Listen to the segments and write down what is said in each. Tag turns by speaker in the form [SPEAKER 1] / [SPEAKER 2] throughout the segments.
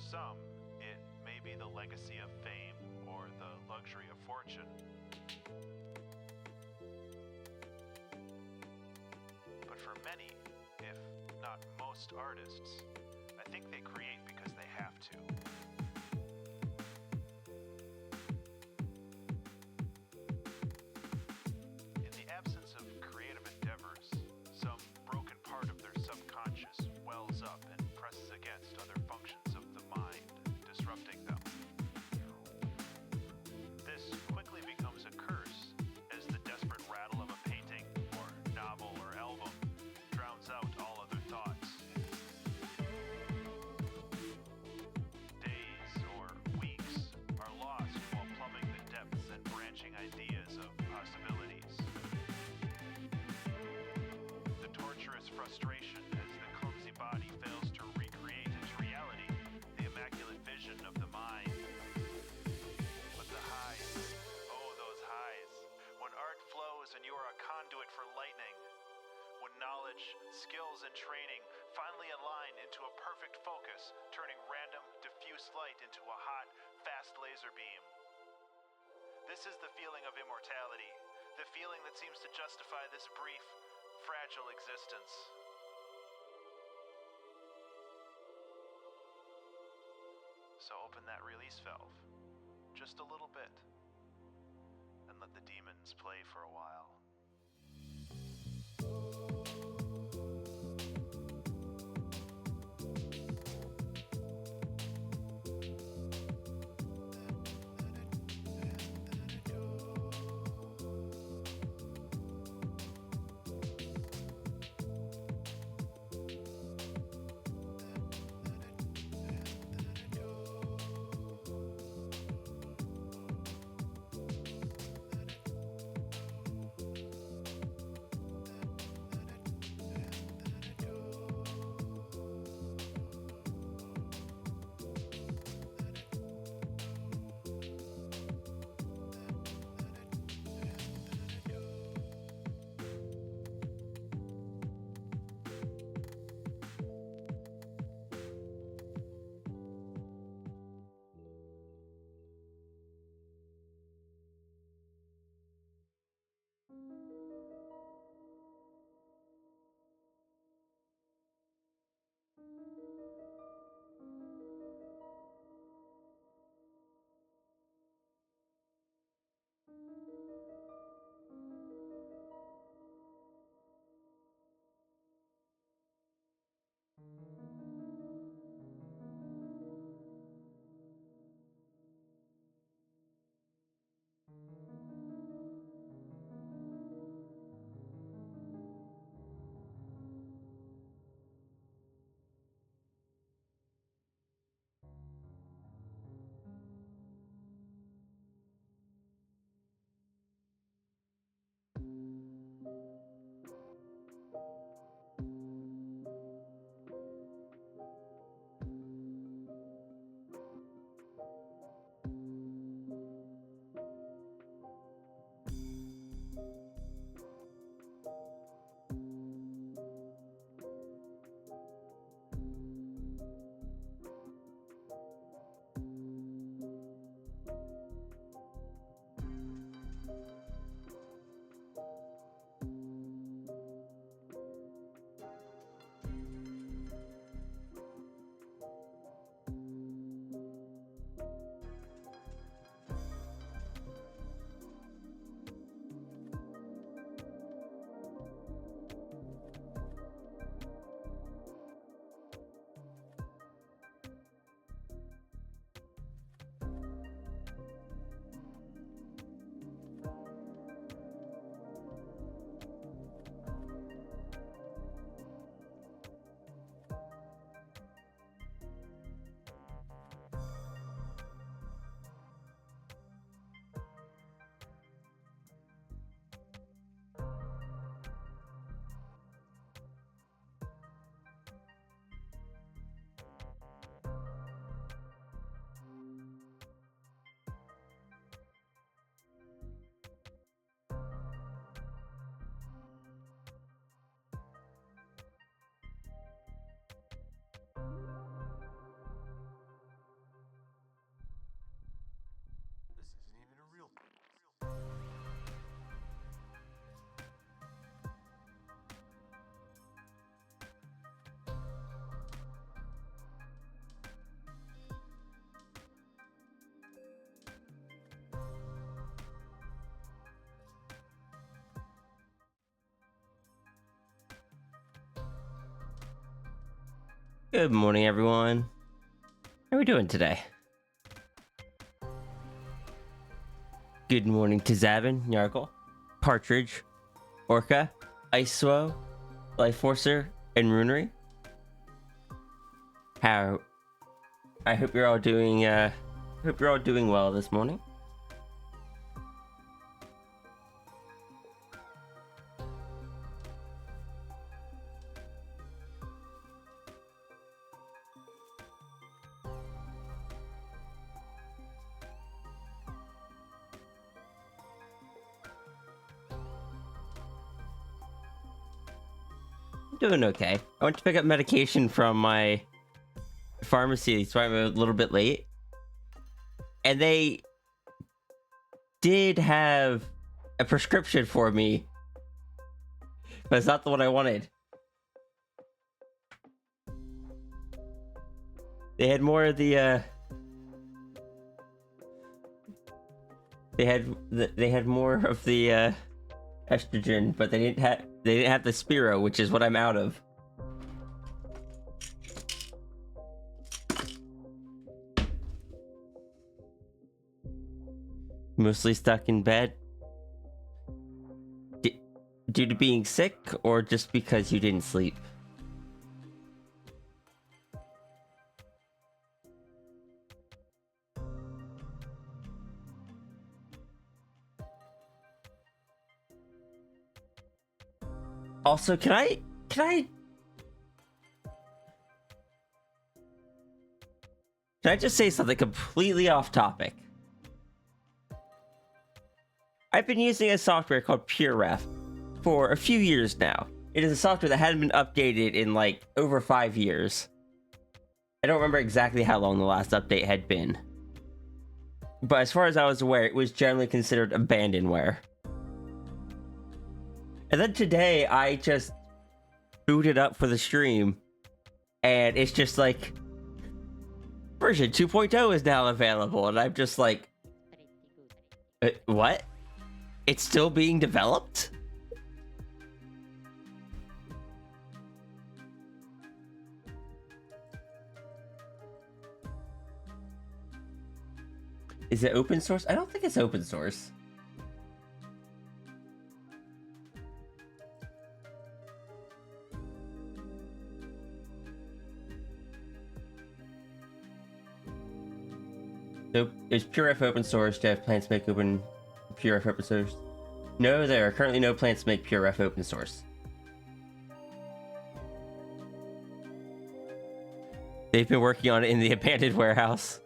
[SPEAKER 1] some, it may be the legacy of fame or the luxury of fortune. But for many, if not most artists, I think they create because they have to. In the absence of creative endeavors, some broken part of their subconscious wells up and presses against other functions of the mind, disrupting them. This quickly becomes a curse as the desperate rattle of a painting or novel or album drowns out all other thoughts. Days or weeks are lost while plumbing the depths and branching ideas of possibilities. The torturous frustration as the clumsy body fails to recreate its reality, the immaculate vision of the mind. But the highs, oh those highs, when art flows and you are a conduit for lightning, when knowledge, skills, and training finally align into a perfect focus, turning random, diffuse light into a hot, fast laser beam. This is the feeling of immortality, the feeling that seems to justify this brief, fragile existence. So open that release valve, just a little bit, and let the demons play for a while.
[SPEAKER 2] Good morning, everyone. How are we doing today? Good morning to Zavin, Yargle, Partridge, Orca, Icewo, Lifeforcer, and Runery. I hope you're all doing well this morning. Doing okay. I went to pick up medication from my pharmacy, so I'm a little bit late. And they did have a prescription for me, but it's not the one I wanted. They had more of the they had more of the estrogen, but they didn't have the Spiro, which is what I'm out of. Mostly stuck in bed. Due to being sick, or just because you didn't sleep? Also, can I just say something completely off topic? I've been using a software called PureRef for a few years now. It is a software that hadn't been updated in like over 5 years. I don't remember exactly how long the last update had been. But as far as I was aware, it was generally considered abandonware. And then today, I just booted up for the stream, and it's just like, version 2.0 is now available, and I'm just like, what? It's still being developed? Is it open source? I don't think it's open source. So, is PureRef open source? Do you have plans to make PureRef open source? No, there are currently no plans to make PureRef open source. They've been working on it in the abandoned warehouse.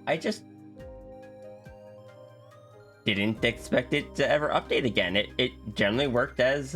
[SPEAKER 2] I just didn't expect it to ever update again. It generally worked as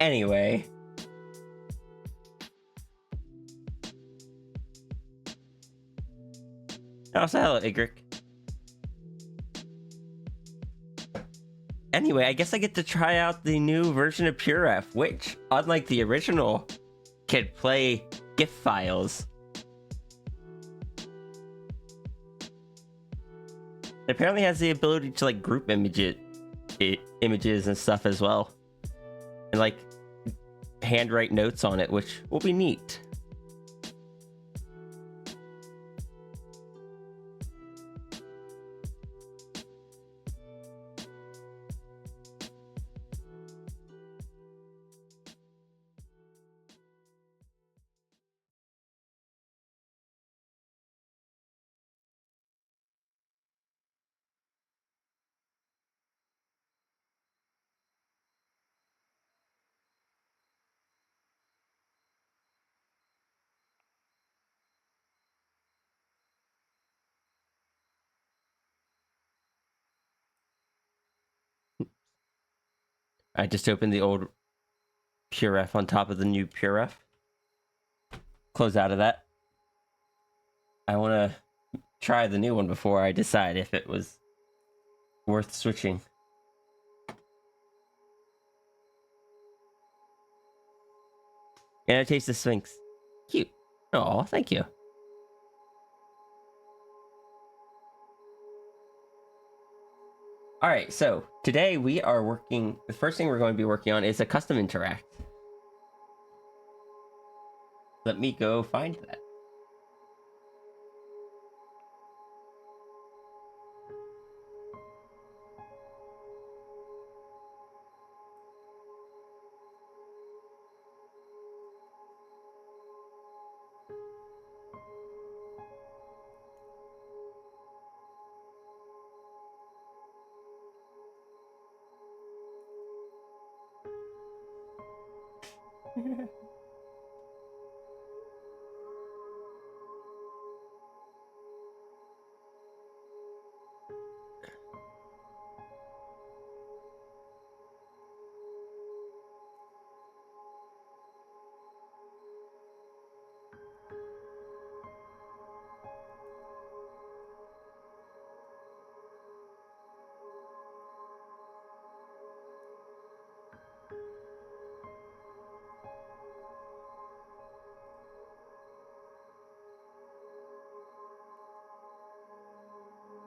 [SPEAKER 2] anyway. Also, hello, Igric. Anyway, I guess I get to try out the new version of PureRef, which, unlike the original, can play GIF files. apparently has the ability to like group images and stuff as well, and like handwrite notes on it, which will be neat. I just opened the old PureRef on top of the new PureRef. Close out of that. I want to try the new one before I decide if it was worth switching. And I taste the Sphinx. Cute. Oh, thank you. All right, so today we are working. The first thing we're going to be working on is a custom interact. Let me go find that.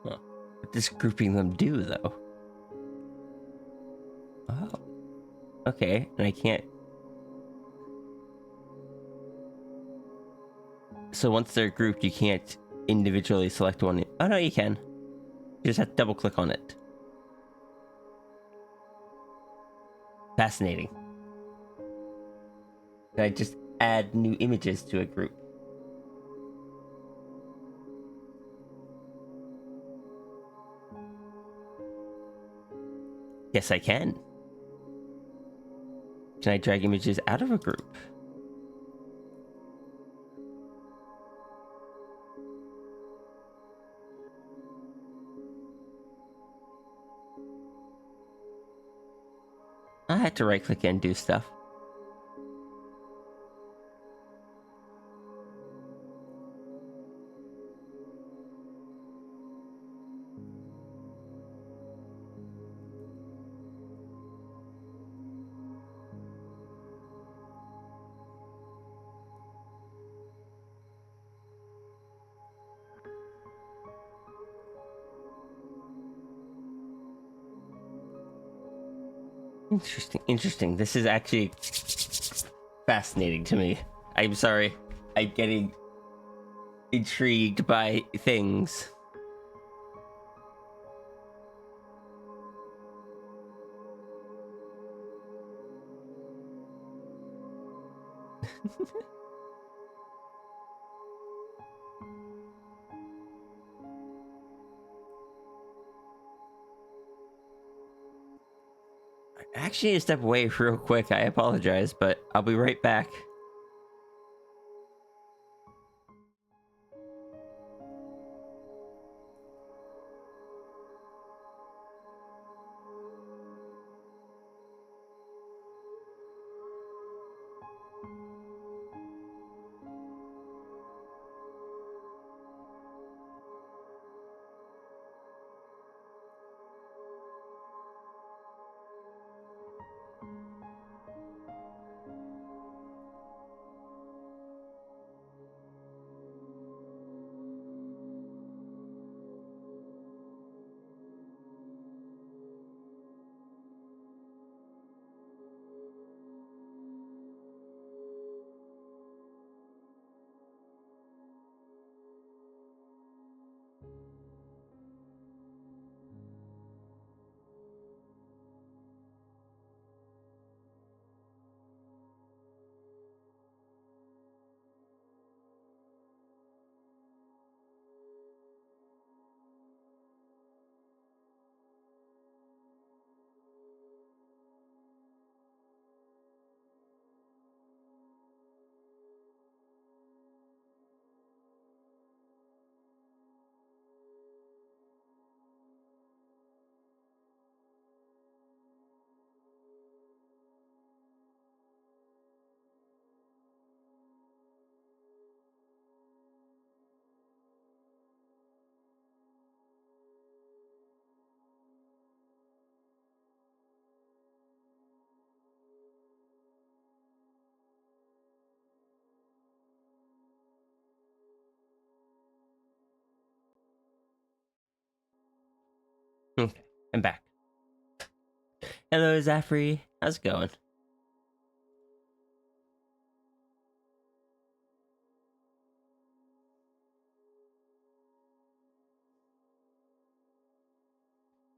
[SPEAKER 2] Huh. What does grouping them do, though? Oh. Okay, and I can't... So once they're grouped, you can't individually select one. Oh, no, you can. You just have to double-click on it. Fascinating. I just add new images to a group. Yes, I can. Can I drag images out of a group? I had to right-click and do stuff. Interesting. This is actually fascinating to me. I'm sorry. I'm getting intrigued by things. I actually need to step away real quick. I apologize, but I'll be right back. I'm back. Hello, Zafri. How's it going?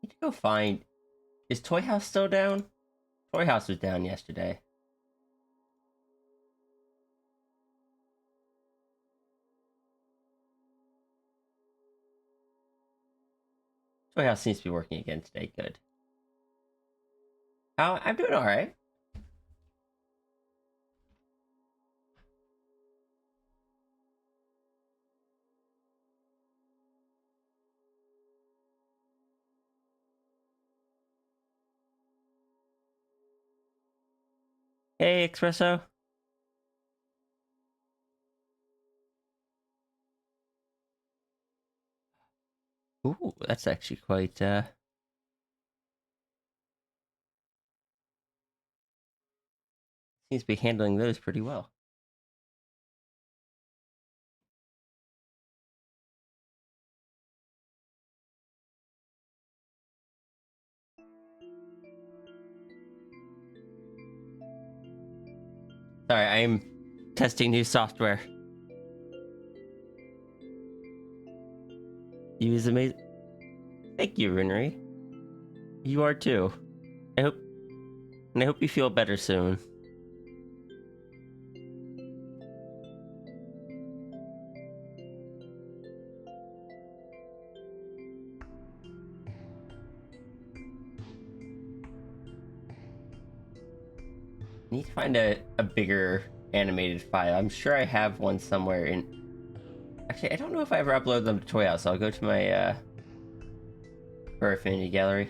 [SPEAKER 2] Need to go find. Is Toy House still down? Toy House was down yesterday. Toy House seems to be working again today. Good. I'm doing all right. Hey, Espresso. Ooh, that's actually quite, seems to be handling those pretty well. Sorry, I'm testing new software. You is amazing. Thank you, Runnery. You are too. I hope you feel better soon. Need to find a bigger animated file. I'm sure I have one somewhere in... Actually, I don't know if I ever uploaded them to Toy House, so I'll go to my, Fur Affinity Gallery.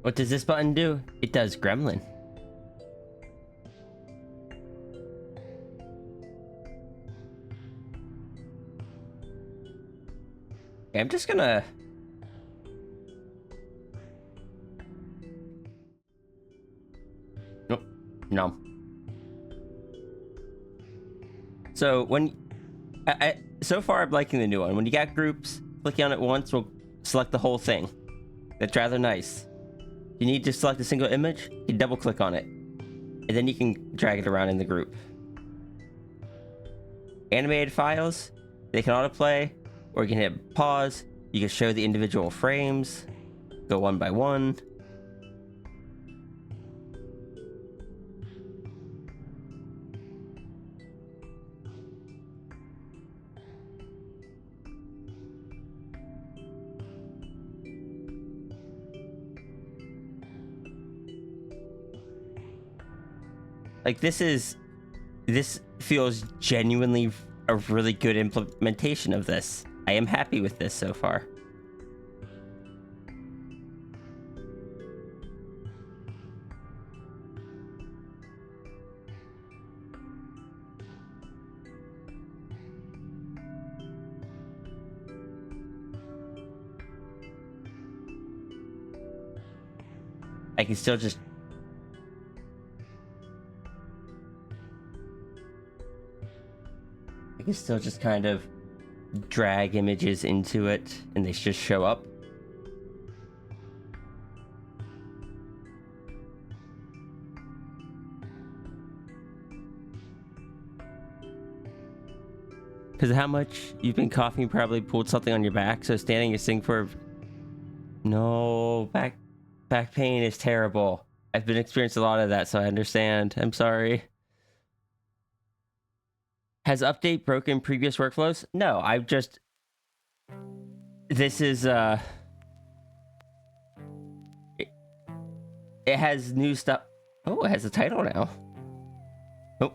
[SPEAKER 2] What does this button do? It does Gremlin. Okay, I'm just gonna... Nope. No. So when... so far I'm liking the new one. When you got groups, clicking on it once will select the whole thing. That's rather nice. You need to select a single image, you double click on it. And then you can drag it around in the group. Animated files, they can autoplay, or you can hit pause. You can show the individual frames, go one by one. Like this feels genuinely a really good implementation of this. I am happy with this so far. I can still just... kind of drag images into it and they just show up. Because of how much you've been coughing, probably pulled something on your back, so standing and sitting for... No, back pain is terrible. I've been experiencing a lot of that, so I understand. I'm sorry. Has update broken previous workflows? No, I've just... This is, it has new stuff. Oh, it has a title now. Oh.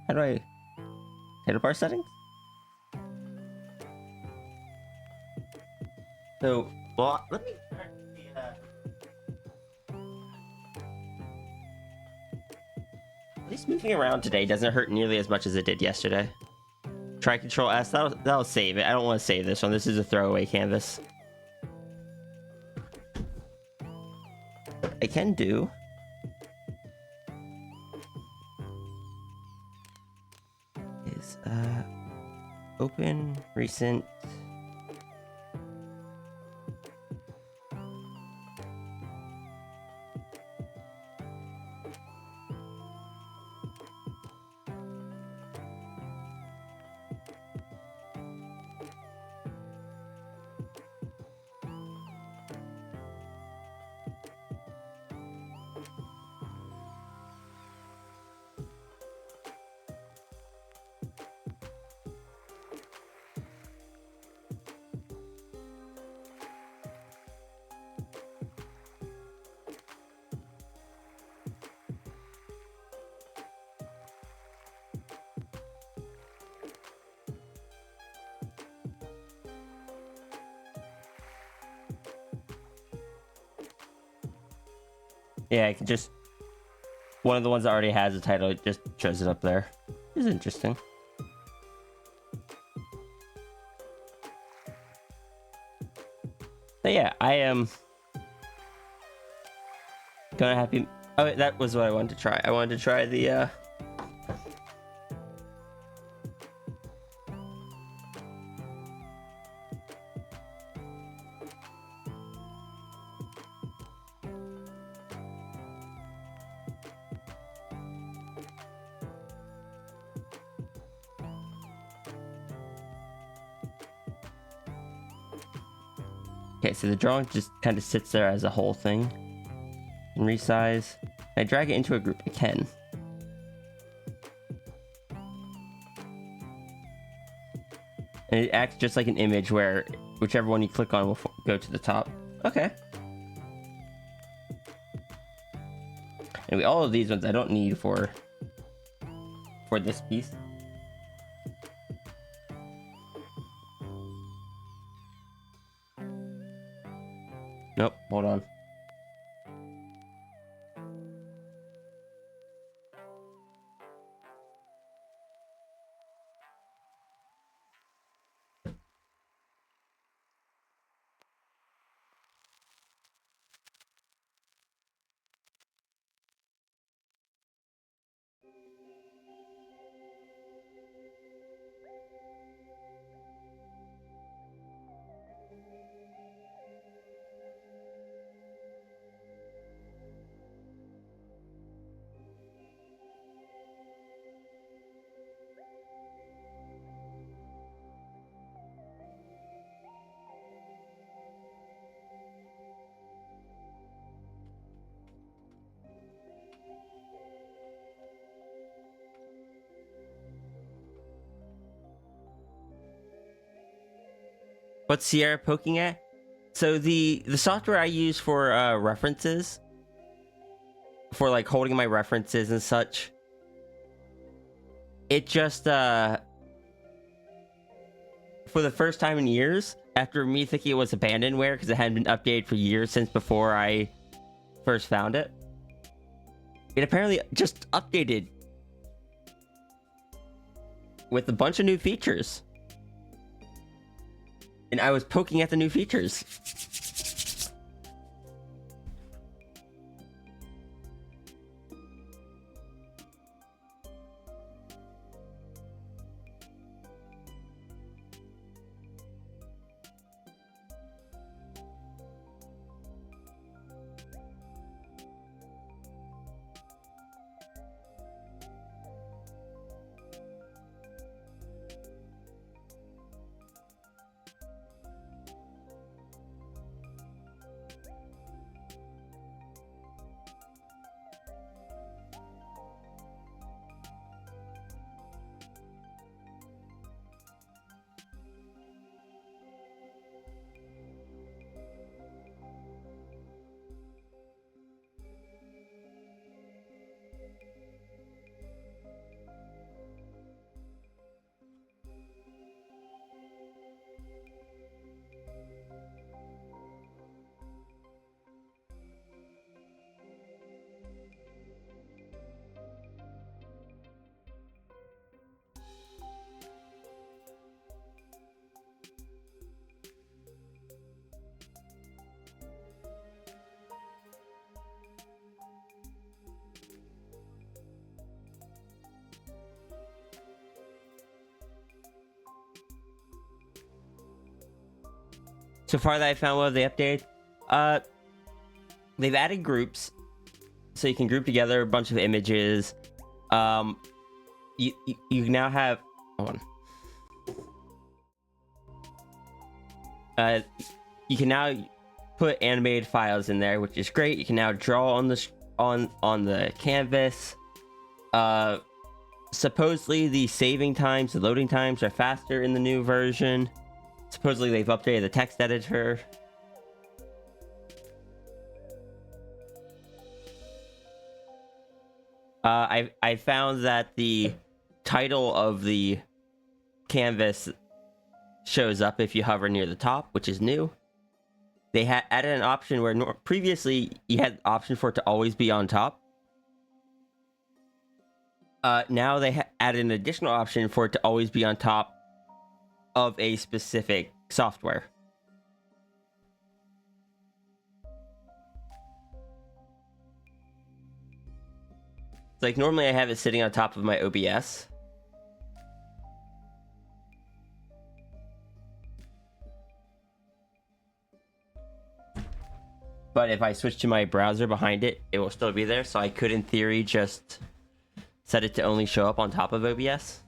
[SPEAKER 2] How do I... Title bar settings? So, well, let me... At least moving around today doesn't hurt nearly as much as it did yesterday. Try Control S, that'll save it. I don't want to save this one. This is a throwaway canvas. I can do. Is open recent. Yeah, I can just... One of the ones that already has a title, it just shows it up there. This is interesting. But yeah, I am... gonna happy... Oh, that was what I wanted to try. I wanted to try the, Okay, so the drawing just kind of sits there as a whole thing. And resize. Can I drag it into a group? I can. And it acts just like an image where whichever one you click on will go to the top. Okay. And all of these ones I don't need for this piece. Nope, hold on. What's Sierra poking at? So the software I use for references, for like holding my references and such, it just for the first time in years, after me thinking it was abandonware because it hadn't been updated for years since before I first found it, it apparently just updated with a bunch of new features. And I was poking at the new features. so far that I found what they updated. They've added groups, so you can group together a bunch of images. You now have, hold on. You can now put animated files in there, which is great. You can now draw on the canvas. Supposedly the saving times, the loading times are faster in the new version. Supposedly they've updated the text editor. I found that the title of the canvas shows up if you hover near the top, which is new. They had added an option where previously you had the option for it to always be on top. Now they added an additional option for it to always be on top of a specific software. It's like normally I have it sitting on top of my OBS. But if I switch to my browser behind it, it will still be there. So I could, in theory, just set it to only show up on top of OBS.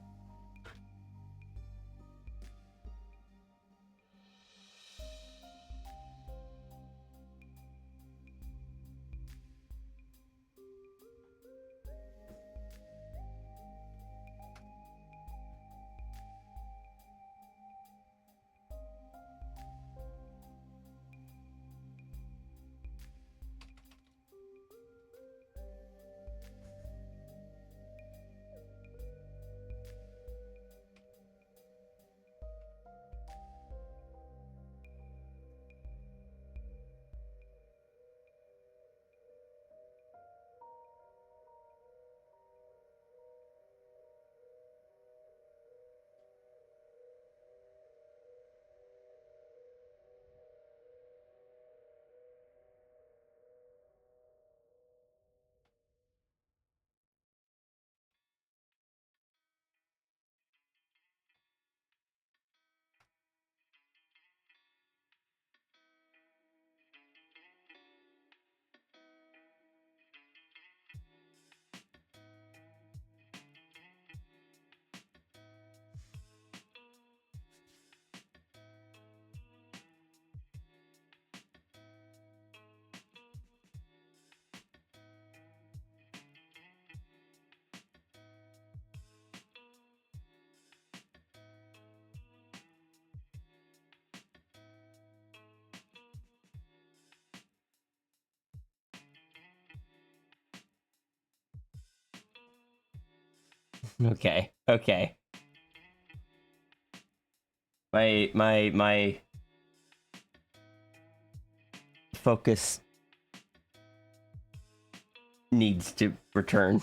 [SPEAKER 2] Okay. My focus needs to return.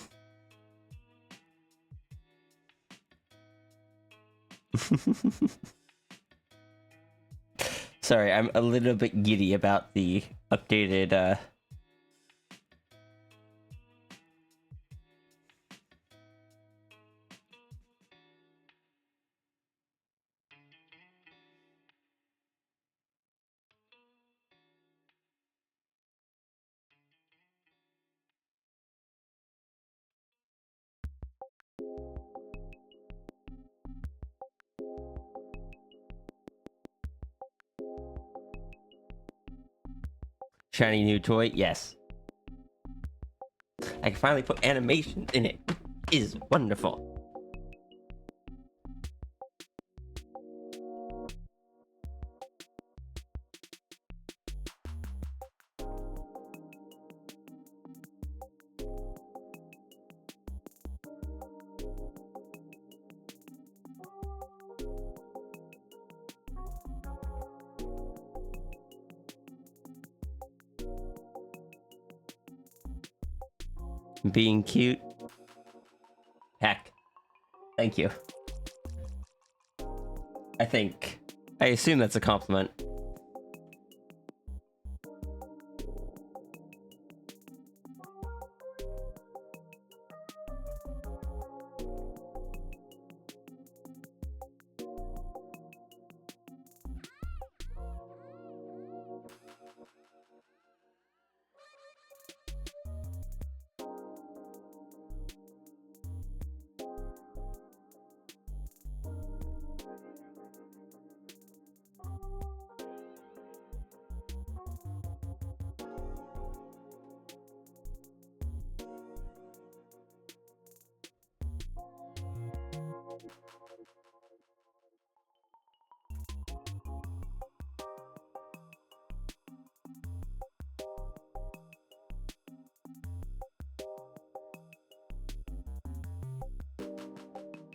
[SPEAKER 2] Sorry, I'm a little bit giddy about the updated shiny new toy. Yes. I can finally put animation in it. It is wonderful. Being cute. Heck. Thank you. I assume that's a compliment.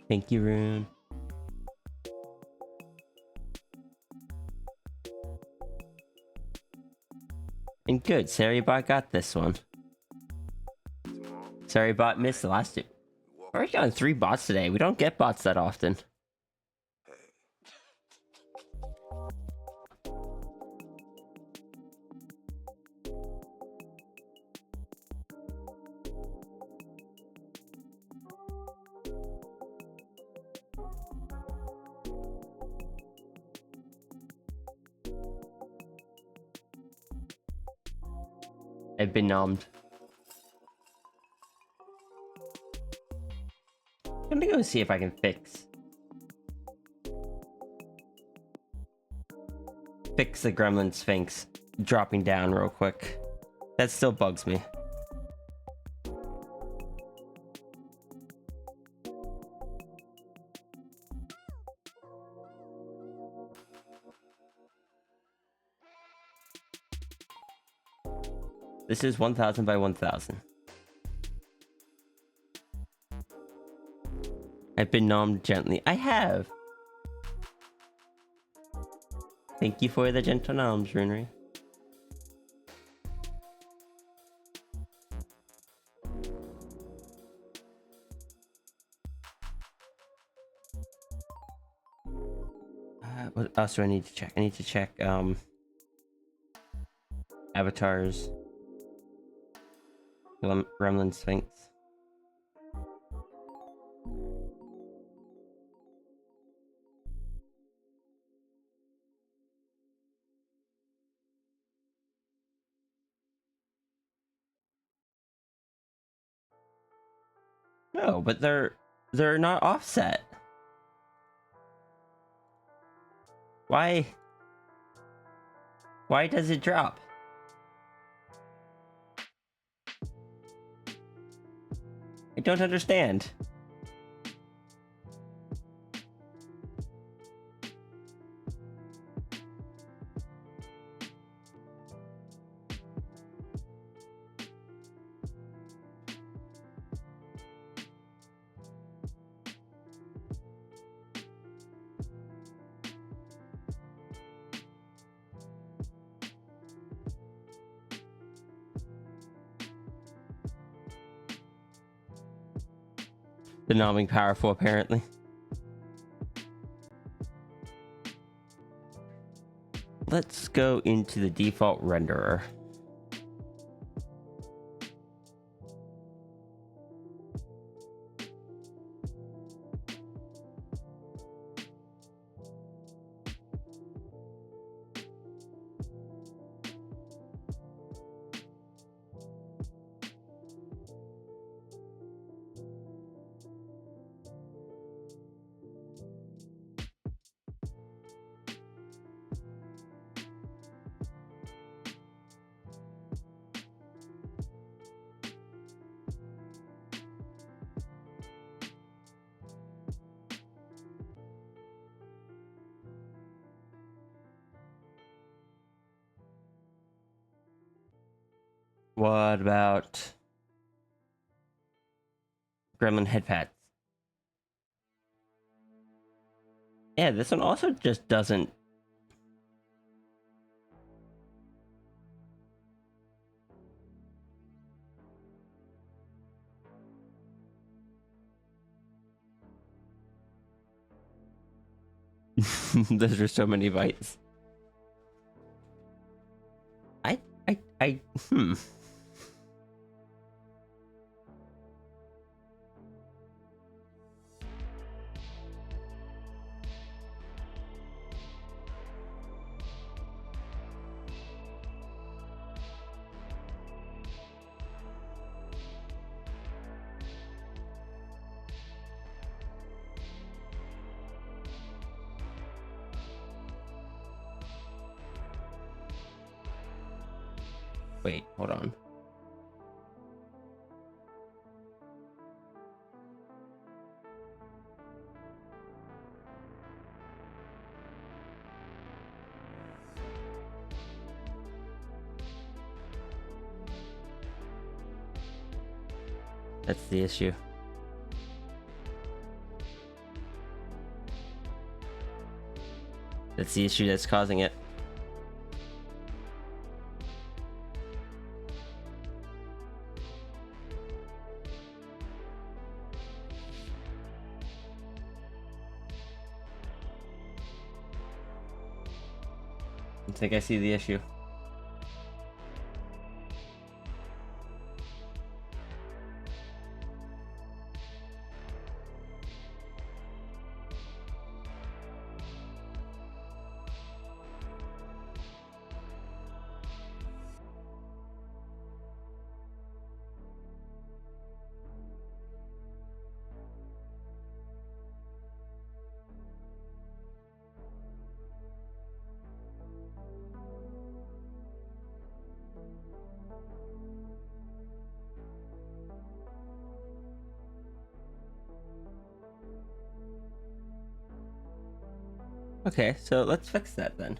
[SPEAKER 2] Thank you, Rune. And good, Saribot got this one. Saribot missed the last two. We're already on 3 bots today. We don't get bots that often. I've been numbed. I'm gonna go see if I can fix the Gremlin Sphinx dropping down real quick. That still bugs me. This is 1000 by 1000. I've been nommed gently. I have! Thank you for the gentle noms, Runry. What else do I need to check? I need to check, avatars. Gremlin Sphinx. No, but they're not offset. Why does it drop? I don't understand. The nomming powerful, apparently. Let's go into the default renderer. What about Gremlin head pads? Yeah, this one also just doesn't. Those are so many bytes. Hmm. Wait, hold on. That's the issue. That's the issue that's causing it. I think I see the issue. Okay, so let's fix that then.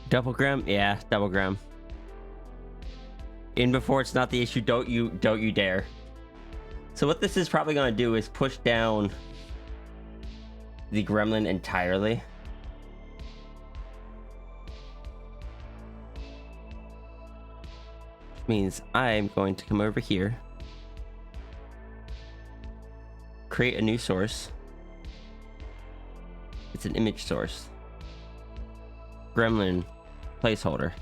[SPEAKER 2] Double gram? Yeah, double gram. In before it's not the issue, don't you dare. So what this is probably going to do is push down the gremlin entirely. Which means I'm going to come over here, create a new source. It's an image source. Gremlin placeholder.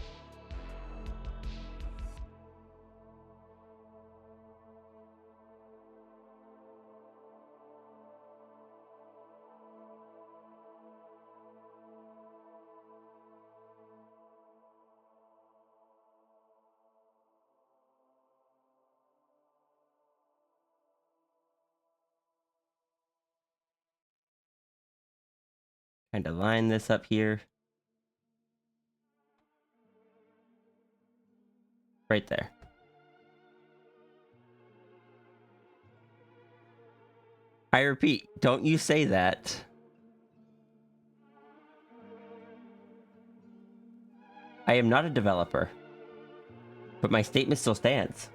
[SPEAKER 2] Kind of line this up here. Right there. I repeat, don't you say that. I am not a developer, but my statement still stands.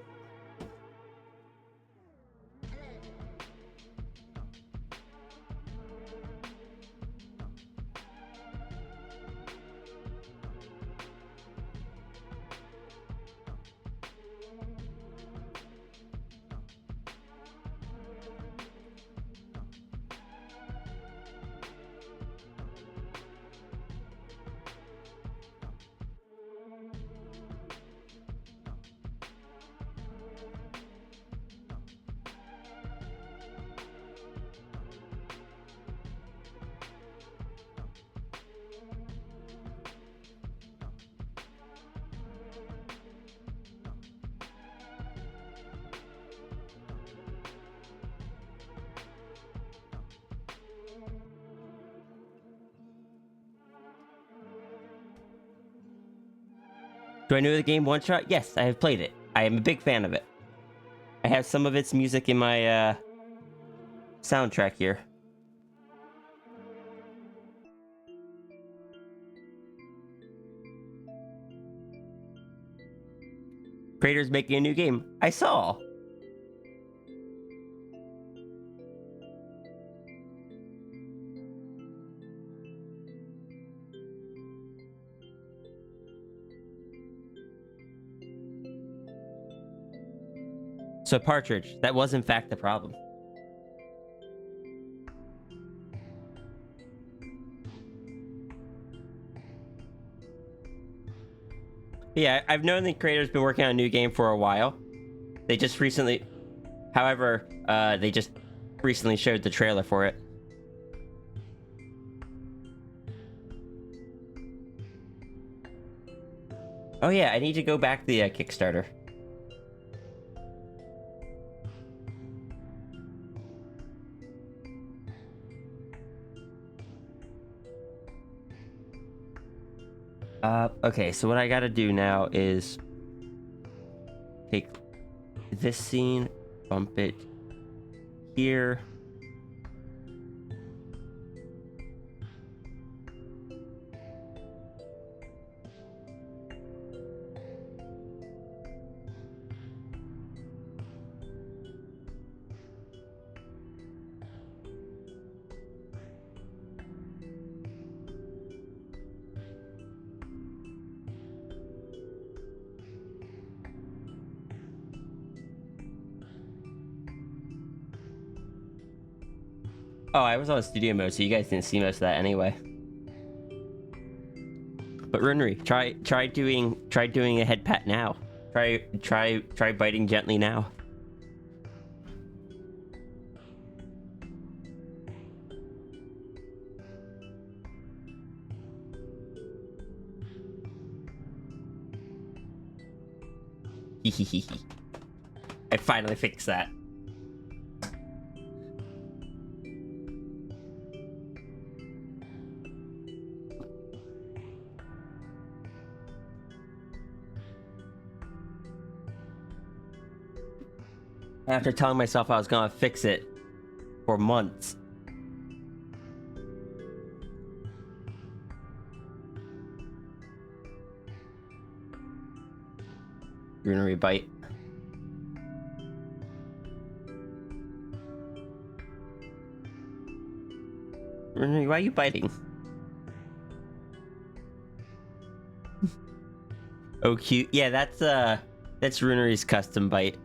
[SPEAKER 2] Do I know the game One Shot? Yes, I have played it. I am a big fan of it. I have some of its music in my soundtrack here. Creators making a new game. I saw. So Partridge, that was in fact the problem. Yeah, I've known the creator's been working on a new game for a while. They just recently... However, they just recently showed the trailer for it. Oh yeah, I need to go back to the Kickstarter. Okay, so what I gotta do now is take this scene, bump it here. Oh, I was on studio mode, so you guys didn't see most of that anyway. But Runri, try doing a head pat now. Try biting gently now. I finally fixed that. After telling myself I was gonna fix it for months. Runri bite. Runri, why are you biting? Oh, cute. Yeah, that's Runeri's custom bite.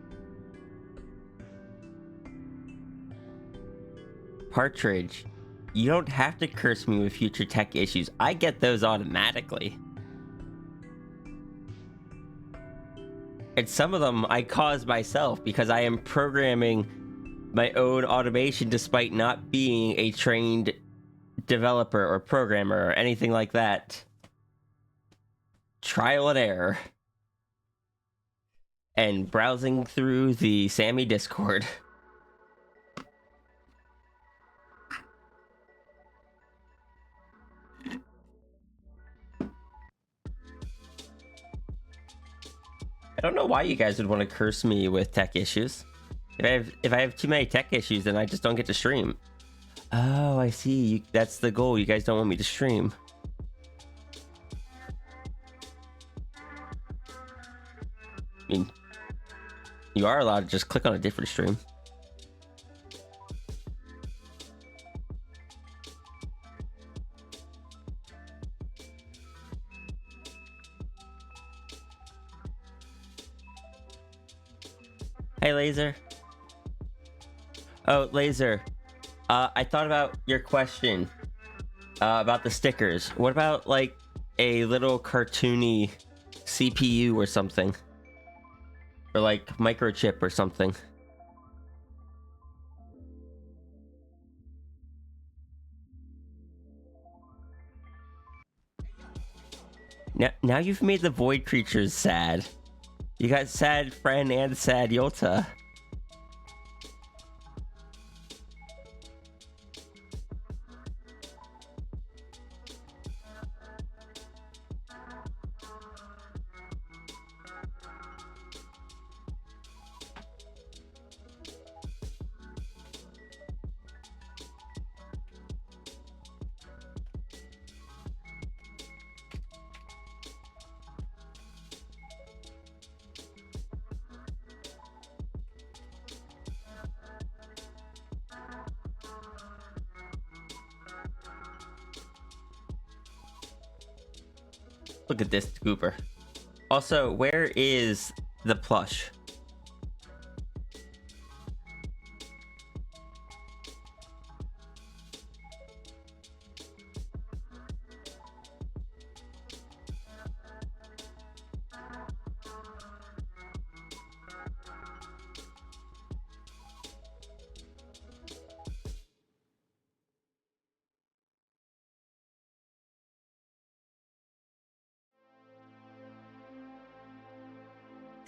[SPEAKER 2] Partridge, you don't have to curse me with future tech issues. I get those automatically. And some of them I cause myself because I am programming my own automation despite not being a trained developer or programmer or anything like that. Trial and error. And browsing through the Sammy Discord. I don't know why you guys would want to curse me with tech issues. If I have too many tech issues, then I just don't get to stream. Oh, I see. That's the goal. You guys don't want me to stream. I mean, you are allowed to just click on a different stream. Hey, Laser. Oh, Laser. I thought about your question about the stickers. What about, like, a little cartoony CPU or something? Or, like, microchip or something? Now you've made the void creatures sad. You got sad friend and sad Yota. Look at this Cooper. Also, where is the plush?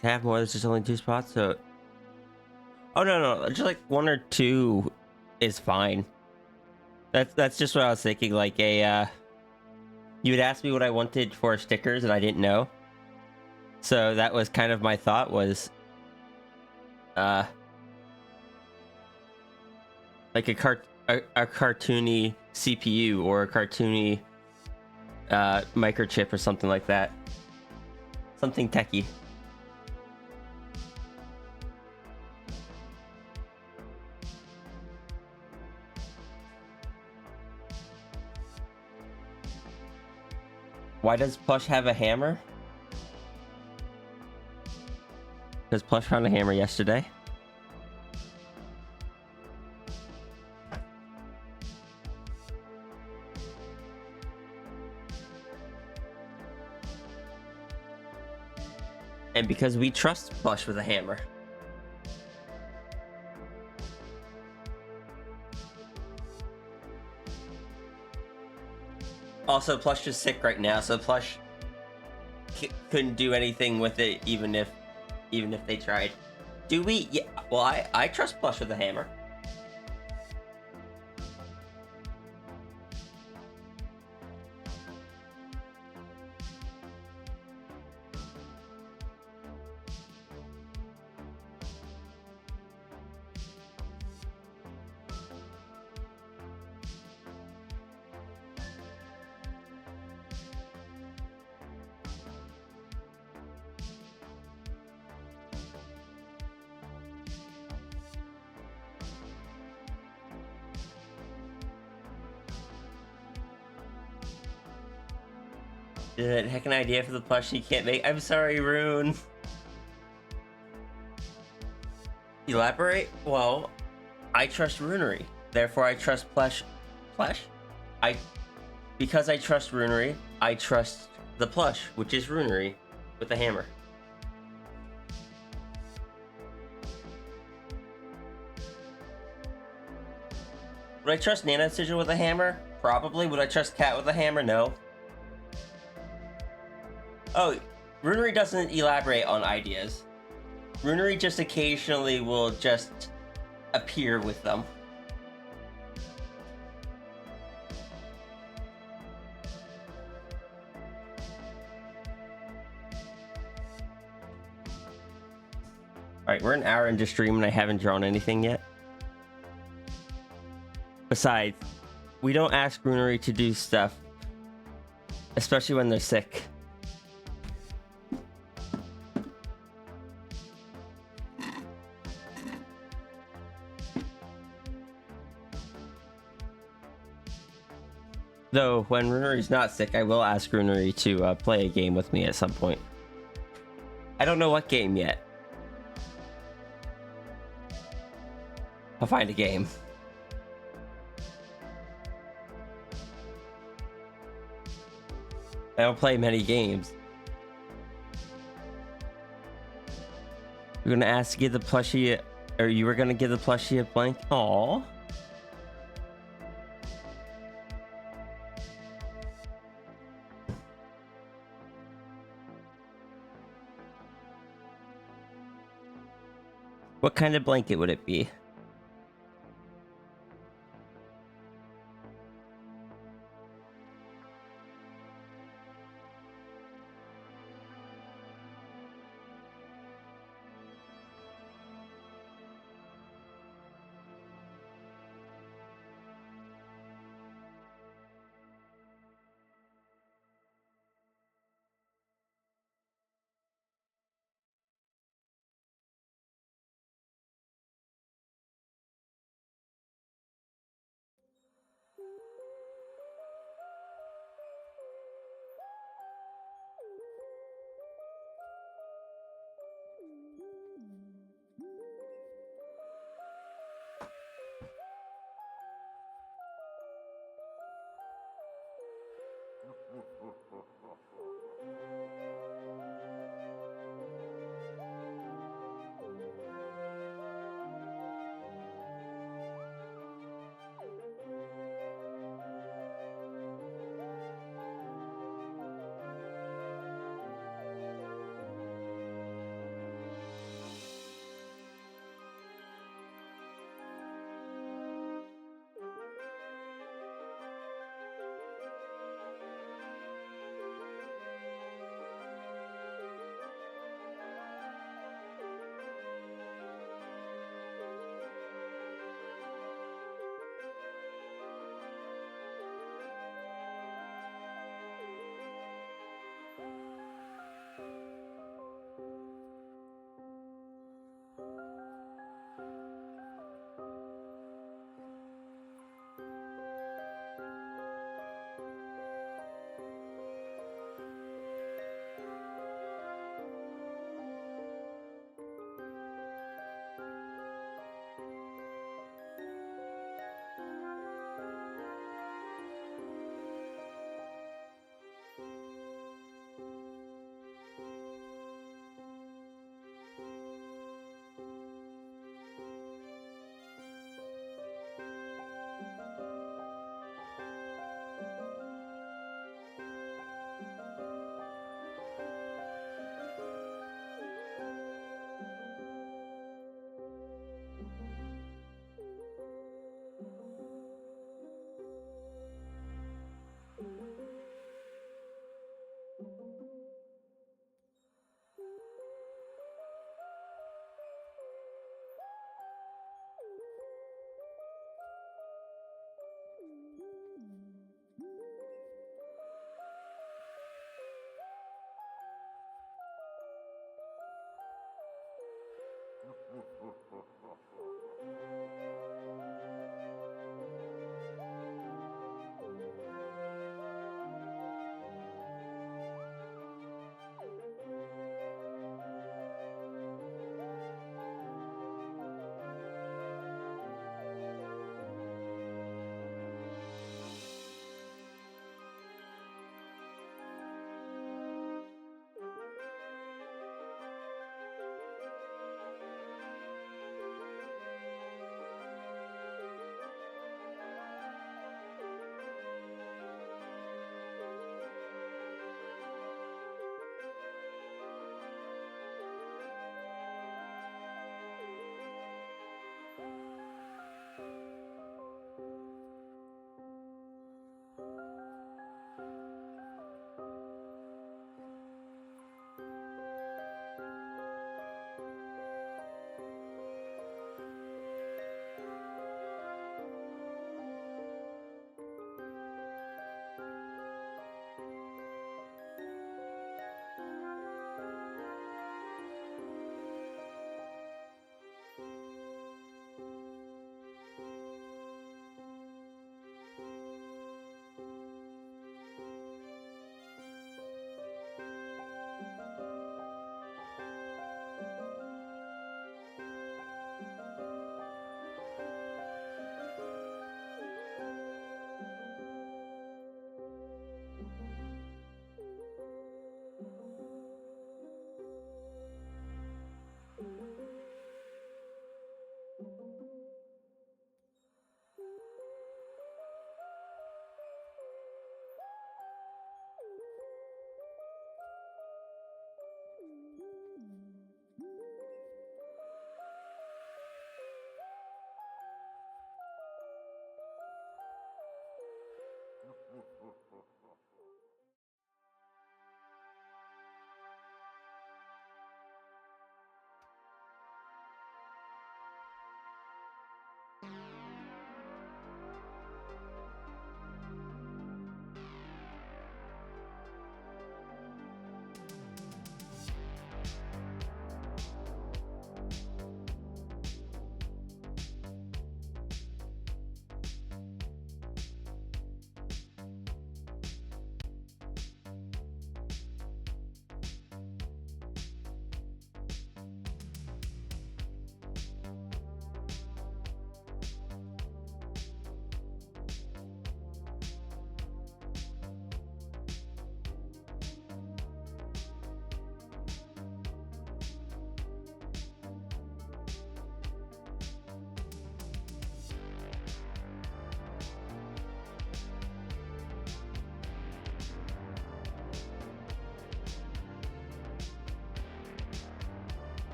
[SPEAKER 2] Can I have more? There's just only 2 spots, so... Oh, no, just like 1 or 2 is fine. That's just what I was thinking, like a, You would ask me what I wanted for stickers, and I didn't know. So that was kind of my thought was... like a cartoony CPU or a cartoony microchip or something like that. Something techie. Why does Plush have a hammer? Because Plush found a hammer yesterday. And because we trust Plush with a hammer. Also, Plush is sick right now, so Plush couldn't do anything with it, even if they tried. Do we? Yeah. Well, I trust Plush with a hammer. Heck, an idea for the plush you can't make. I'm sorry, Rune. Elaborate? Well, I trust Runery. Therefore, I trust Plush. Because I trust Runery, I trust the plush, which is Runery, with the hammer. Would I trust Nano Sigil with a hammer? Probably. Would I trust Cat with a hammer? No. Oh, Runery doesn't elaborate on ideas. Runery just occasionally will just appear with them. Alright, we're an hour into stream and I haven't drawn anything yet. Besides, we don't ask Runery to do stuff, especially when they're sick. Though, when Runery's not sick, I will ask Runery to play a game with me at some point. I don't know what game yet. I'll find a game. I don't play many games. You're gonna ask to give the plushie, or you were gonna give the plushie a blank? Aww. What kind of blanket would it be?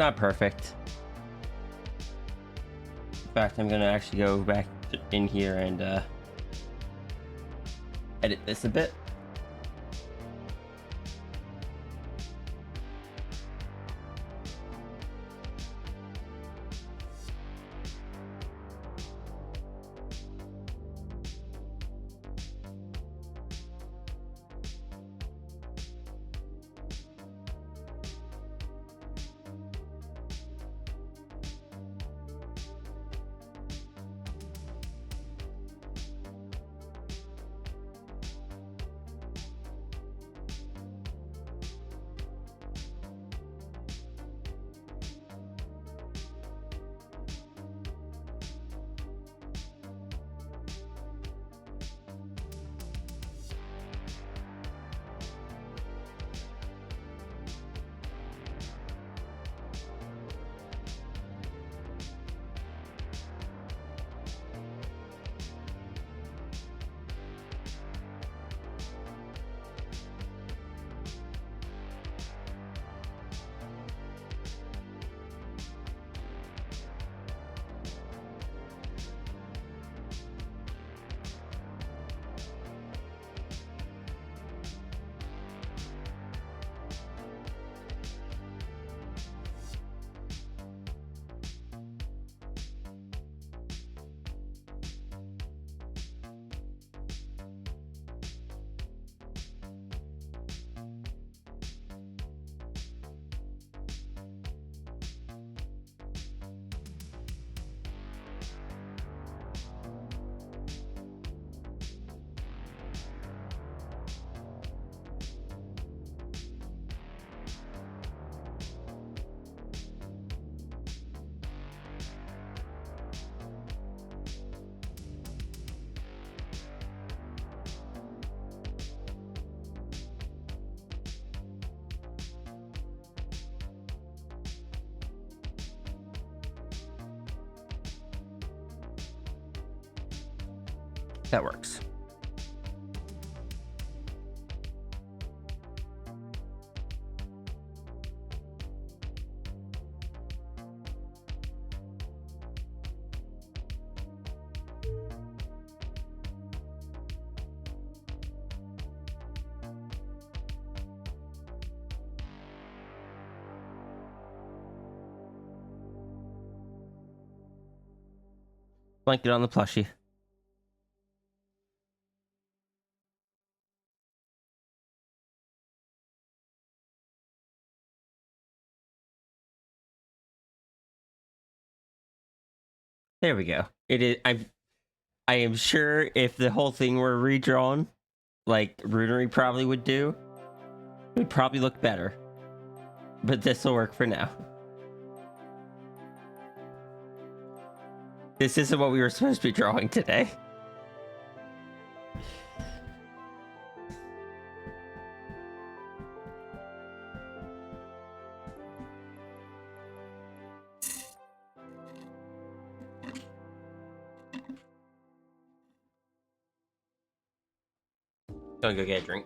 [SPEAKER 2] Not perfect. In fact, I'm gonna actually go back in here and edit this a bit. That works. Blanket on the plushie. There we go. It is. I am sure if the whole thing were redrawn, like Runery probably would do, it would probably look better. But this will work for now. This isn't what we were supposed to be drawing today. Gonna go get a drink.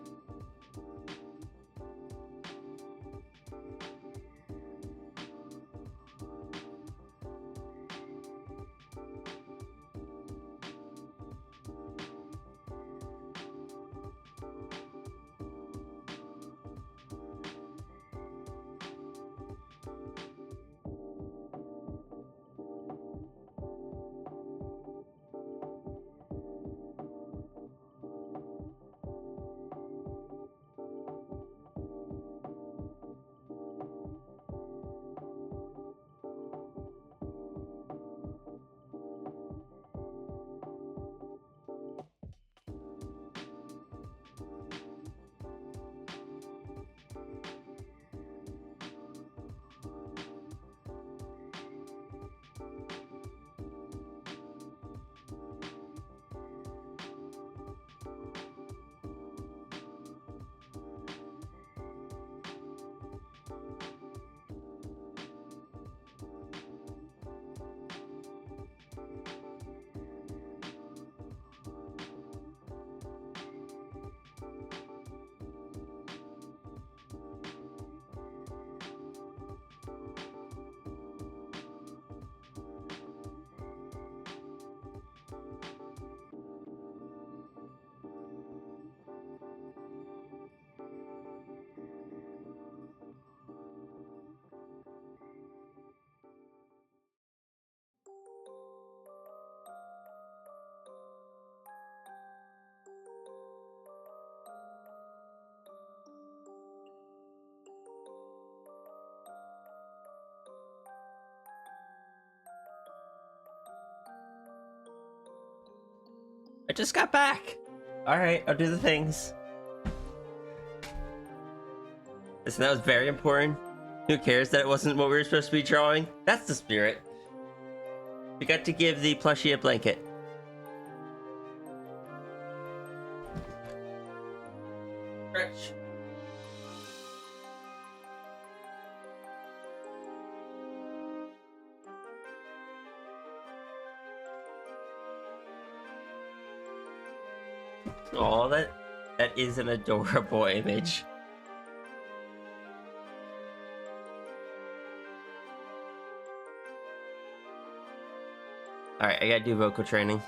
[SPEAKER 2] I just got back. All right, I'll do the things. Listen, that was very important. Who cares that it wasn't what we were supposed to be drawing? That's the spirit. We got to give the plushie a blanket. Stretch. Oh, that is an adorable image. Alright, I gotta do vocal training.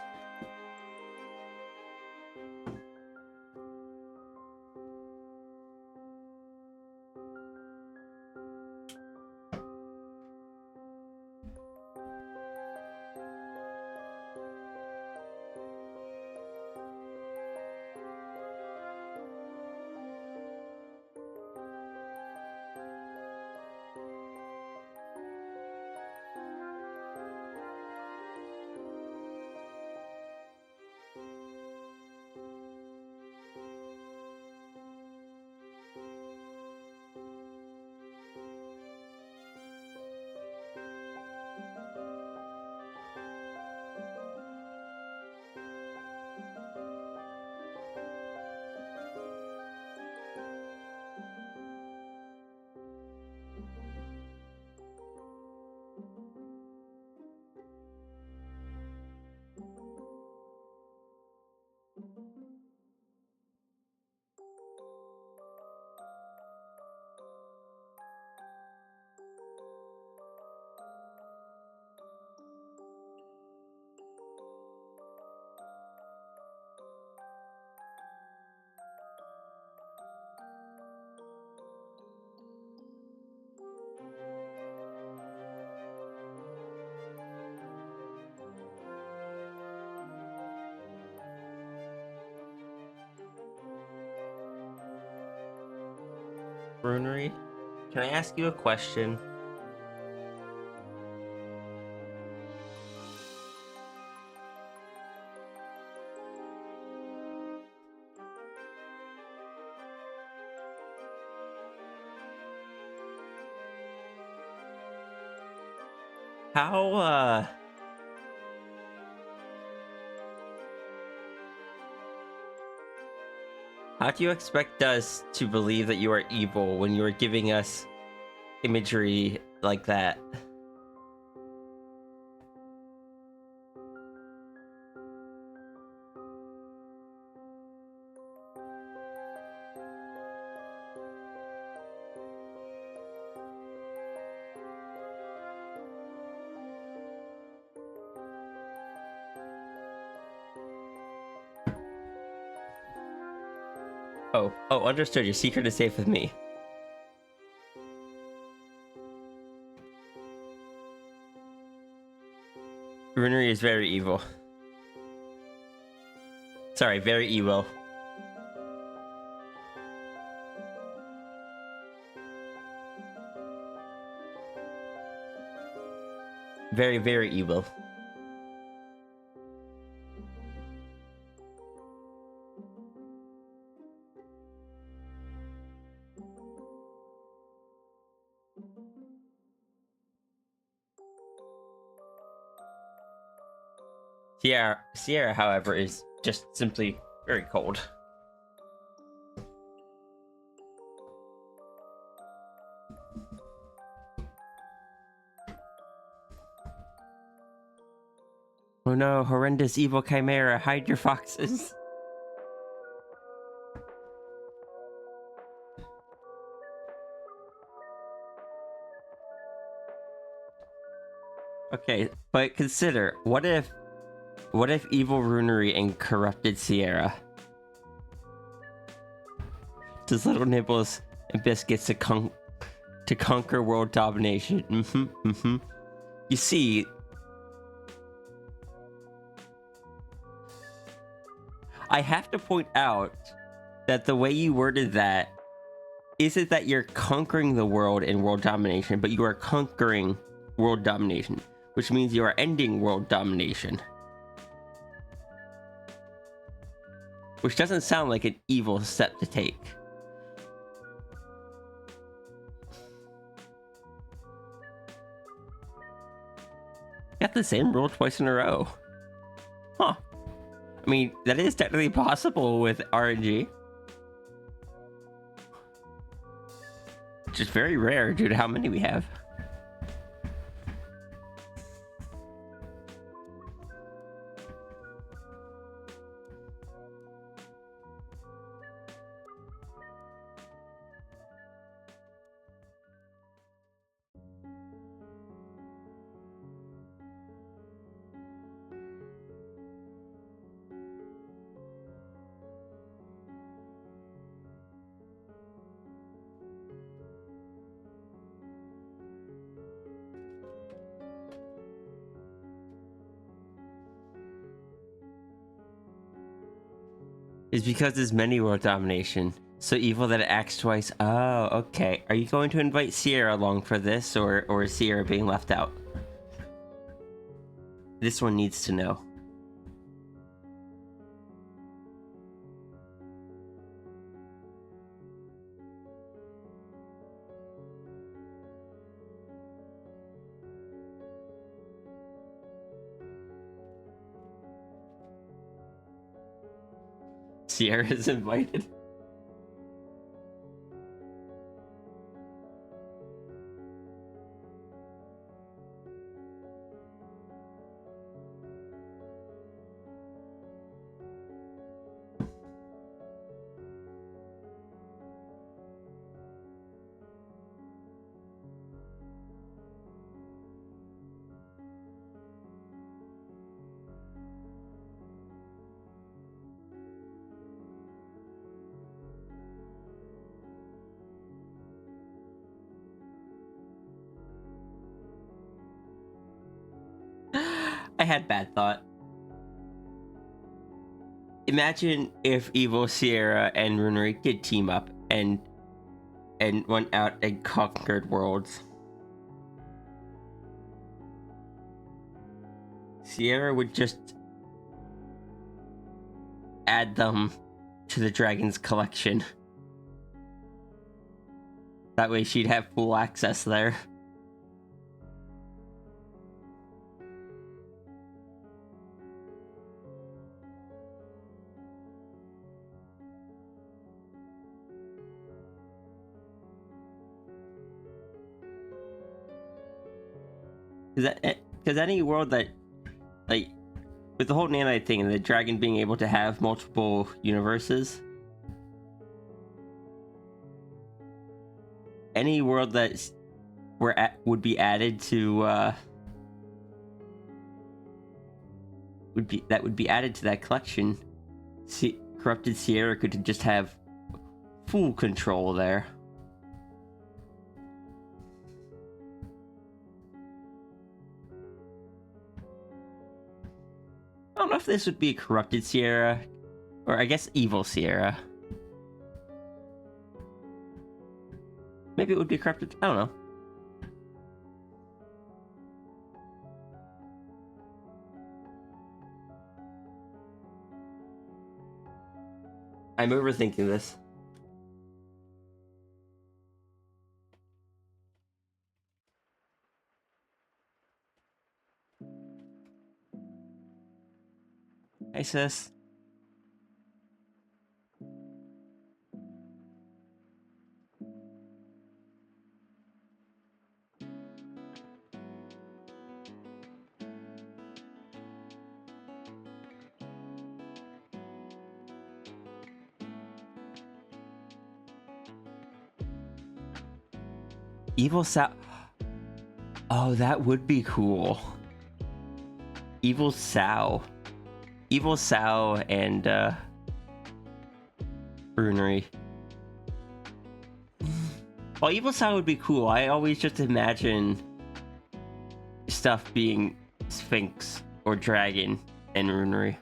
[SPEAKER 2] Runery, can I ask you a question? How do you expect us to believe that you are evil when you are giving us imagery like that? Oh, understood. Your secret is safe with me. Runery is very evil. Sorry, very evil. Very, very evil. Sierra, however, is just simply very cold. Oh no, horrendous evil chimera, hide your foxes. Okay, but consider, what if evil Runery and corrupted Sierra? Just little nibbles and biscuits to conquer world domination. You see, I have to point out that the way you worded that isn't that you're conquering the world in world domination, but you are conquering world domination, which means you are ending world domination. Which doesn't sound like an evil step to take. Got the same rule twice in a row. Huh. I mean, that is technically possible with RNG. Which is very rare due to how many we have. Is because there's many world domination. So evil that it acts twice. Oh, okay. Are you going to invite Sierra along for this, or is Sierra being left out? This one needs to know. Sierra is invited. I had bad thought. Imagine if Evil Sierra and Runery did team up, and and went out and conquered worlds. Sierra would just add them to the dragon's collection. That way she'd have full access there. Because any world that, like, with the whole nanite thing and the dragon being able to have multiple universes, any world that would be added to would be added to that collection, corrupted Sierra could just have full control there. I don't know if this would be corrupted Sierra, or I guess evil Sierra. Maybe it would be corrupted. I don't know. I'm overthinking this. Hey, sis. Evil Sow. Oh, that would be cool. Evil Sow. Evil Sow and Brunery. Well, Evil Sow would be cool. I always just imagine stuff being Sphinx or Dragon and Runery.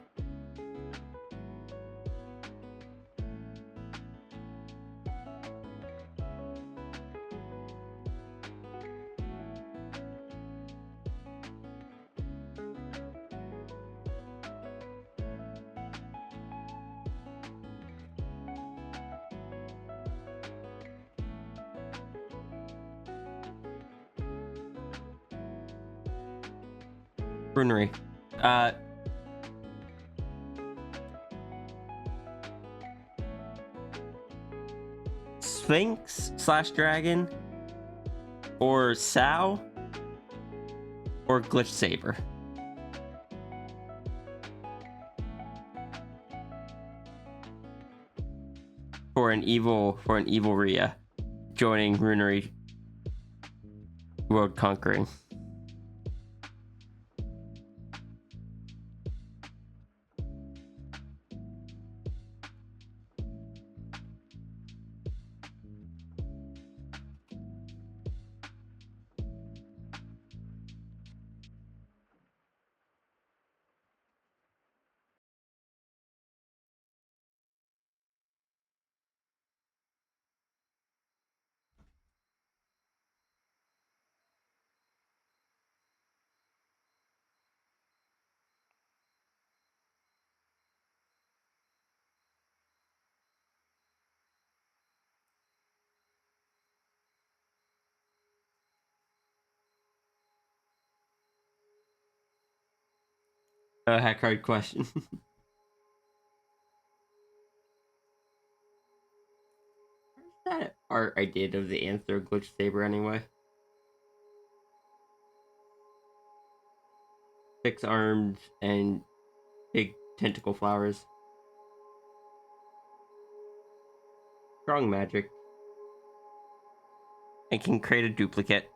[SPEAKER 2] Brunery. Sphinx / Dragon, or Sow, or Glitch Saber. For an evil Rhea joining Runery World Conquering. Hack card question. Where's that art I did of the Anthro Glitch Saber anyway? 6 arms and big tentacle flowers. Strong magic. And can create a duplicate.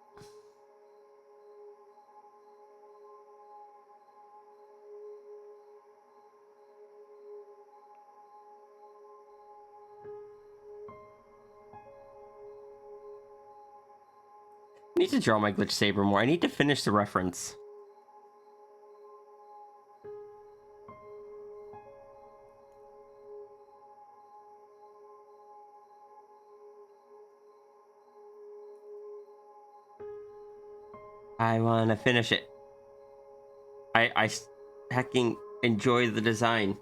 [SPEAKER 2] I need to draw my Glitch Saber more. I need to finish the reference. I want to finish it. I hecking enjoy the design.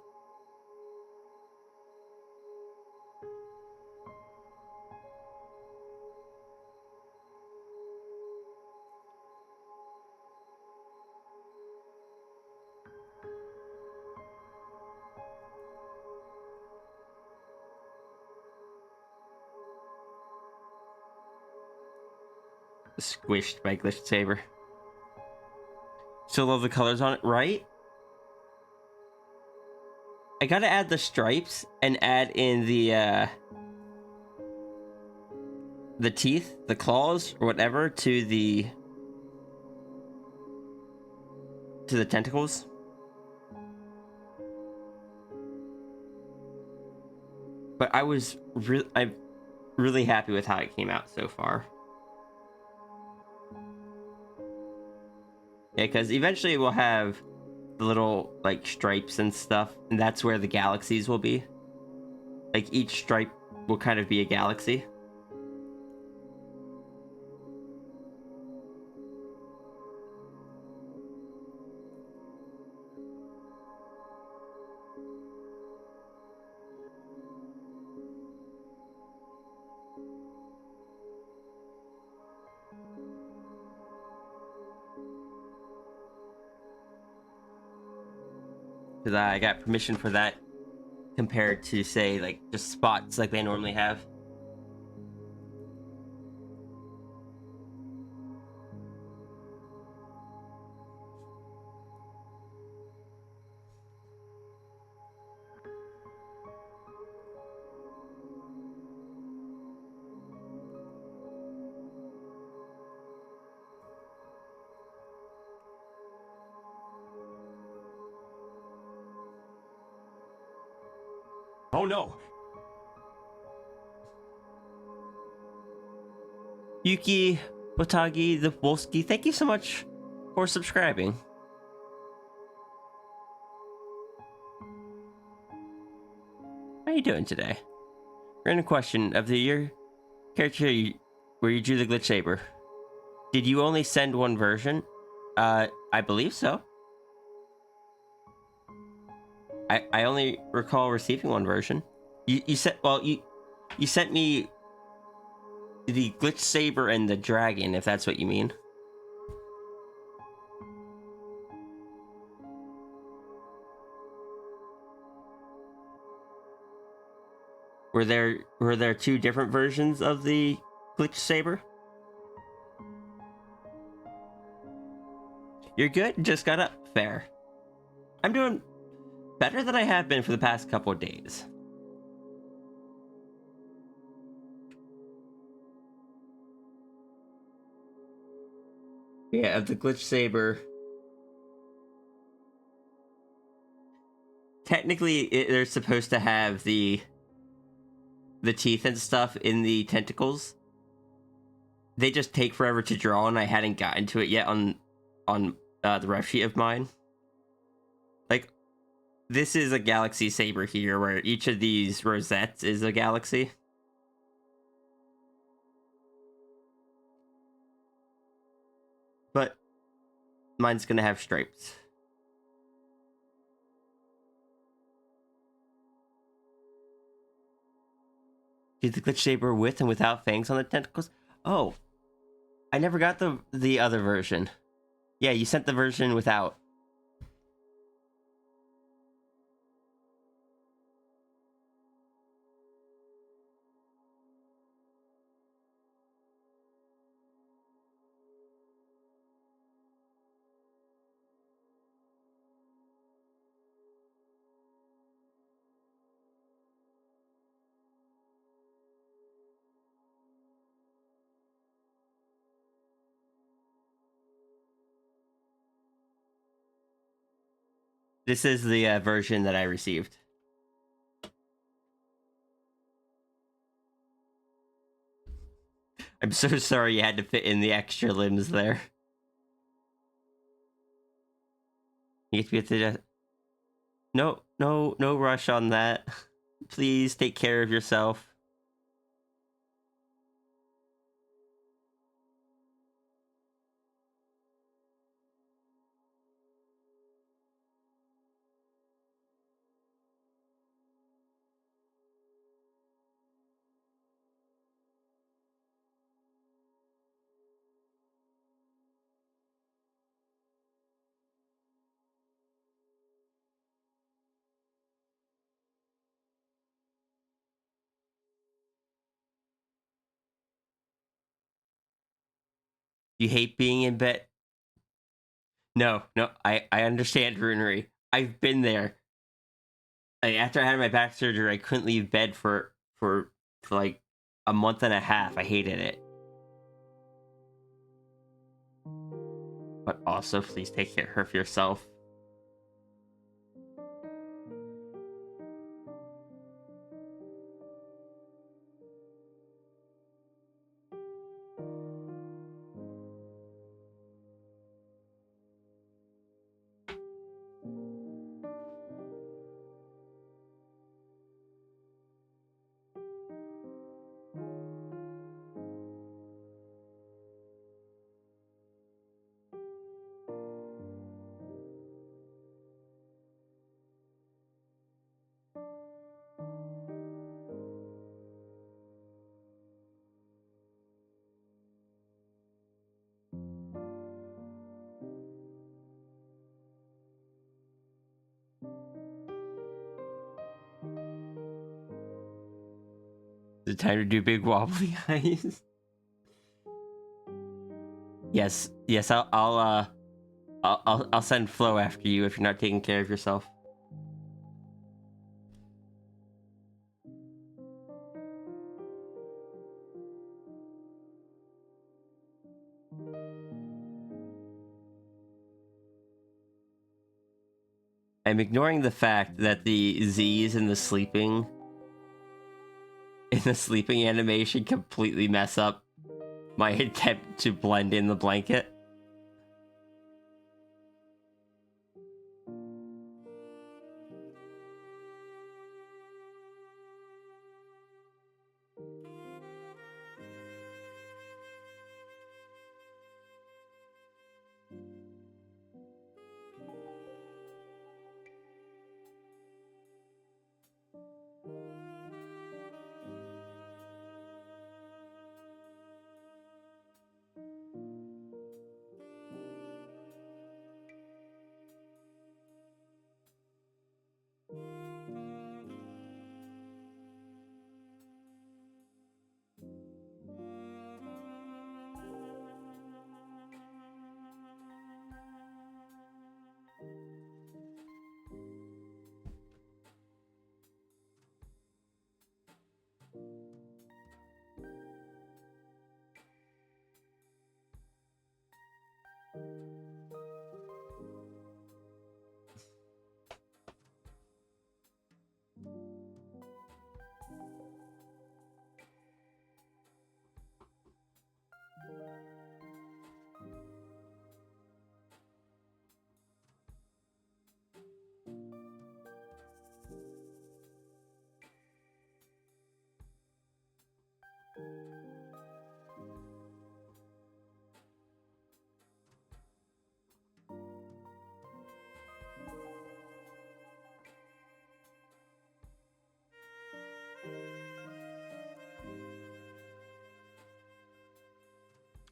[SPEAKER 2] Squished by Glitch Saber. Still love the colors on it, right? I gotta add the stripes and add in the teeth, the claws, or whatever to the tentacles. But I'm really happy with how it came out so far. Yeah, because eventually we'll have the little like stripes and stuff, and that's where the galaxies will be. Like each stripe will kind of be a galaxy. Because I got permission for that compared to, say, like just spots like they normally have.
[SPEAKER 3] Oh no!
[SPEAKER 2] Yuki Watagi the Wolski, thank you so much for subscribing. How you doing today? Random question of the year character where you drew the Glitch Saber. Did you only send one version? I believe so. I only recall receiving one version. You sent me the Glitch Saber and the dragon, if that's what you mean. Were there two different versions of the Glitch Saber? You're good? Just got up. Fair. I'm doing better than I have been for the past couple of days. Yeah, of the Glitch Saber. Technically, they're supposed to have the teeth and stuff in the tentacles. They just take forever to draw, and I hadn't gotten to it yet on the ref sheet of mine. Like, this is a galaxy saber here, where each of these rosettes is a galaxy. But mine's gonna have stripes. Did the Glitch Saber with and without fangs on the tentacles? Oh, I never got the other version. Yeah, you sent the version without. This is the version that I received. I'm so sorry you had to fit in the extra limbs there. You get to the... No rush on that. Please take care of yourself. You hate being in bed? No, I understand, Runery. I've been there. Like, after I had my back surgery, I couldn't leave bed for like a month and a half. I hated it. But also, please take care of yourself. Is it time to do big wobbly eyes? Yes, I'll send Flo after you if you're not taking care of yourself. I'm ignoring the fact that the Z's in the sleeping animation completely mess up my attempt to blend in the blanket.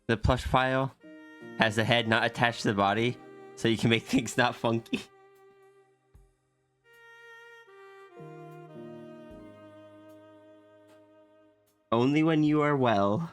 [SPEAKER 2] The plush file has the head not attached to the body, so you can make things not funky. Only when you are well.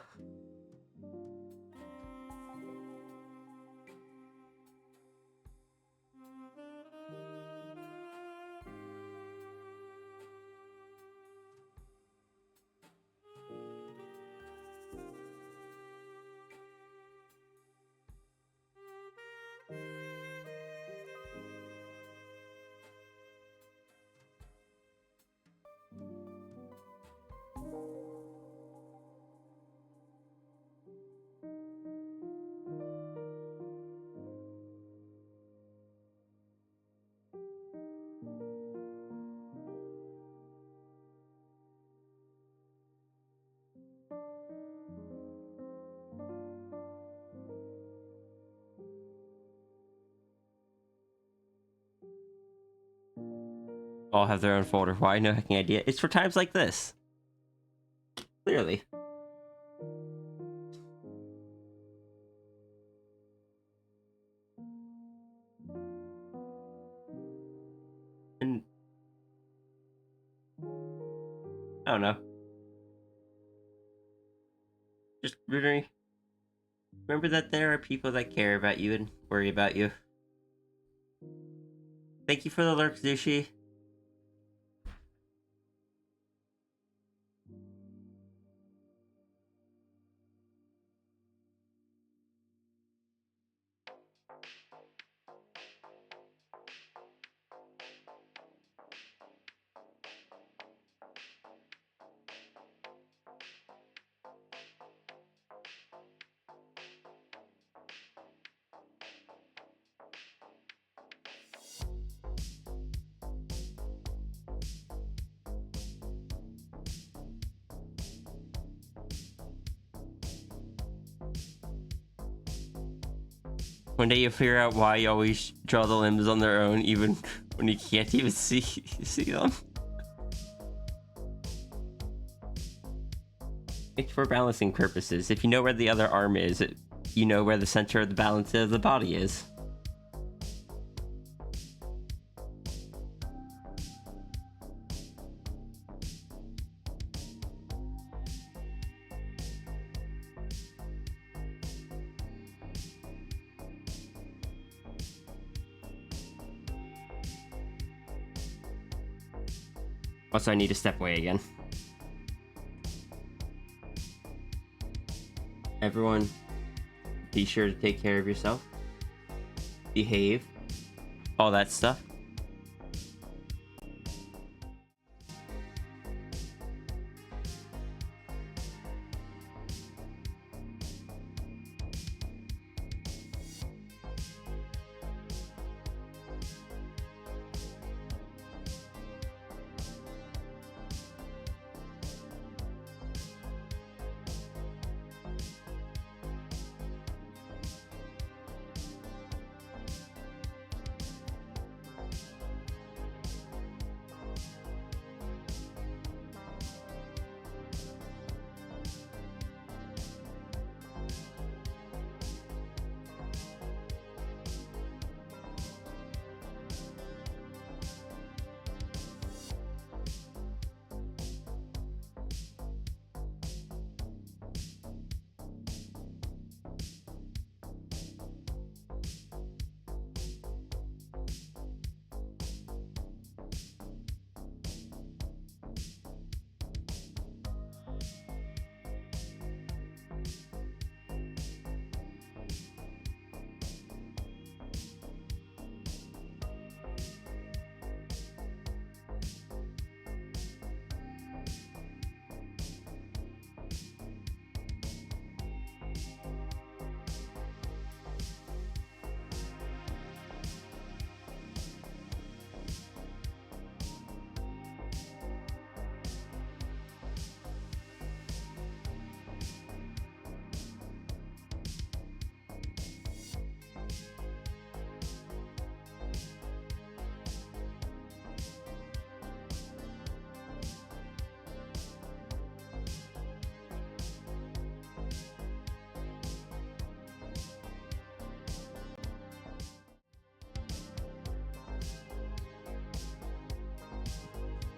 [SPEAKER 2] All have their own folder. Why? No hacking idea. It's for times like this. Clearly. And I don't know. Just Runery. Remember that there are people that care about you and worry about you. Thank you for the lurk, Zushi. One day you'll figure out why you always draw the limbs on their own, even when you can't even see them. It's for balancing purposes. If you know where the other arm is, you know where the center of the balance of the body is. Also, I need to step away again. Everyone, be sure to take care of yourself. Behave. All that stuff.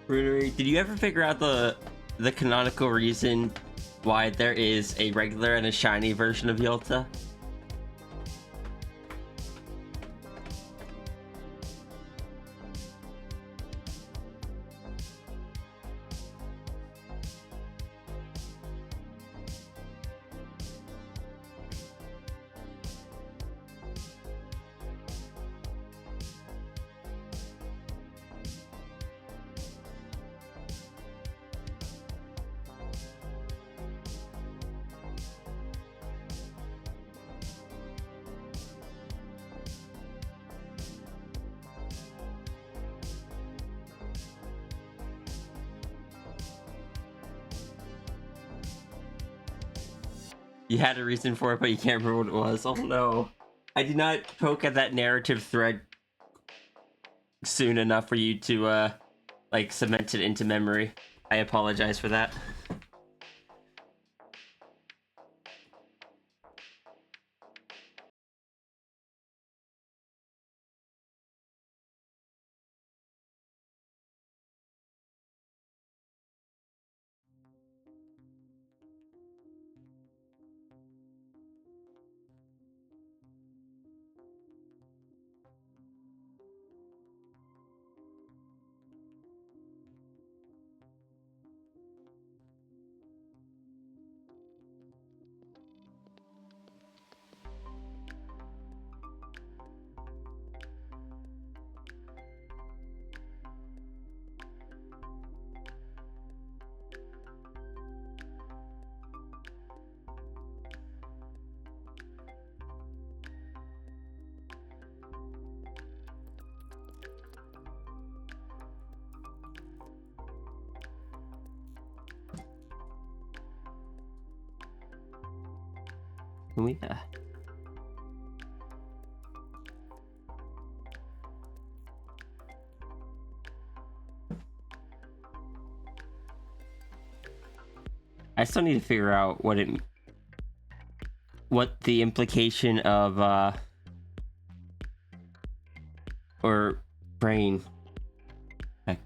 [SPEAKER 2] Runery, did you ever figure out the canonical reason why there is a regular and a shiny version of Yolta? You had a reason for it, but you can't remember what it was. Oh no. I did not poke at that narrative thread soon enough for you to, like, cement it into memory. I apologize for that. Can we, I still need to figure out what the implication of, or brain. Heck.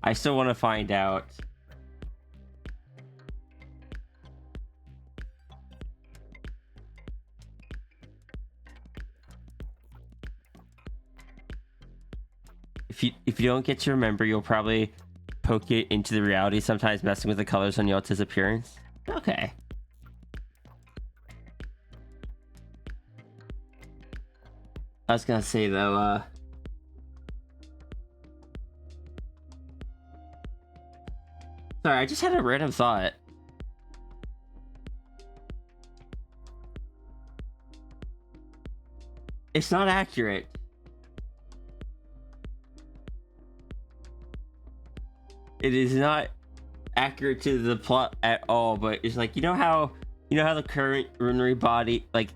[SPEAKER 2] I still want to find out. If you don't get to remember, you'll probably poke it into the reality, sometimes messing with the colors on Yolta's appearance. Okay. I was gonna say though, sorry, I just had a random thought. It's not accurate. It is not accurate to the plot at all, but it's like, you know how the current Runary body like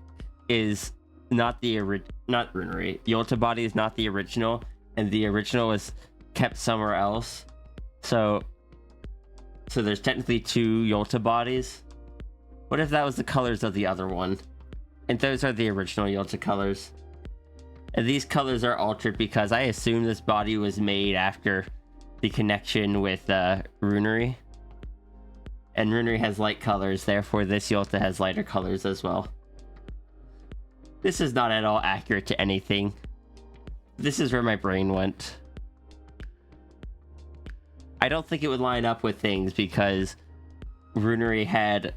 [SPEAKER 2] is not the not Runary. Yolta body is not the original, and the original is kept somewhere else. So there's technically two Yolta bodies. What if that was the colors of the other one? And those are the original Yolta colors. And these colors are altered because I assume this body was made after the connection with Runary. And Runary has light colors, therefore this Yolta has lighter colors as well. This is not at all accurate to anything. This is where my brain went. I don't think it would line up with things because Runary had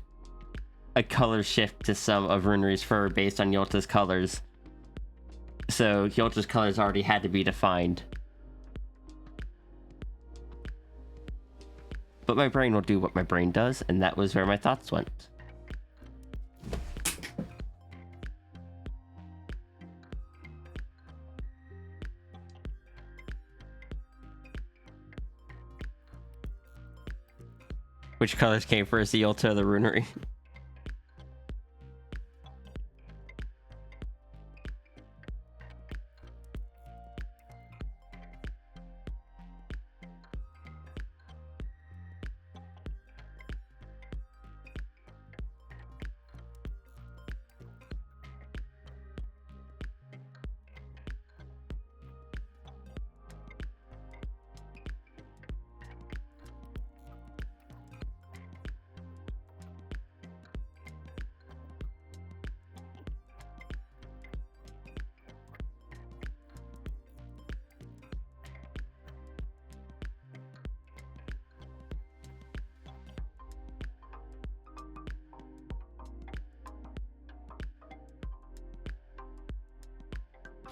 [SPEAKER 2] a color shift to some of Runary's fur based on Yolta's colors. So Yolta's colors already had to be defined. But my brain will do what my brain does, and that was where my thoughts went. Which colors came first, the Yolta or the Runary?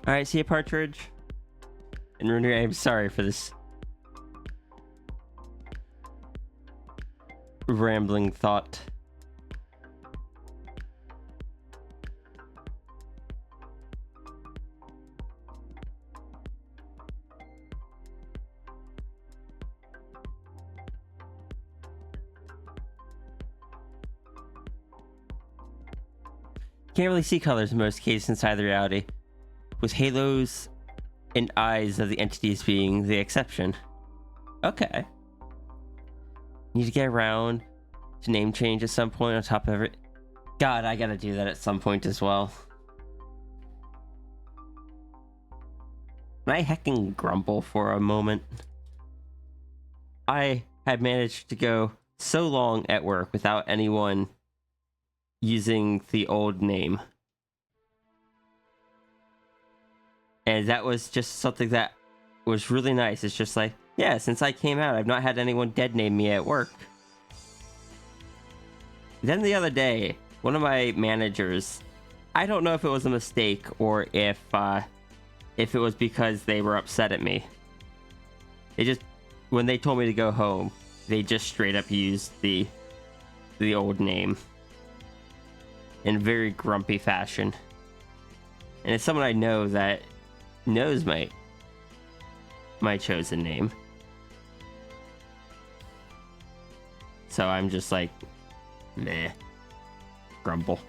[SPEAKER 2] Alright, see you, Partridge. And Runary, I'm sorry for this rambling thought. Can't really see colors in most cases inside the reality, with halos and eyes of the entities being the exception. Okay. Need to get around to name change at some point on top of it. God, I gotta do that at some point as well. Can I heckin' grumble for a moment? I had managed to go so long at work without anyone using the old name. And that was just something that was really nice. It's just like, yeah, since I came out, I've not had anyone dead name me at work. Then the other day, one of my managers, I don't know if it was a mistake or if it was because they were upset at me. They just, when they told me to go home, they just straight up used the old name in very grumpy fashion. And it's someone I know that knows my chosen name. So I'm just like, Meh. Grumble.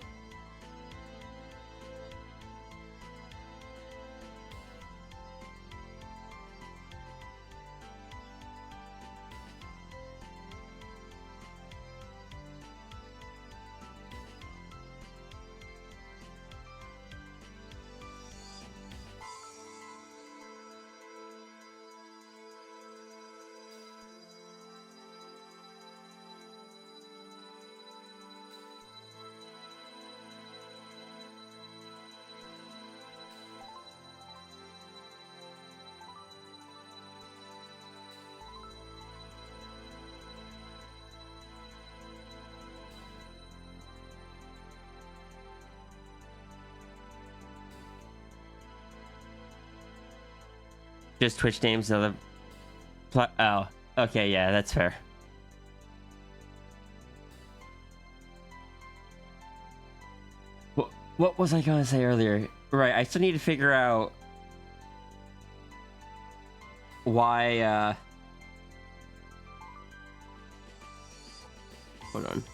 [SPEAKER 2] Just Twitch names, other. Oh, okay, yeah, that's fair. What was I gonna say earlier? Right, I still need to figure out why. Hold on.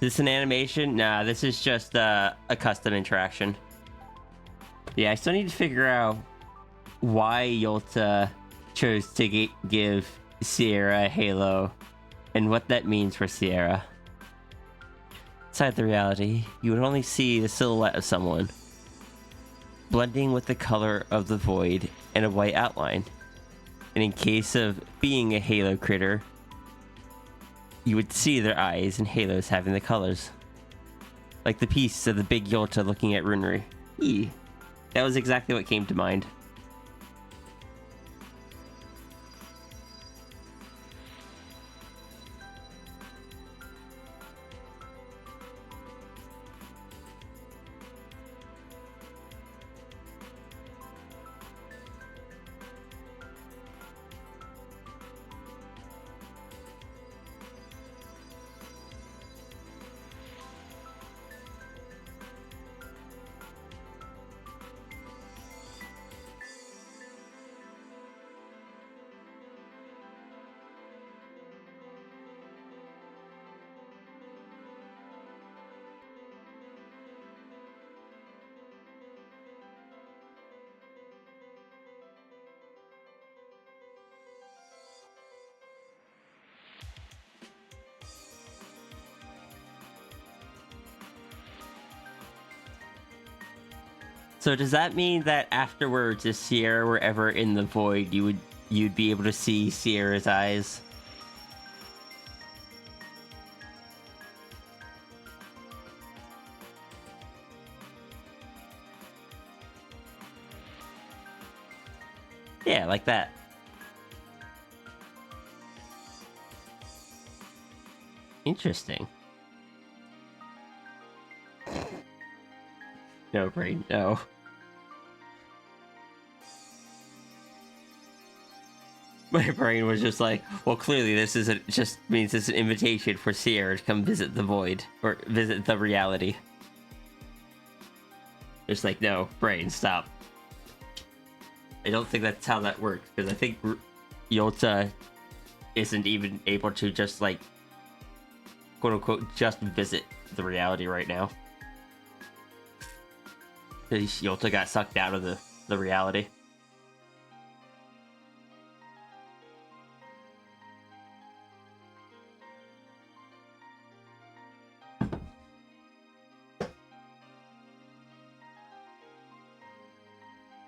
[SPEAKER 2] This an animation? Nah, this is just a custom interaction. Yeah, I still need to figure out why Yolta chose to give Sierra a halo and what that means for Sierra. Inside the reality, you would only see the silhouette of someone, blending with the color of the void and a white outline. And in case of being a halo critter, you would see their eyes and halos having the colors. Like the piece of the big Yolta looking at Runery. Eee. That was exactly what came to mind. So does that mean that afterwards, if Sierra were ever in the void, you'd be able to see Sierra's eyes? Yeah, like that. Interesting. No, brain, no. My brain was just like, well, clearly this just means it's an invitation for Sierra to come visit the void, or visit the reality. It's like, no, brain, stop. I don't think that's how that works, because I think Yolta isn't even able to just, like, quote-unquote, just visit the reality right now. Yolta got sucked out of the reality.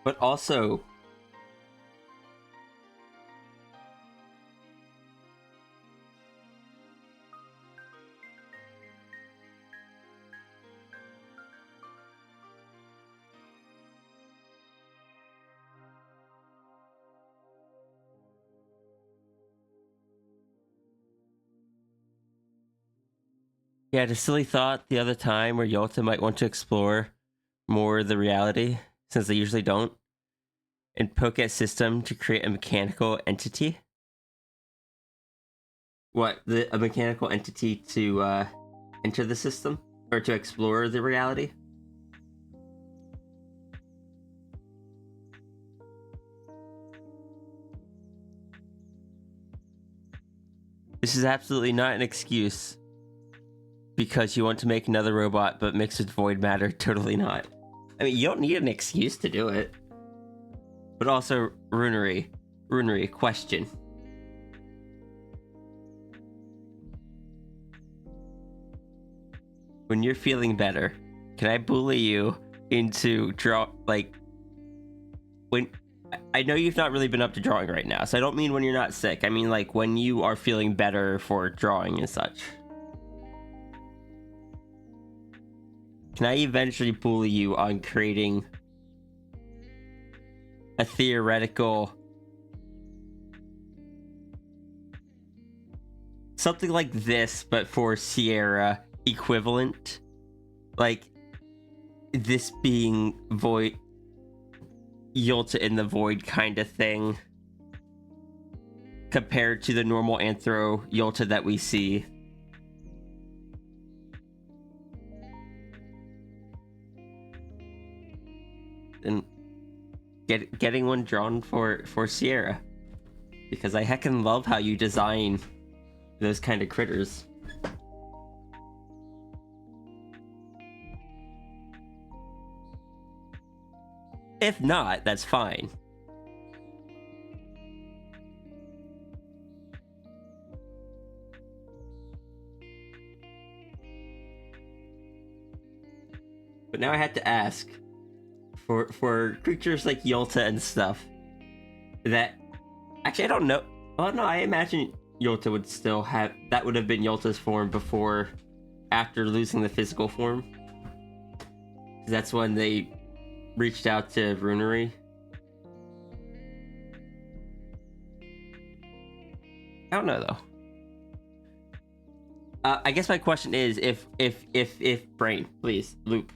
[SPEAKER 2] But also, Yeah, the silly thought the other time where Yolta might want to explore more of the reality, since they usually don't, and poke at system to create a mechanical entity. What, a mechanical entity to enter the system? Or to explore the reality? This is absolutely not an excuse because you want to make another robot but mix with void matter. Totally not. I mean, you don't need an excuse to do it. But also, Runery, question. When you're feeling better, can I bully you into when I know you've not really been up to drawing right now, so I don't mean when you're not sick. I mean like when you are feeling better for drawing and such. Can I eventually bully you on creating a theoretical something like this, but for Sierra equivalent? Like this being void, Yolta in the void kind of thing, compared to the normal Anthro Yolta that we see. And getting one drawn for Sierra, because I heckin' love how you design those kind of critters. If not, that's fine. But now I have to ask, for creatures like Yolta and stuff, that actually I don't know. Oh no, I imagine Yolta would still have, that would have been Yolta's form before, after losing the physical form. That's when they reached out to Runery. I don't know though. I guess my question is, if brain, please, loop.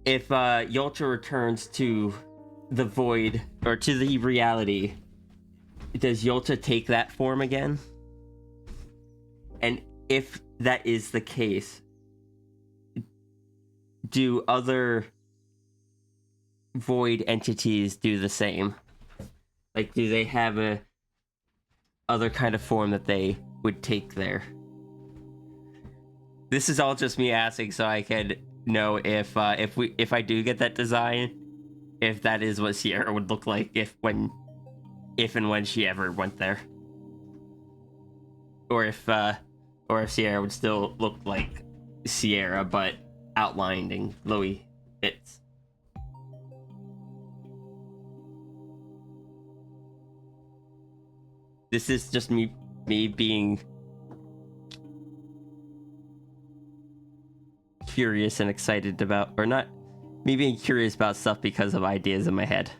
[SPEAKER 2] If Yolta returns to the void, or to the reality, does Yolta take that form again? And if that is the case, do other void entities do the same? Like, do they have a other kind of form that they would take there? This is all just me asking so I can know if I do get that design, if that is what Sierra would look like if and when she ever went there, or if Sierra would still look like Sierra but outlined in glowy bits. This is just me being curious and excited about, or not, me being curious about stuff because of ideas in my head.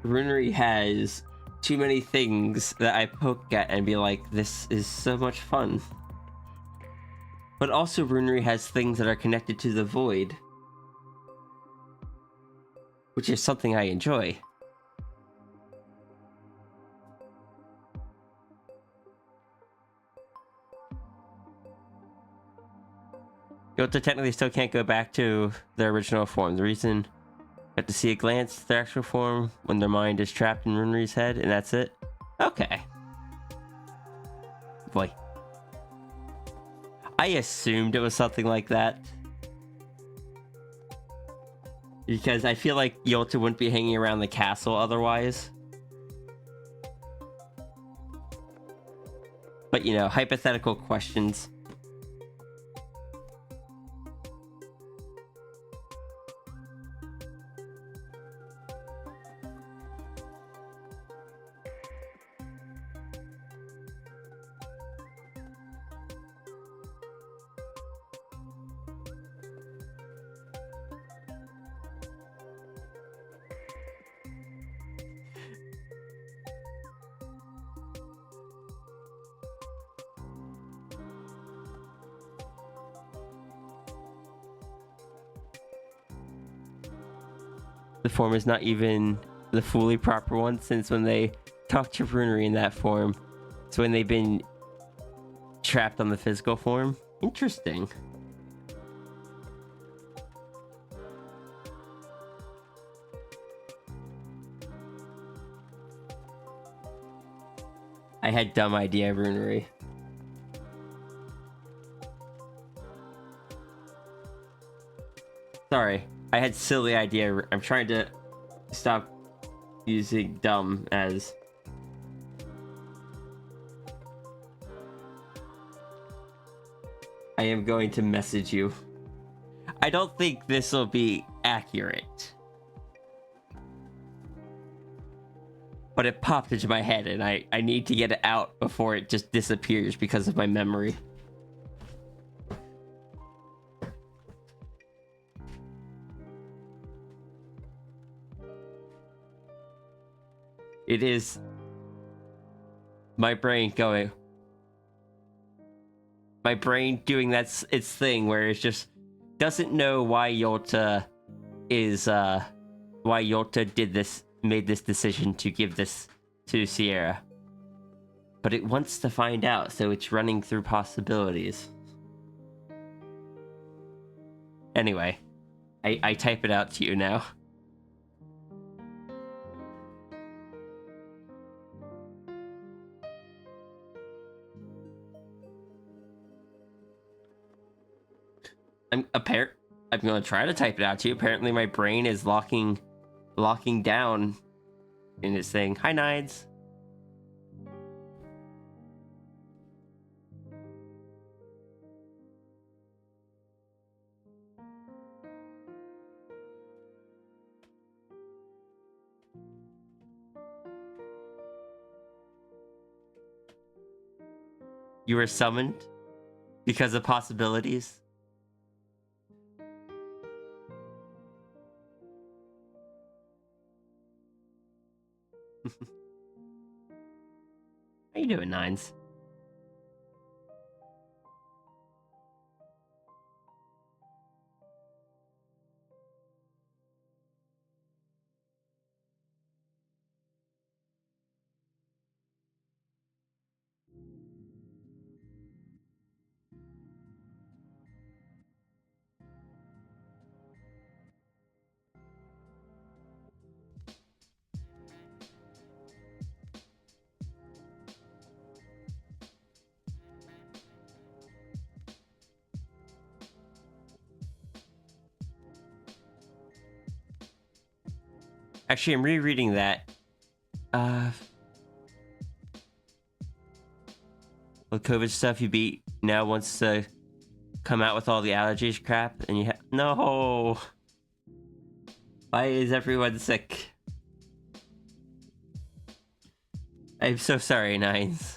[SPEAKER 2] Runery has too many things that I poke at and be like, this is so much fun. But also Runery has things that are connected to the void, which is something I enjoy. Yolta technically still can't go back to their original form. The reason, you have to see a glance at their actual form when their mind is trapped in Runery's head, and that's it? Okay. boy. I assumed it was something like that. Because I feel like Yolta wouldn't be hanging around the castle otherwise. But, you know, hypothetical questions. The form is not even the fully proper one, since when they talk to Runery in that form, it's when they've been trapped on the physical form. Interesting. I had dumb idea, Runery. Sorry. I had silly idea. I'm trying to stop using dumb as... I am going to message you. I don't think this will be accurate. But it popped into my head and I need to get it out before it just disappears because of my memory. It is my brain going. My brain doing its thing where it just doesn't know why Yolta is why Yolta made this decision to give this to Sierra. But it wants to find out, so it's running through possibilities. Anyway, I type it out to you now. I'm gonna try to type it out to you. Apparently my brain is locking down and it's saying, "Hi, Nides." You were summoned because of possibilities. How you doing, Nines? Actually, I'm rereading that. With COVID stuff, you beat now wants to come out with all the allergies crap, and you no. Why is everyone sick? I'm so sorry, Nines.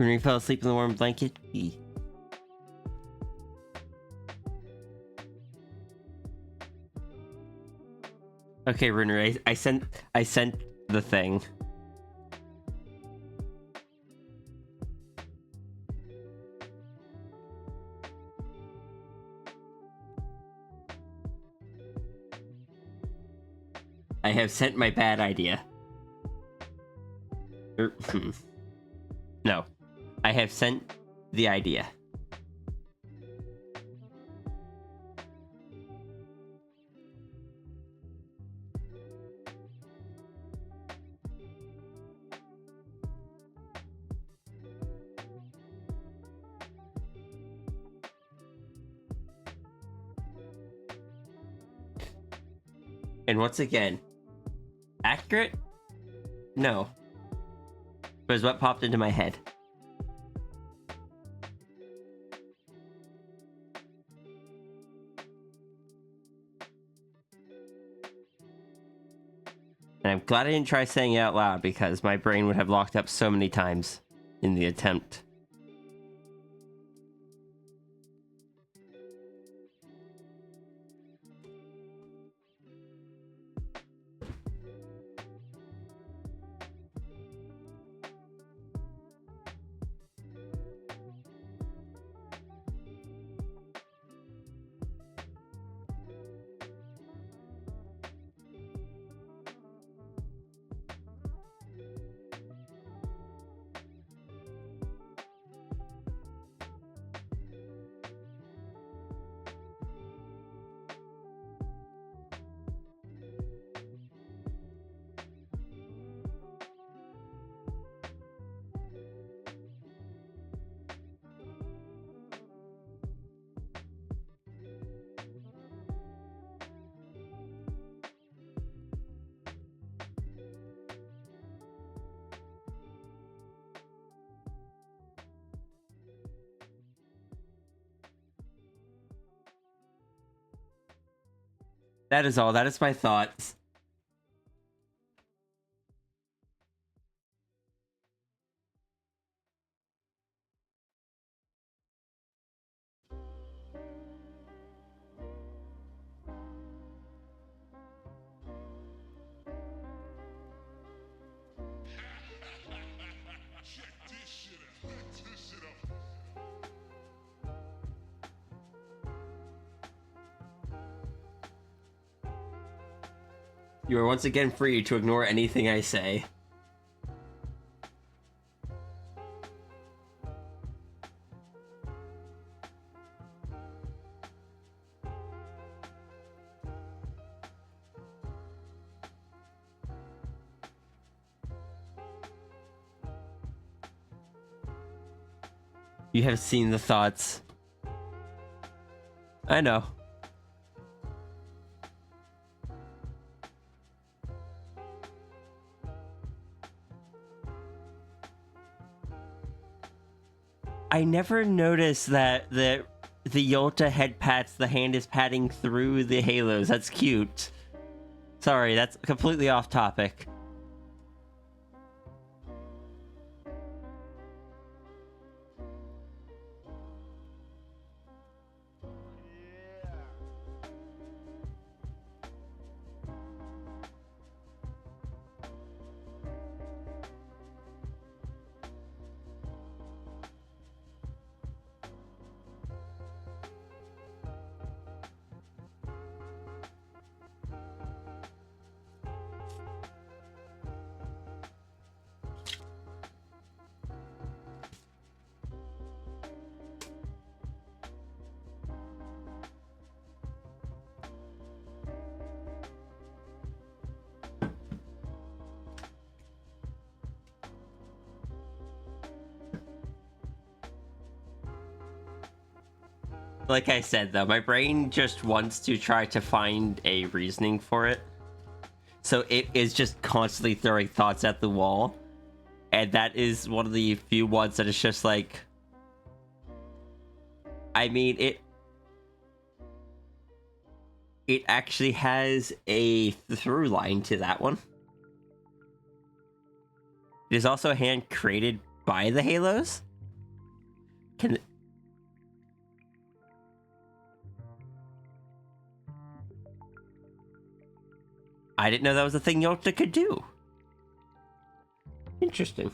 [SPEAKER 2] When you fell asleep in the warm blanket? Okay, Runer, I sent the thing. I have sent my bad idea. No. I have sent the idea. And once again, accurate? No. But it's what popped into my head. And I'm glad I didn't try saying it out loud because my brain would have locked up so many times in the attempt. That is all. That is my thoughts. You are once again free to ignore anything I say. You have seen the thoughts. I know. I never noticed that the Yolta head pats, the hand is patting through the halos. That's cute. Sorry, that's completely off topic. Like I said, though, my brain just wants to try to find a reasoning for it. So it is just constantly throwing thoughts at the wall. And that is one of the few ones that is just like... I mean, it actually has a through line to that one. It is also hand created by the Halos. can... I didn't know that was a thing Yolta could do. Interesting.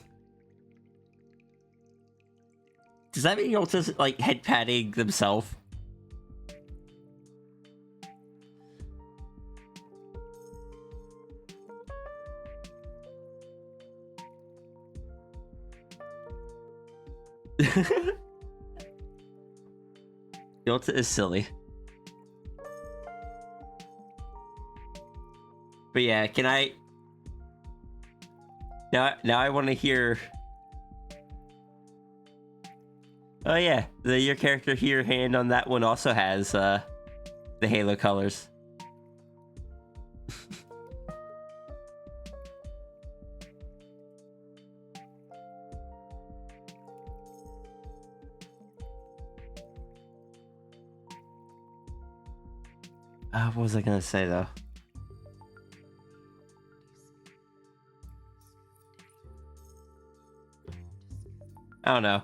[SPEAKER 2] Does that mean Yolta's, like, head patting themselves? Yolta is silly. But yeah, can I... Now I want to hear... Oh yeah, your character here hand on that one also has the Halo colors. What was I gonna say though? I don't know.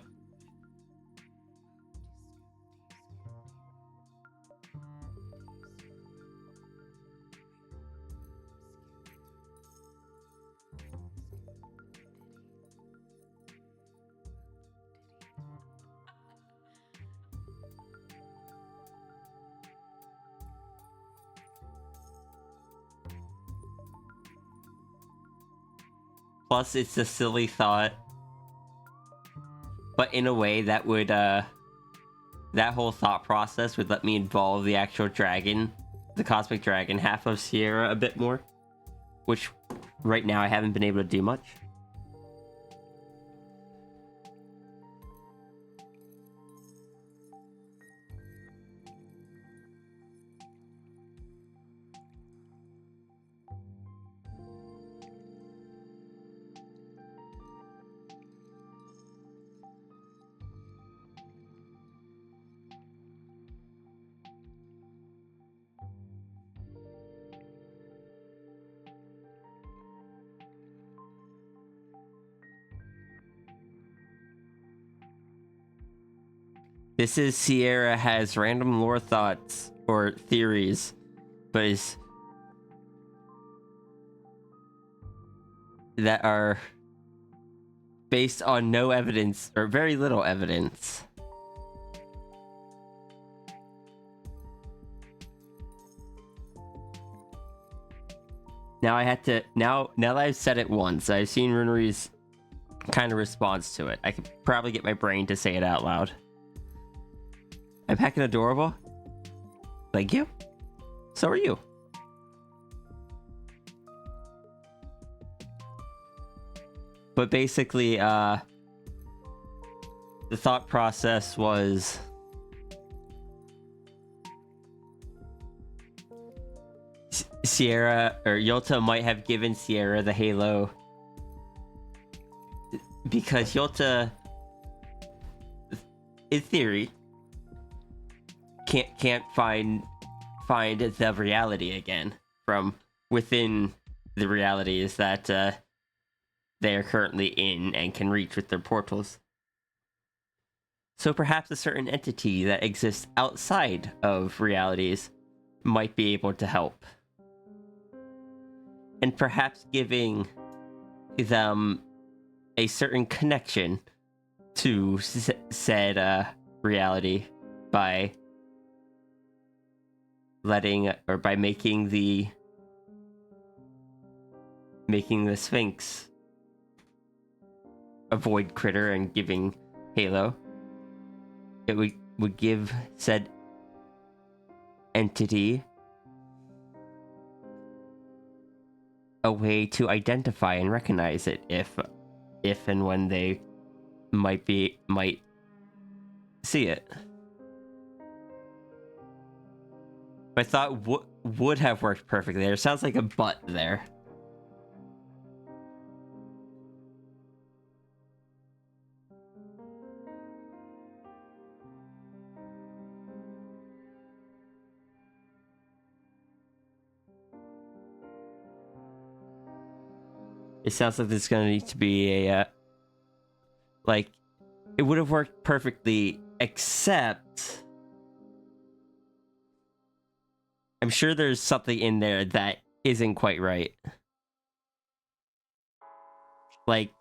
[SPEAKER 2] Plus, it's a silly thought. But in a way that would, that whole thought process would let me involve the actual dragon, the cosmic dragon half of Sierra a bit more. Which, right now, I haven't been able to do much. This is Sierra has random lore thoughts or theories, but is that are based on no evidence or very little evidence. Now I had to now that I've said it once, I've seen Runeri's kind of response to it. I could probably get my brain to say it out loud. I'm heckin' adorable. Thank you. So are you. But basically, the thought process was... Sierra, or Yolta might have given Sierra the Halo because Yolta, in theory, can't find the reality again from within the realities that they are currently in and can reach with their portals. So perhaps a certain entity that exists outside of realities might be able to help. And perhaps giving them a certain connection to said reality by letting, or by making the Sphinx a void critter and giving Halo, it would give said entity a way to identify and recognize it if and when they might see it. I thought would have worked perfectly. There sounds like a but there. It sounds like there's gonna need to be a like it would have worked perfectly, except I'm sure there's something in there that isn't quite right. Like,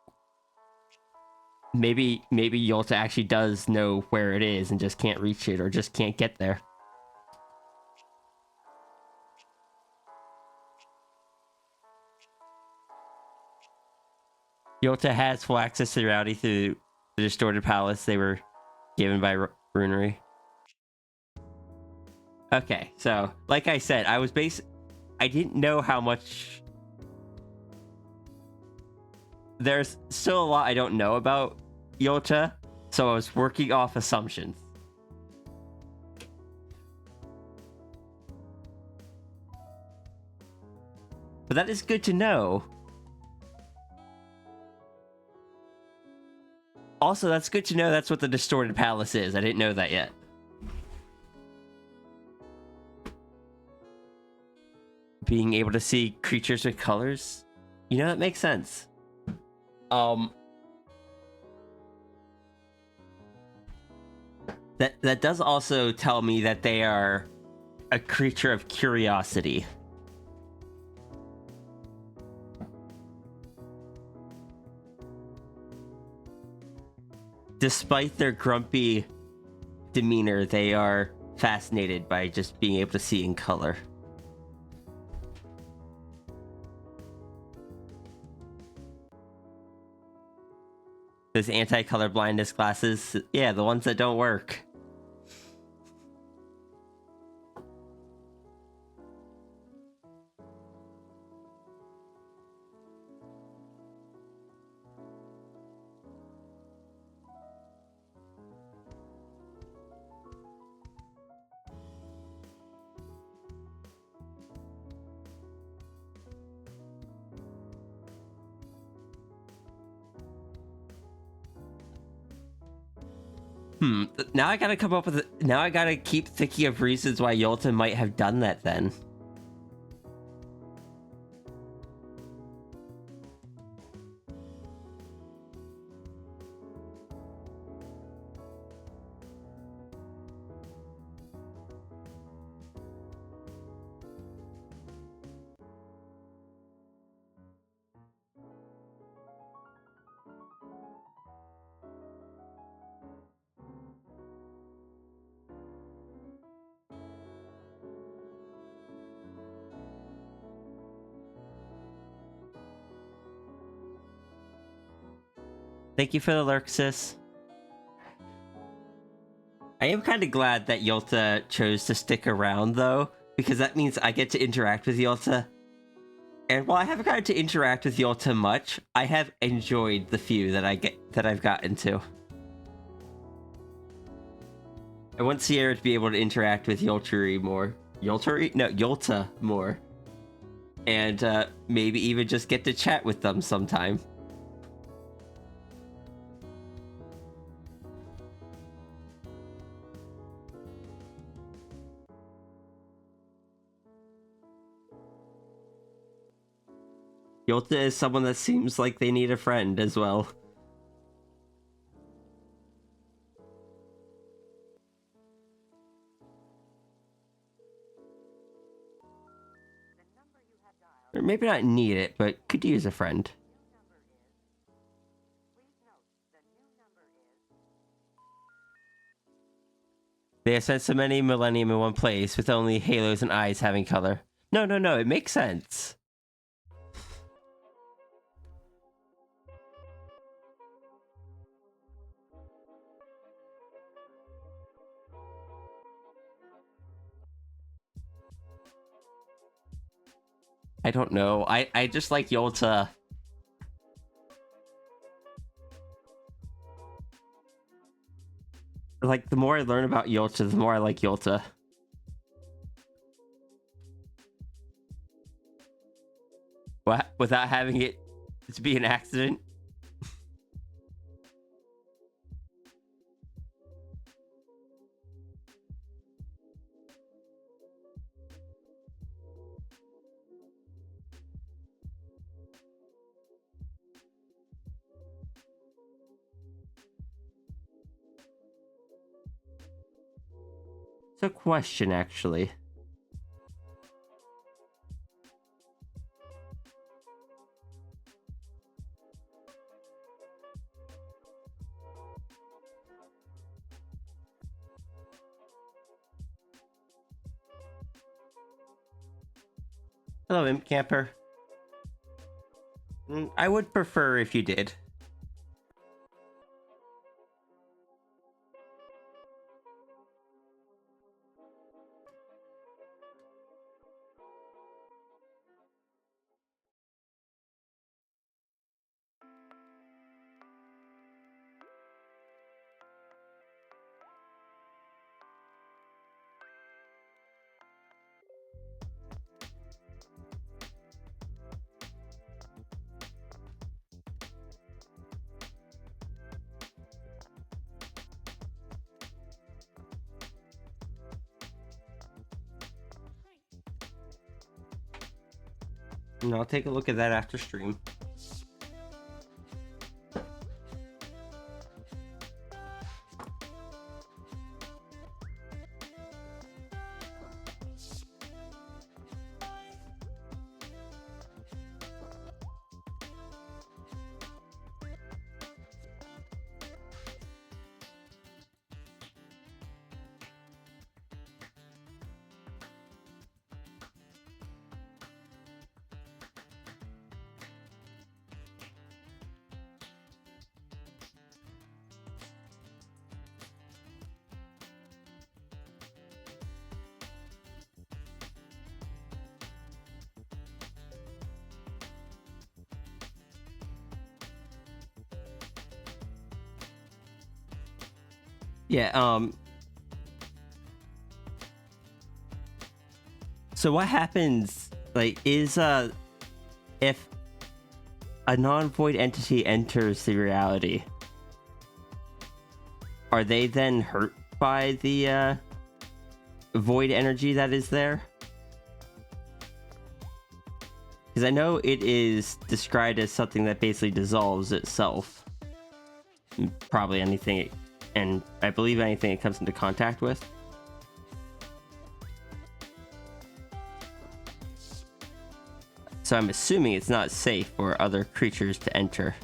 [SPEAKER 2] maybe Yolta actually does know where it is and just can't reach it or just can't get there. Yolta has full access to the reality through the distorted palace they were given by Runery. Okay, so like I said, I didn't know how much. There's still a lot I don't know about Yolta, so I was working off assumptions. But that is good to know. Also, that's good to know that's what the distorted palace is. I didn't know that yet. Being able to see creatures with colors? You know, that makes sense. That does also tell me that they are a creature of curiosity. Despite their grumpy demeanor, they are fascinated by just being able to see in color. Those anti-color blindness glasses, yeah, the ones that don't work. Now I gotta come up with. Now I gotta keep thinking of reasons why Yolta might have done that then. Thank you for the lurk, sis. I am kind of glad that Yolta chose to stick around, though, because that means I get to interact with Yolta. And while I haven't gotten to interact with Yolta much, I have enjoyed the few that I've gotten to. I want Sierra to be able to interact with Yolta more. Yolta more. And maybe even just get to chat with them sometime. Yolta is someone that seems like they need a friend as well. Or maybe not need it, but could use a friend. They have sent so many millennium in one place, with only halos and eyes having color. No, it makes sense. I don't know. I just like Yolta. Like, the more I learn about Yolta, the more I like Yolta. What? Without having it to be an accident? It's a question, actually. Hello, Imp Camper. I would prefer if you did. And I'll take a look at that after stream. Yeah, so what happens, like, is, if a non-void entity enters the reality, are they then hurt by the, void energy that is there? Because I know it is described as something that basically dissolves itself. Probably anything, and I believe anything it comes into contact with. So I'm assuming it's not safe for other creatures to enter.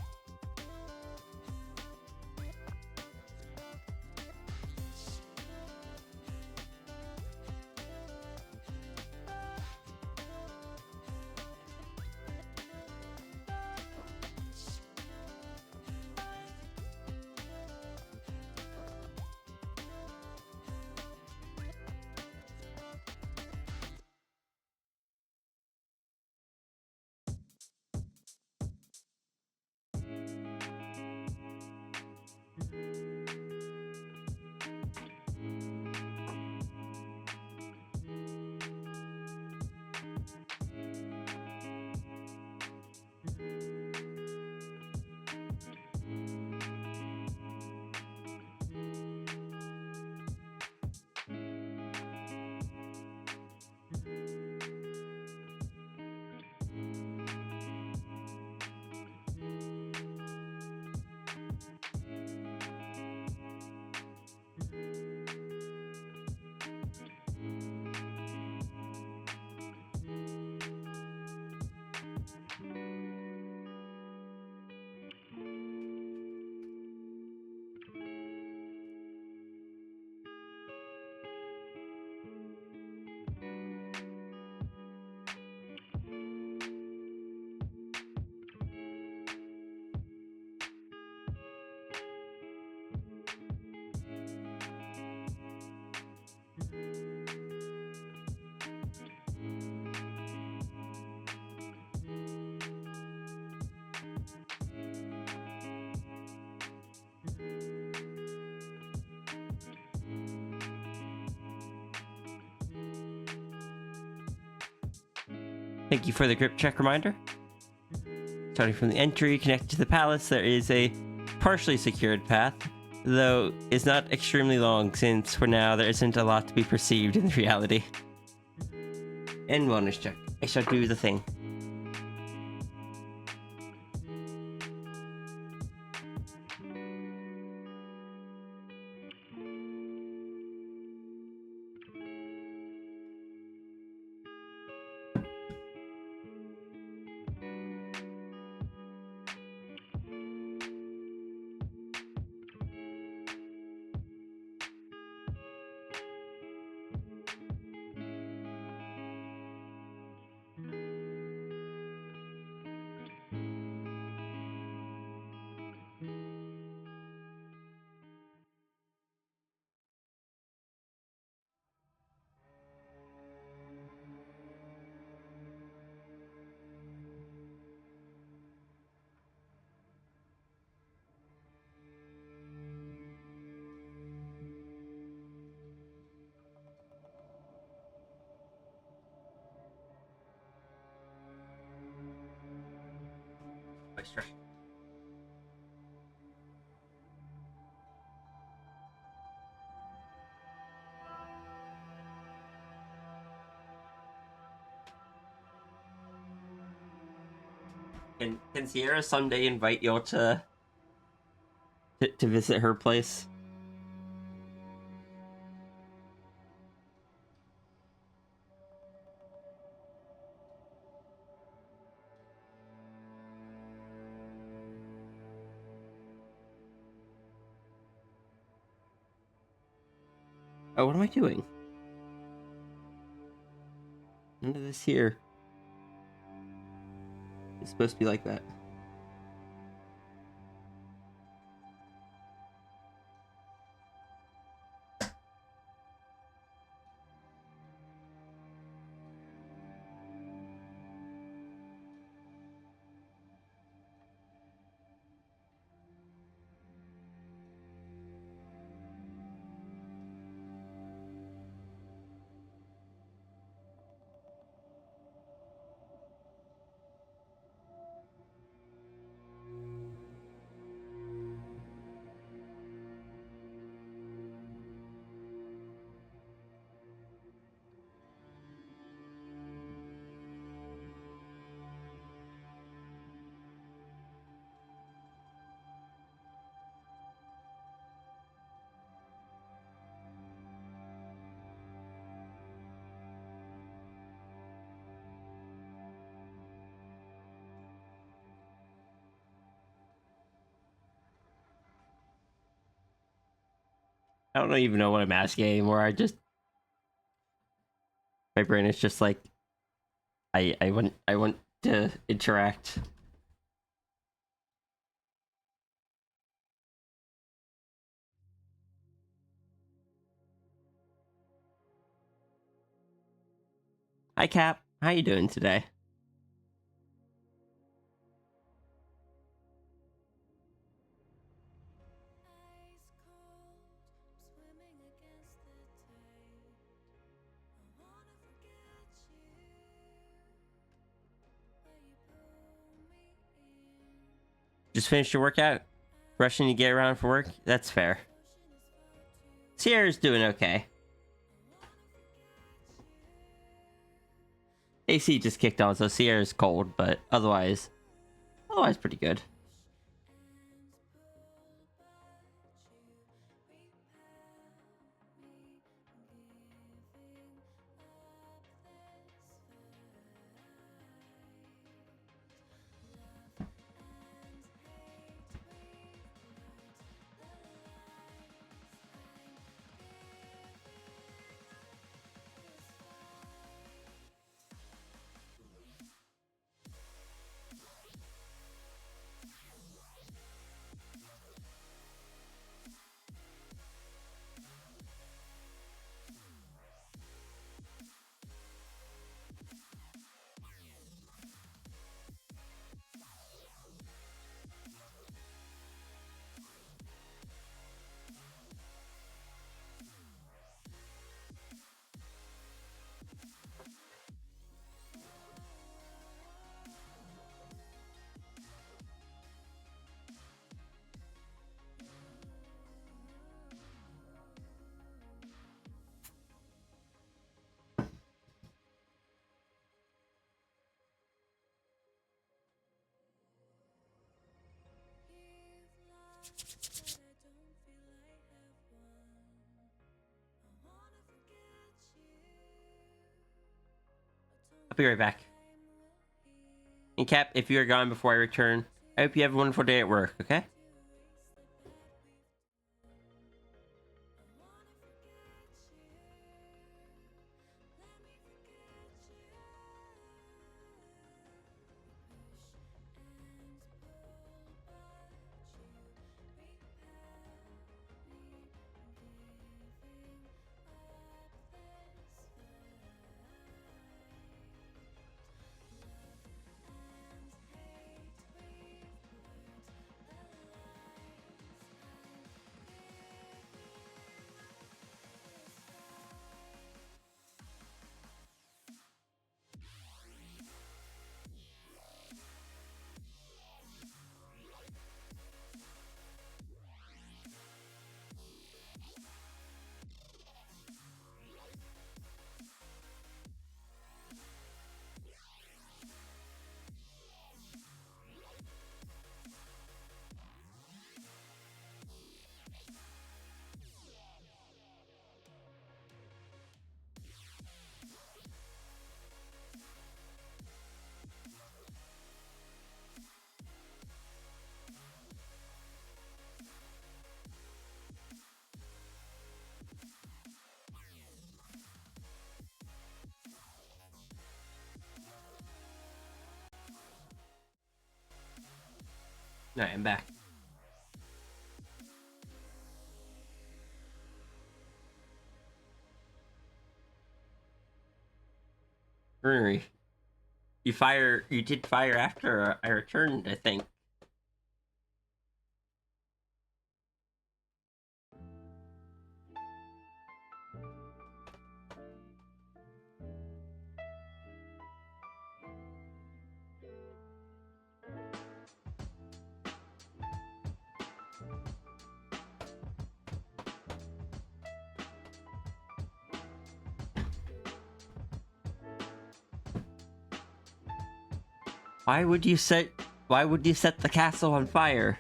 [SPEAKER 2] Thank you for the grip check reminder. Starting from the entry connected to the palace, there is a partially secured path, though it's not extremely long since for now there isn't a lot to be perceived in reality. And wellness check. I shall do the thing. extra. Can Sierra someday invite you to visit her place? Oh, what am I doing? None of this here. It's supposed to be like that. I don't even know what I'm asking anymore. My brain is just like, I want to interact. Hi Cap, how you doing today? Just finished your workout? Rushing to get around for work? That's fair. Sierra's doing okay. AC just kicked on, so Sierra's cold, but otherwise pretty good. I'll be right back. And Cap, if you are gone before I return, I hope you have a wonderful day at work, okay? Alright, I'm back. Runery. You did fire after I returned, I think. Why would you set the castle on fire?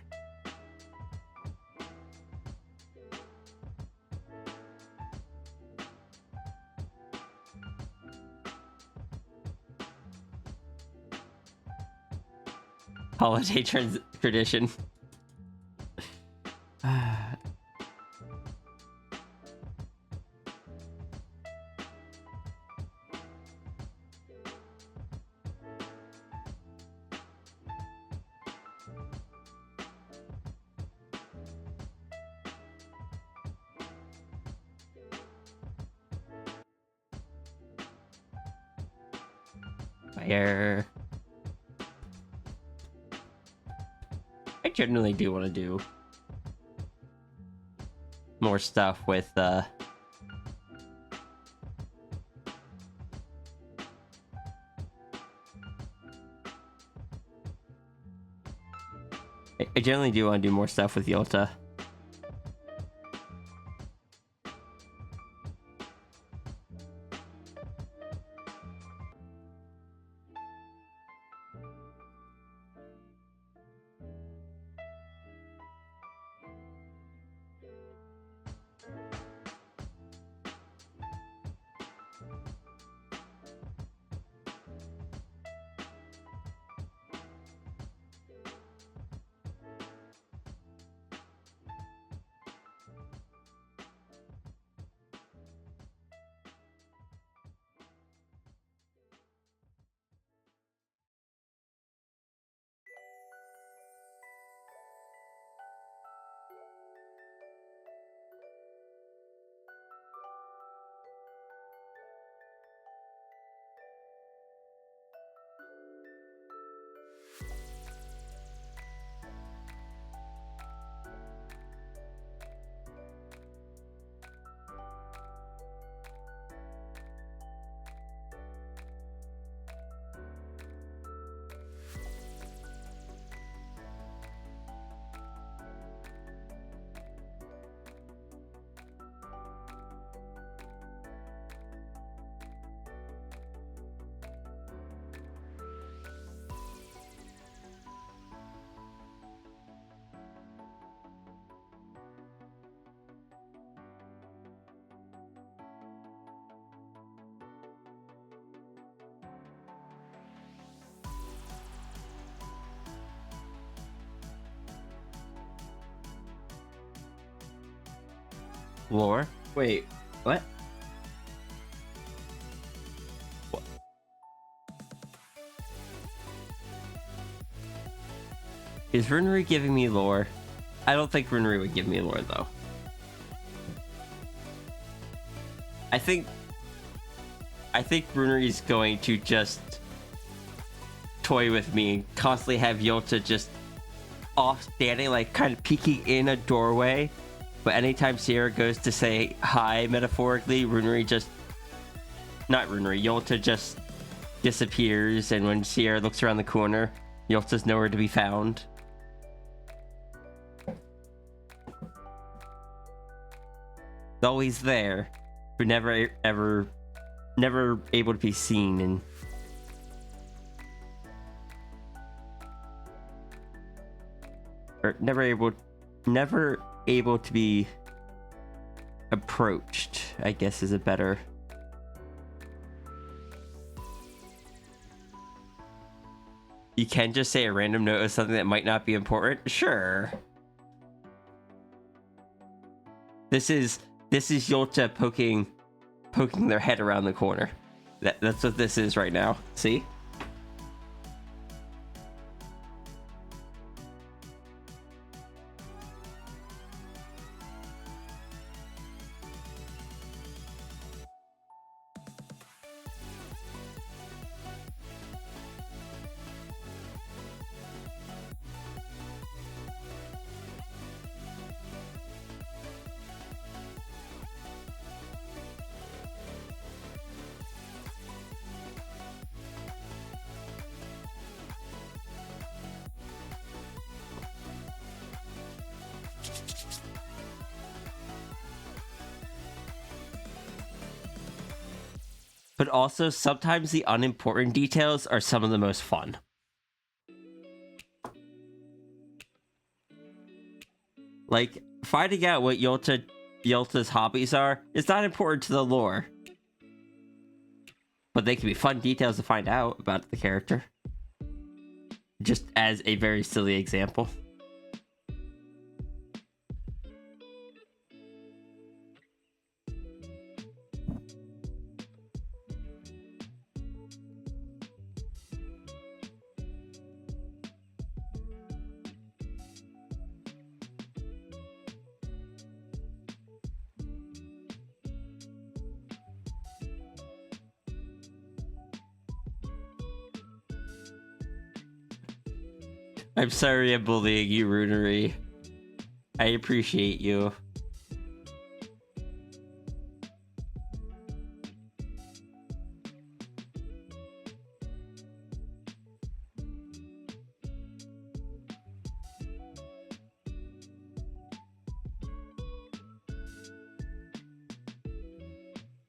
[SPEAKER 2] Holiday tradition. Fire. I generally do want to do more stuff with I generally do want to do more stuff with Yolta. Lore? Wait, what? What? Is Runery giving me lore? I don't think Runery would give me lore, though. I think Runery's going to just toy with me and constantly have Yolta just off standing, like kind of peeking in a doorway. But anytime Sierra goes to say hi, metaphorically, Yolta just disappears, and when Sierra looks around the corner, Yolta's nowhere to be found. Always there, but never able to be seen, and or never able to be approached, I guess, is a better. You can just say a random note of something that might not be important. Sure. This is Yolta poking their head around the corner. That's what this is right now. See? but also sometimes the unimportant details are some of the most fun. Like, finding out what Yolta's hobbies are is not important to the lore. But they can be fun details to find out about the character. Just as a very silly example. I'm sorry I'm bullying you, Runery. I appreciate you.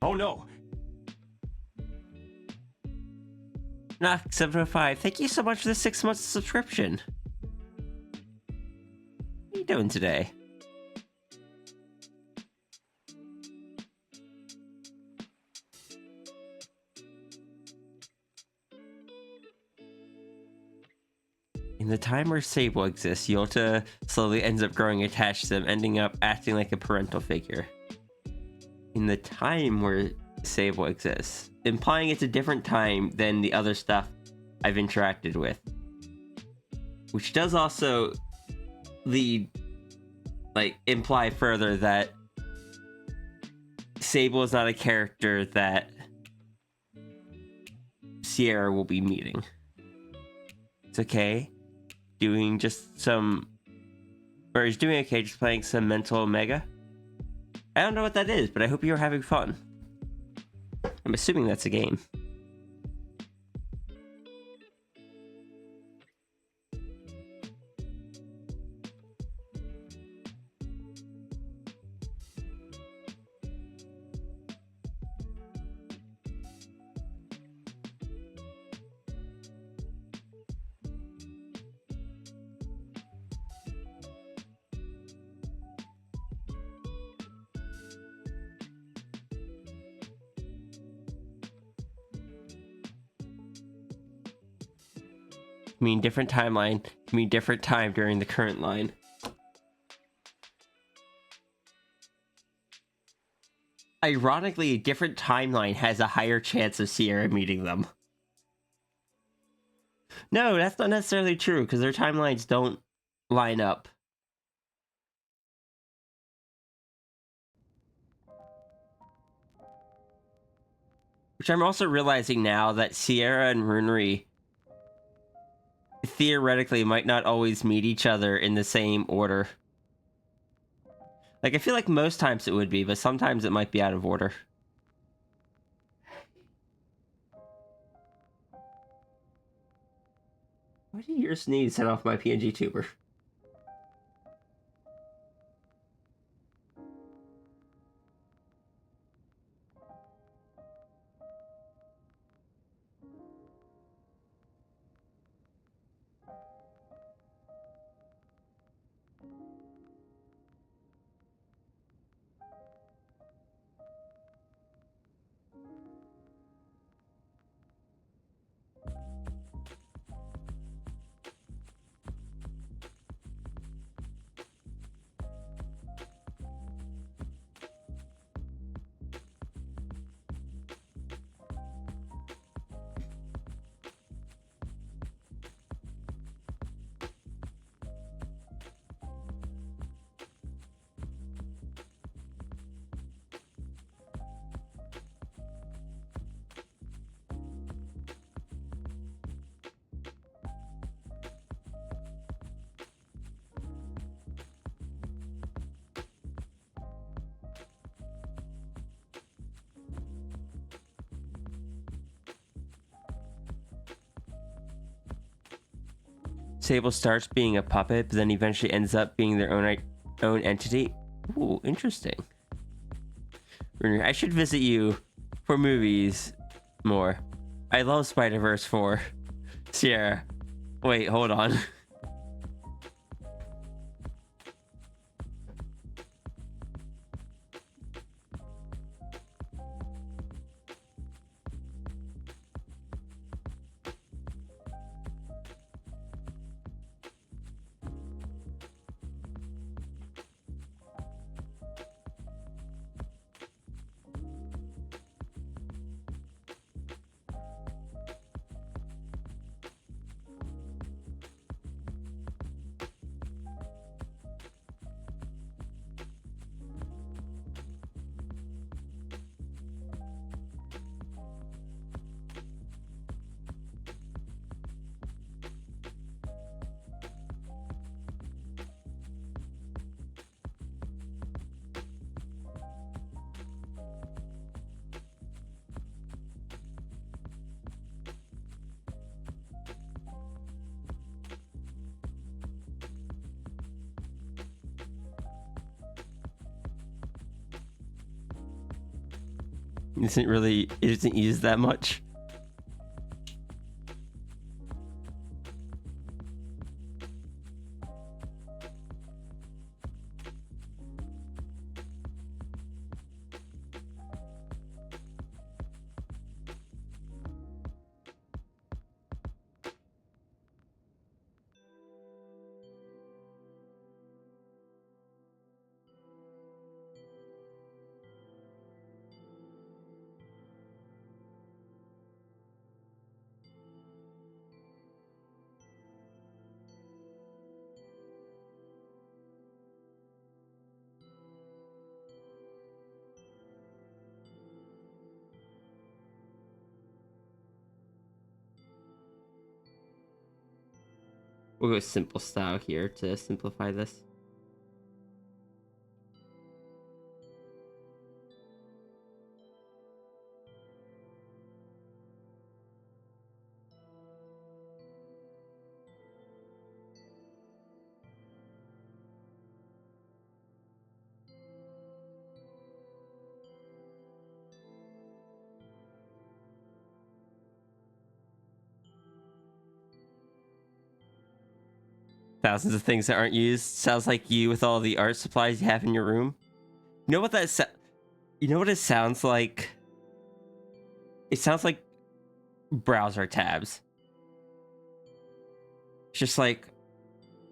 [SPEAKER 3] Oh no!
[SPEAKER 2] Knock705, thank you so much for the 6 months subscription. How you doing today? In the time where Sable exists, Yolta slowly ends up growing attached to them, ending up acting like a parental figure. In the time where Sable exists, implying it's a different time than the other stuff I've interacted with. Which does also imply further that Sable is not a character that Sierra will be meeting. It's okay. He's doing okay just playing some Mental Omega. I don't know what that is, but I hope you're having fun. I'm assuming that's a game. Can mean different timeline, can mean different time during the current line. Ironically, a different timeline has a higher chance of Sierra meeting them. No, that's not necessarily true, because their timelines don't line up. Which I'm also realizing now that Sierra and Runery theoretically might not always meet each other in the same order. Like, I feel like most times it would be, but sometimes it might be out of order. Why do your sneeze set off my PNG tuber? Sable starts being a puppet, but then eventually ends up being their own entity. Ooh, interesting. I should visit you for movies more. I love Spider-Verse 4. Sierra. Wait, hold on. It isn't used that much. We'll go simple style here to simplify this. Thousands of things that aren't used. Sounds like you with all the art supplies you have in your room. You know what you know what it sounds like? It sounds like browser tabs. It's just like,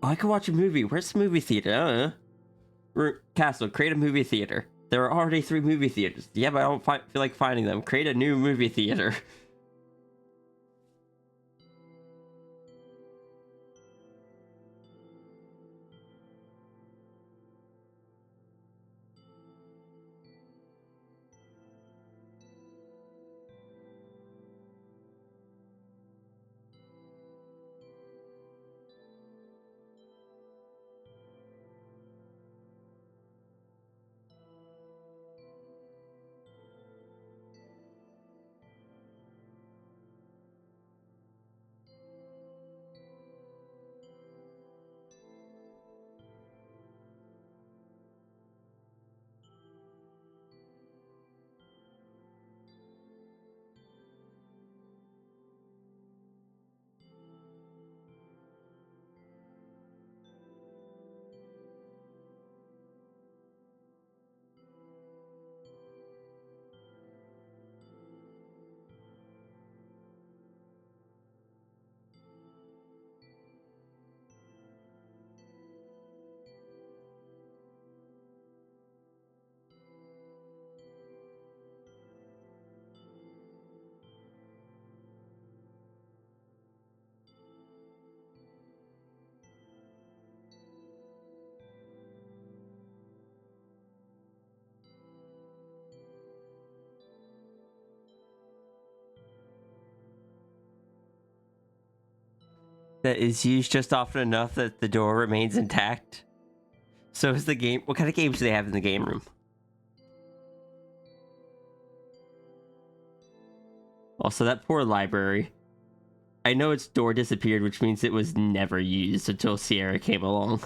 [SPEAKER 2] oh, I could watch a movie. Where's the movie theater? I don't know. Castle, create a movie theater. There are already 3 movie theaters. Yeah, but I don't feel like finding them. Create a new movie theater. That is used just often enough that the door remains intact. So is the game. What kind of games do they have in the game room? Also, that poor library. I know its door disappeared, which means it was never used until Sierra came along.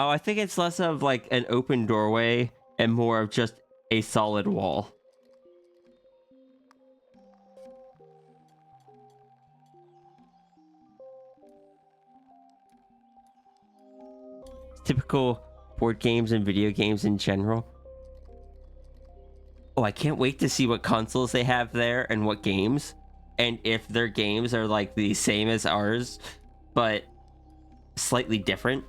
[SPEAKER 2] Oh, I think it's less of like an open doorway and more of just a solid wall. Typical board games and video games in general. Oh, I can't wait to see what consoles they have there and what games. And if their games are like the same as ours, but slightly different.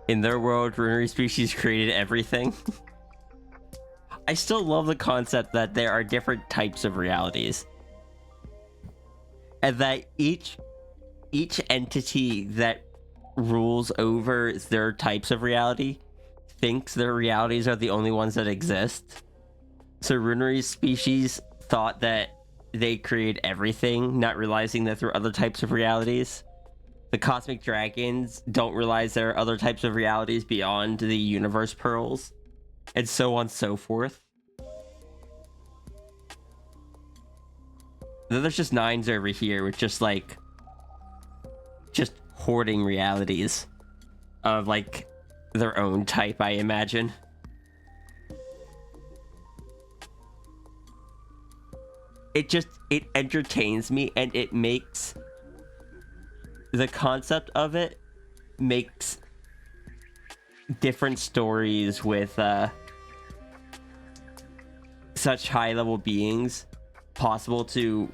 [SPEAKER 2] In their world, runary species created everything. I still love the concept that there are different types of realities. And that each entity that rules over their types of reality thinks their realities are the only ones that exist. So runary species thought that they create everything, not realizing that there are other types of realities. The cosmic dragons don't realize there are other types of realities beyond the universe pearls, and so on and so forth. Then there's just nines over here with just hoarding realities of like their own type, I imagine. It entertains me, and it makes the concept of it makes different stories with such high level beings possible to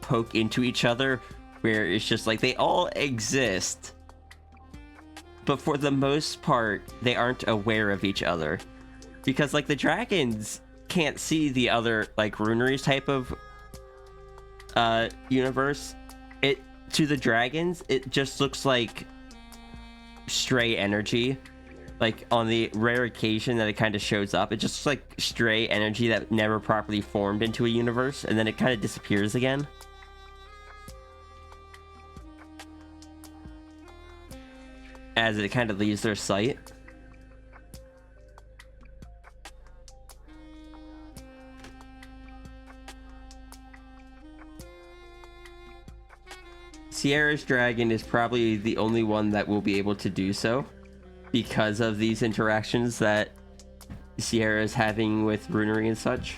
[SPEAKER 2] poke into each other, where it's just like they all exist, but for the most part they aren't aware of each other, because like the dragons can't see the other like runaries type of universe. It to the dragons, it just looks like stray energy. Like on the rare occasion that it kind of shows up, it just looks like stray energy that never properly formed into a universe, and then it kind of disappears again. As it kind of leaves their sight. Sierra's dragon is probably the only one that will be able to do so, because of these interactions that Sierra is having with runary and such.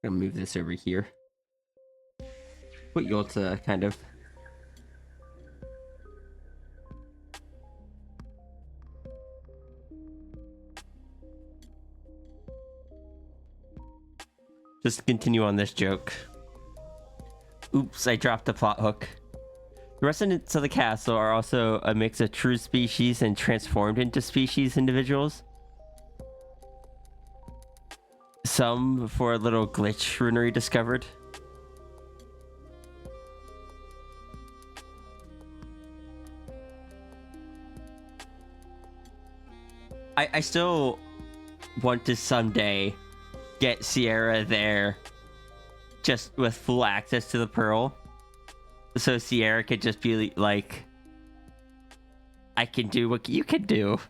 [SPEAKER 2] I'm gonna move this over here. Put Yolta kind of just continue on this joke. Oops, I dropped the plot hook. The residents of the castle are also a mix of true species and transformed into species individuals. some for a little glitch Runery discovered. I still want to someday get Sierra there just with full access to the pearl, so Sierra could just be like, I can do what you can do.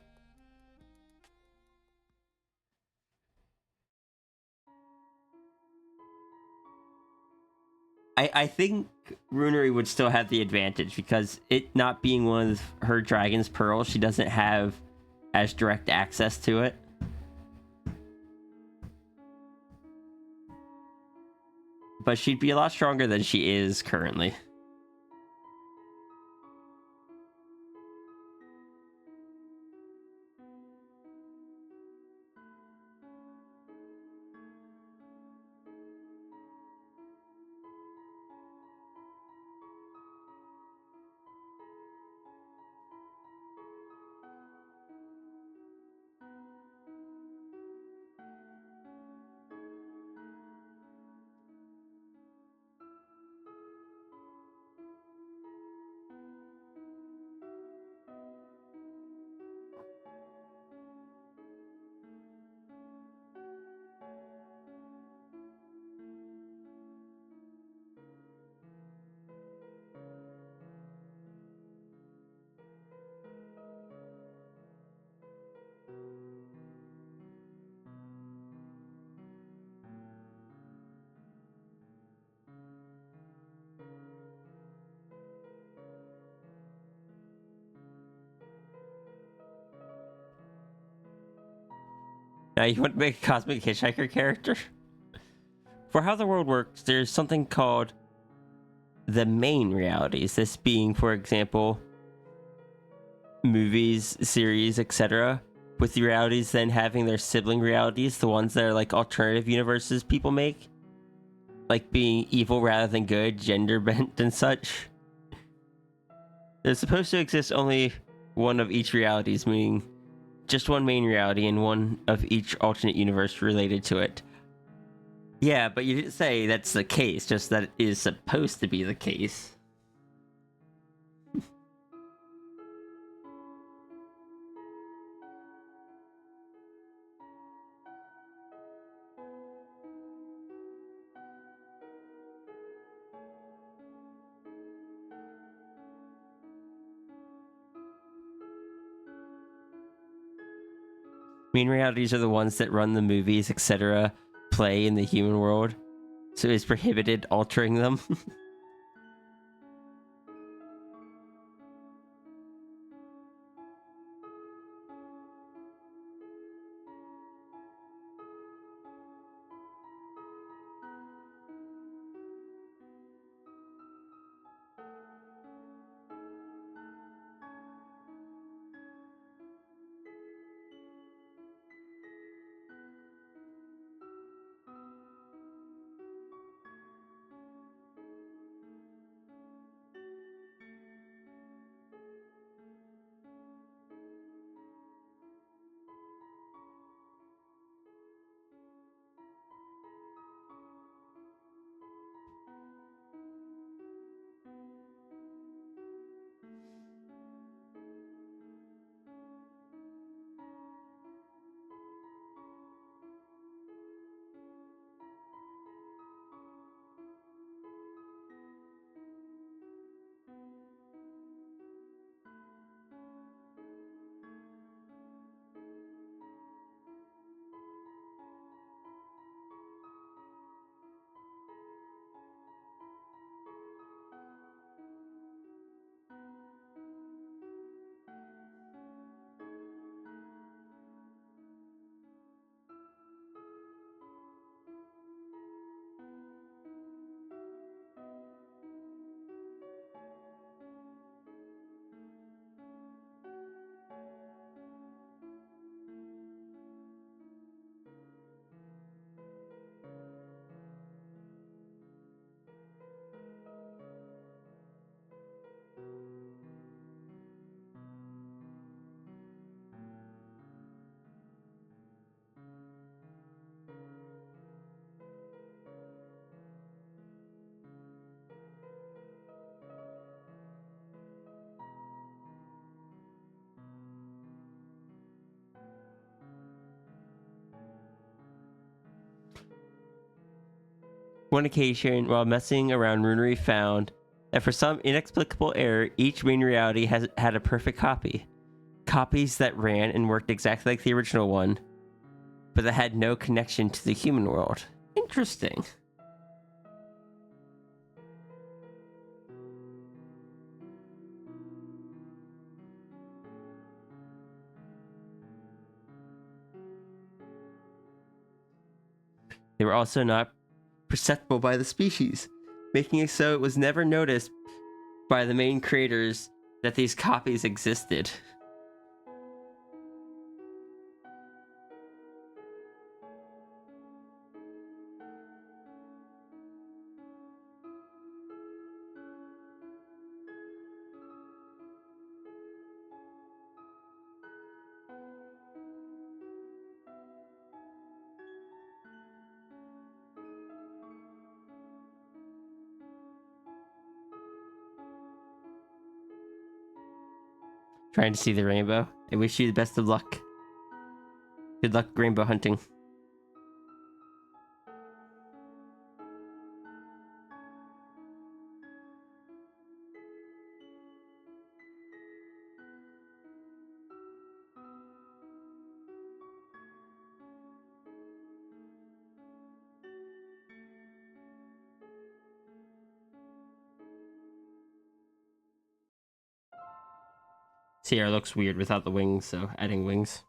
[SPEAKER 2] I think Runery would still have the advantage because it not being one of her dragon's pearls, she doesn't have as direct access to it. But she'd be a lot stronger than she is currently. Now you want to make a Cosmic Hitchhiker character? For how the world works, there's something called the main realities. This being, for example, movies, series, etc. With the realities then having their sibling realities, the ones that are like alternative universes people make. Like being evil rather than good, gender bent and such. There's supposed to exist only one of each realities, meaning just one main reality and one of each alternate universe related to it. Yeah, but you didn't say that's the case, just that it is supposed to be the case. Main realities are the ones that run the movies, etc., play in the human world, so it's prohibited altering them. One occasion, while messing around, Runery found that for some inexplicable error, each main reality had a perfect copy. Copies that ran and worked exactly like the original one, but that had no connection to the human world. Interesting. They were also not perceptible by the species, making it so it was never noticed by the main creators that these copies existed. Trying to see the rainbow. I wish you the best of luck. Good luck rainbow hunting. Sierra looks weird without the wings, so adding wings.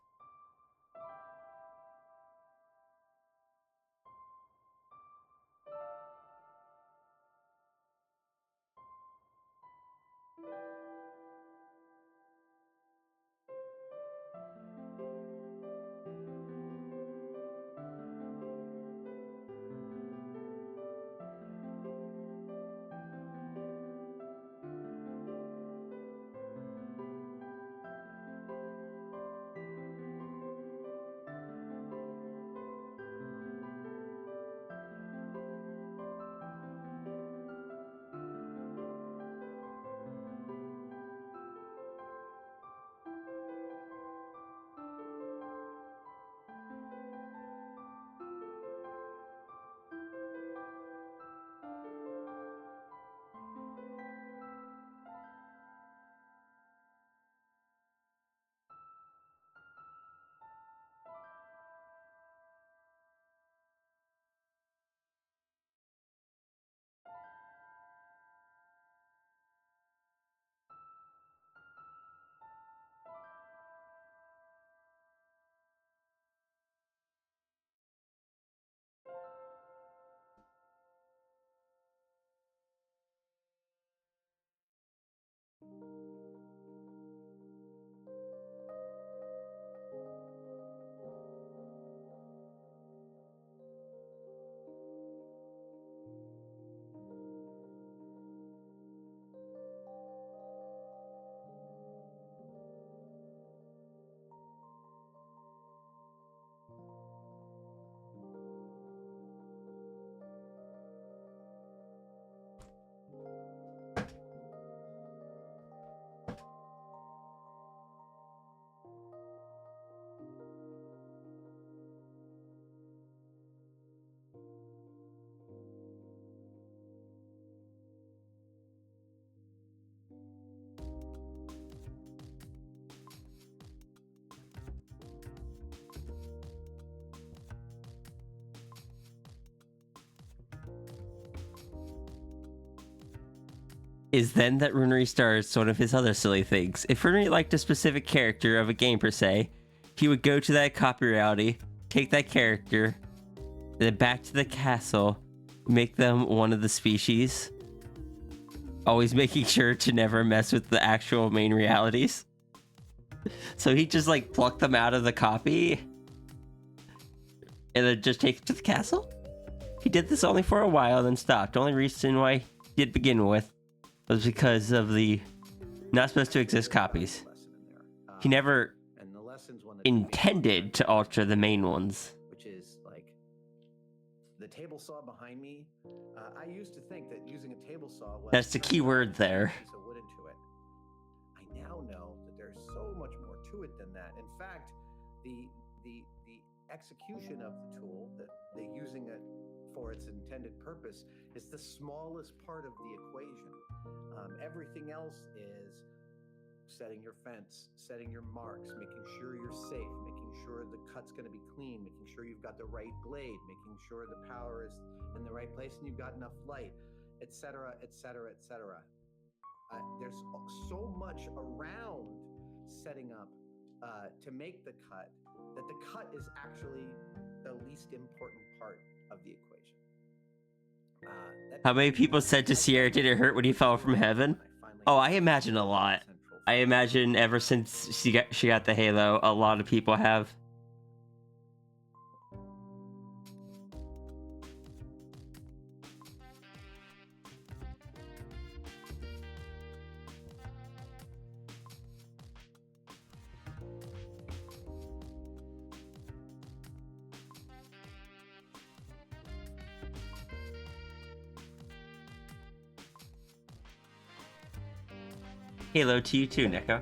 [SPEAKER 2] Is then that Runery starts one of his other silly things. If Runery liked a specific character of a game per se, he would go to that copy reality, take that character, then back to the castle, make them one of the species, always making sure to never mess with the actual main realities. So he just like plucked them out of the copy and then just take it to the castle? He did this only for a while, then stopped. Only reason why he did begin with was because of the not supposed to exist copies. He never intended to alter the main ones.
[SPEAKER 4] Which is like the table saw behind me. I used to think that using a table saw was
[SPEAKER 2] That's the key word there.
[SPEAKER 4] wood into it. I now know that there's so much more to it than that. In fact, the execution of the tool, that the using it for its intended purpose is the smallest part of the equation. Everything else is setting your fence, setting your marks, making sure you're safe, making sure the cut's going to be clean, making sure you've got the right blade, making sure the power is in the right place and you've got enough light, etc., etc., etc. There's so much around setting up to make the cut that the cut is actually the least important part of the equation.
[SPEAKER 2] How many people said to Sierra, did it hurt when he fell from heaven? Oh, I imagine a lot. I imagine ever since she got the halo, a lot of people have. Halo to you too, Nico.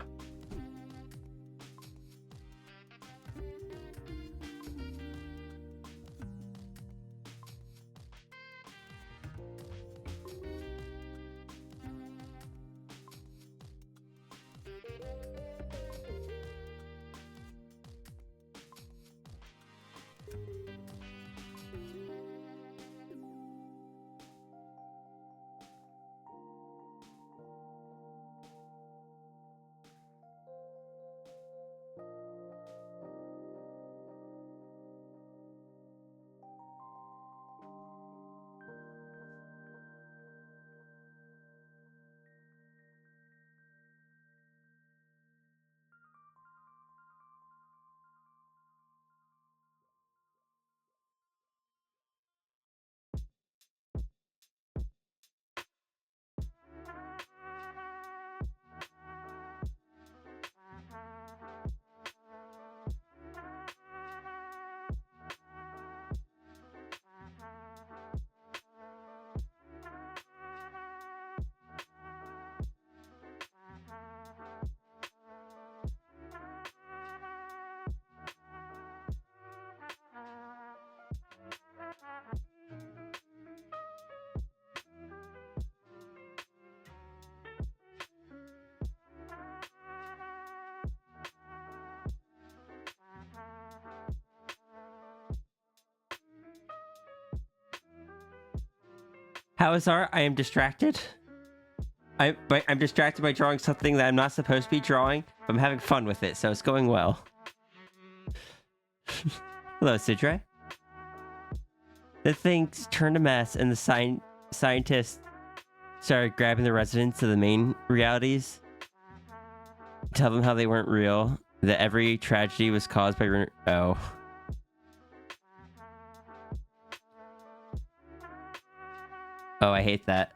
[SPEAKER 2] How is art? I am distracted. I'm distracted by drawing something that I'm not supposed to be drawing. But I'm having fun with it, so it's going well. Hello, Sidre. The things turned a mess, and the scientists started grabbing the residents of the main realities. Tell them how they weren't real. That every tragedy was caused by... Oh. Oh, I hate that.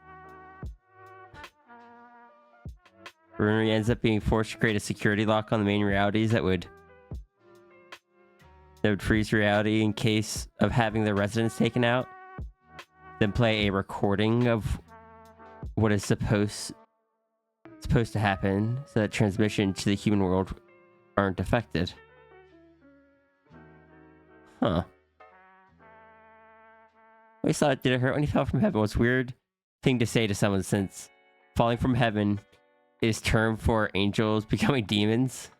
[SPEAKER 2] Runery ends up being forced to create a security lock on the main realities that would freeze reality in case of having the residents taken out. Then play a recording of what is supposed to happen so that transmission to the human world aren't affected. Huh. I always thought, did it hurt when he fell from heaven? What's weird thing to say to someone, since falling from heaven is term for angels becoming demons.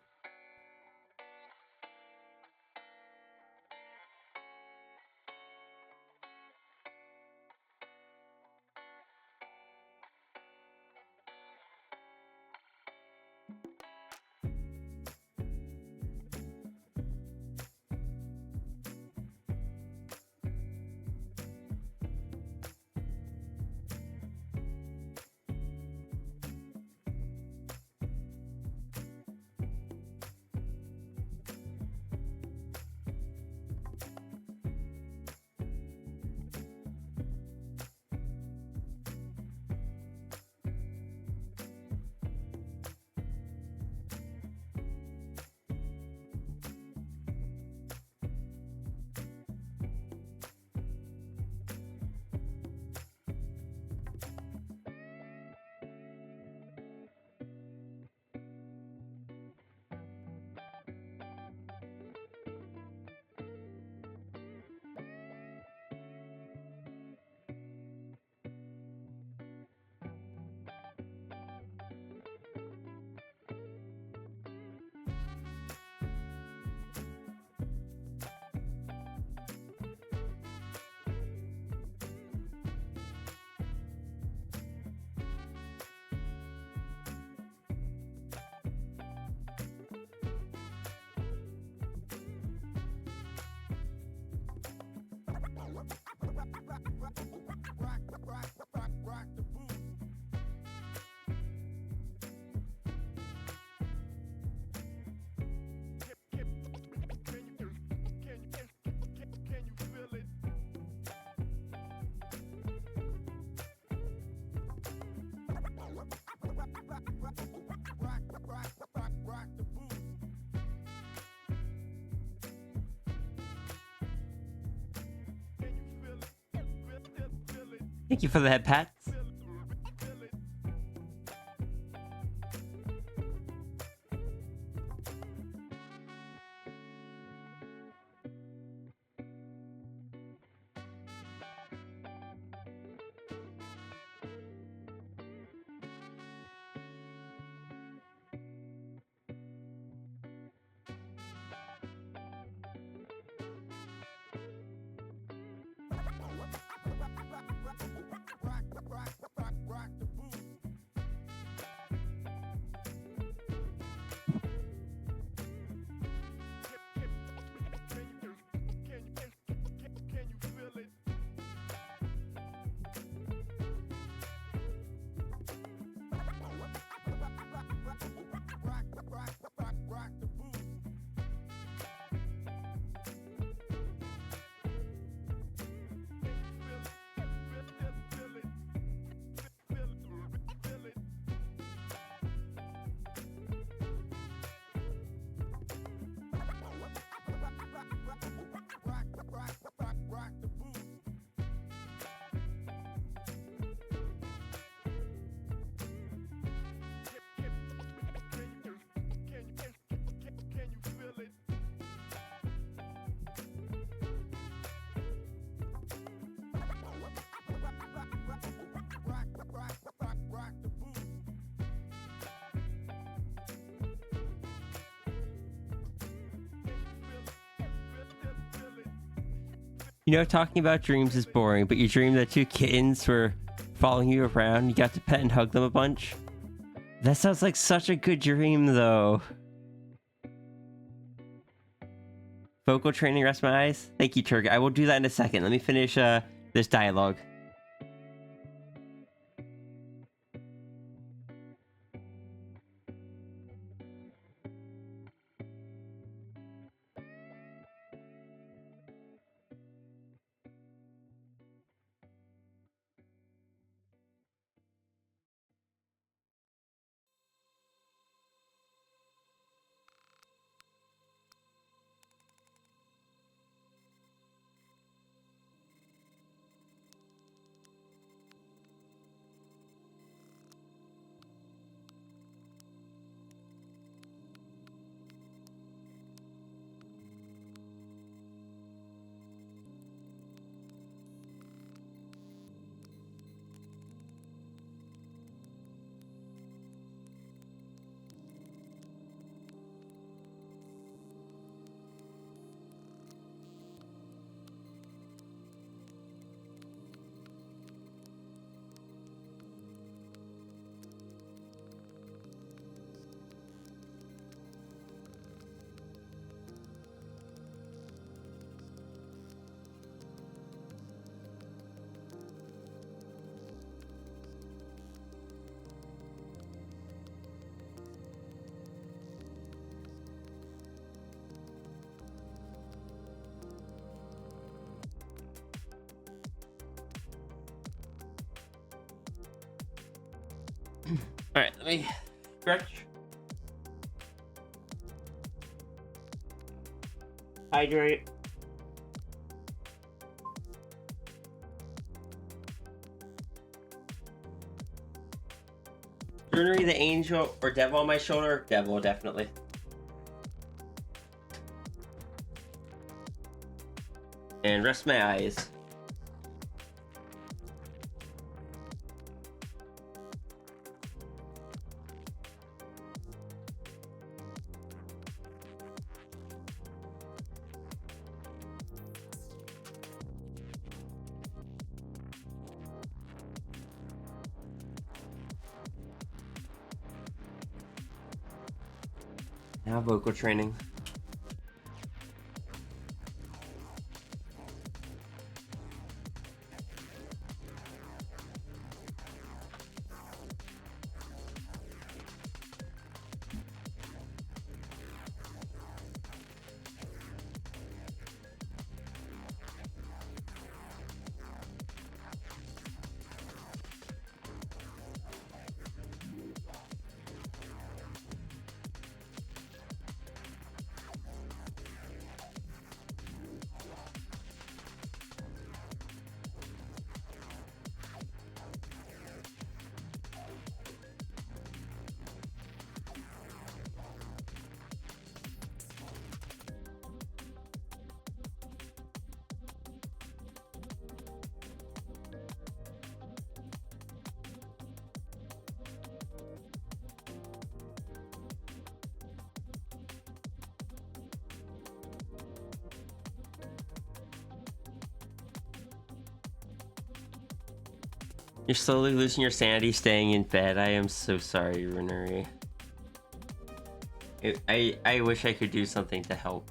[SPEAKER 2] Thank you for the head pats. You know, talking about dreams is boring, but you dream that two kittens were following you around. You got to pet and hug them a bunch. That sounds like such a good dream, though. Vocal training, rest my eyes. Thank you, Turk. I will do that in a second. Let me finish this dialogue. Alright, let me stretch. Hydrate. Journey the angel or devil on my shoulder? Devil, definitely. And rest my eyes. Now vocal training. You're slowly losing your sanity staying in bed. I am so sorry, Runari. I wish I could do something to help.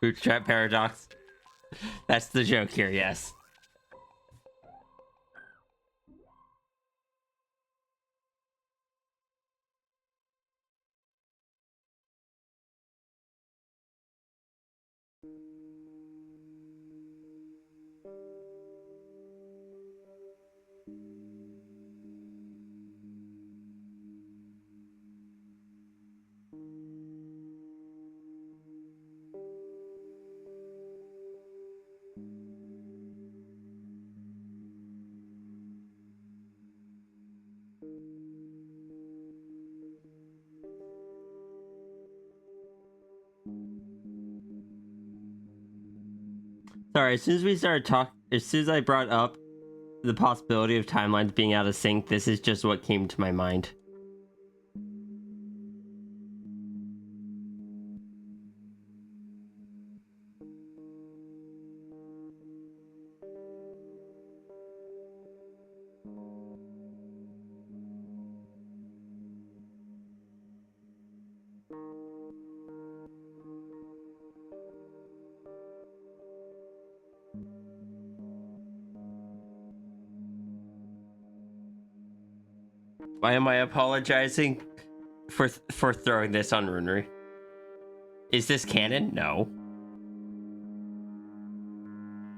[SPEAKER 2] Bootstrap paradox. That's the joke here, yes. Sorry, as soon as we started as soon as I brought up the possibility of timelines being out of sync, this is just what came to my mind. Why am I apologizing for throwing this on Runari? Is this canon? No.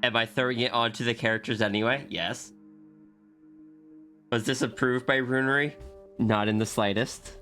[SPEAKER 2] Am I throwing it onto the characters anyway? Yes. Was this approved by Runari? Not in the slightest.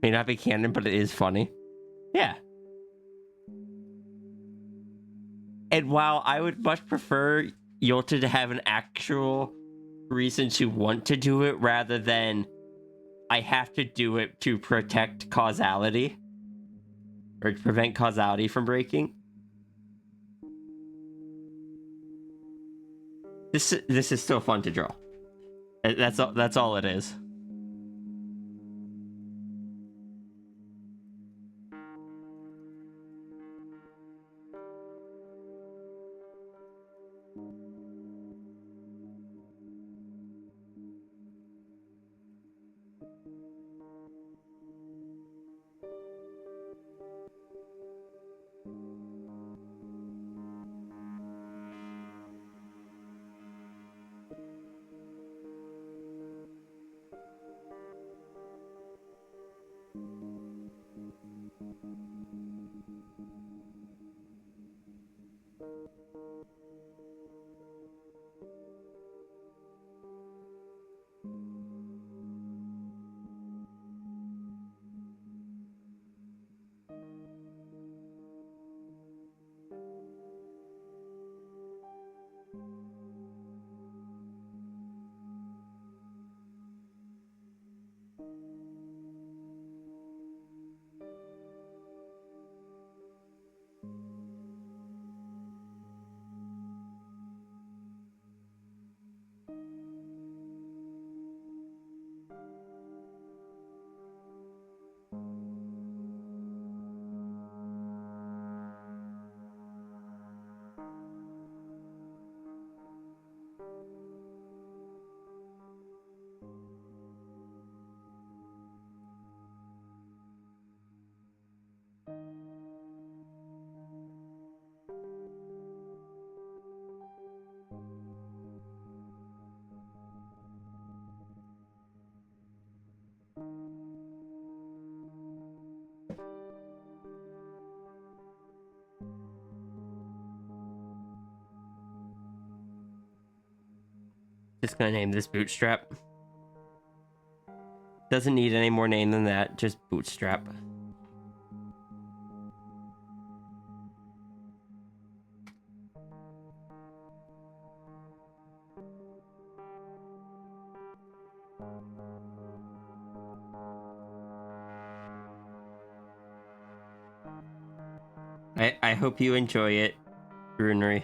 [SPEAKER 2] May not be canon, but it is funny. Yeah. And while I would much prefer Yolta to have an actual reason to want to do it rather than I have to do it to protect causality or to prevent causality from breaking. This is still fun to draw. That's all it is. Just gonna name this Bootstrap. Doesn't need any more name than that, just Bootstrap. I hope you enjoy it, Runery.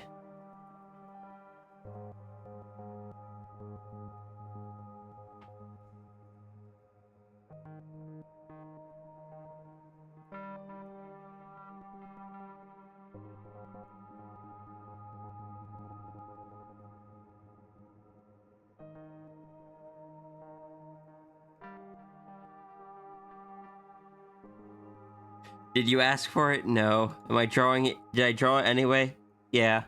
[SPEAKER 2] Did you ask for it? No. Am I drawing it? Did I draw it anyway? Yeah.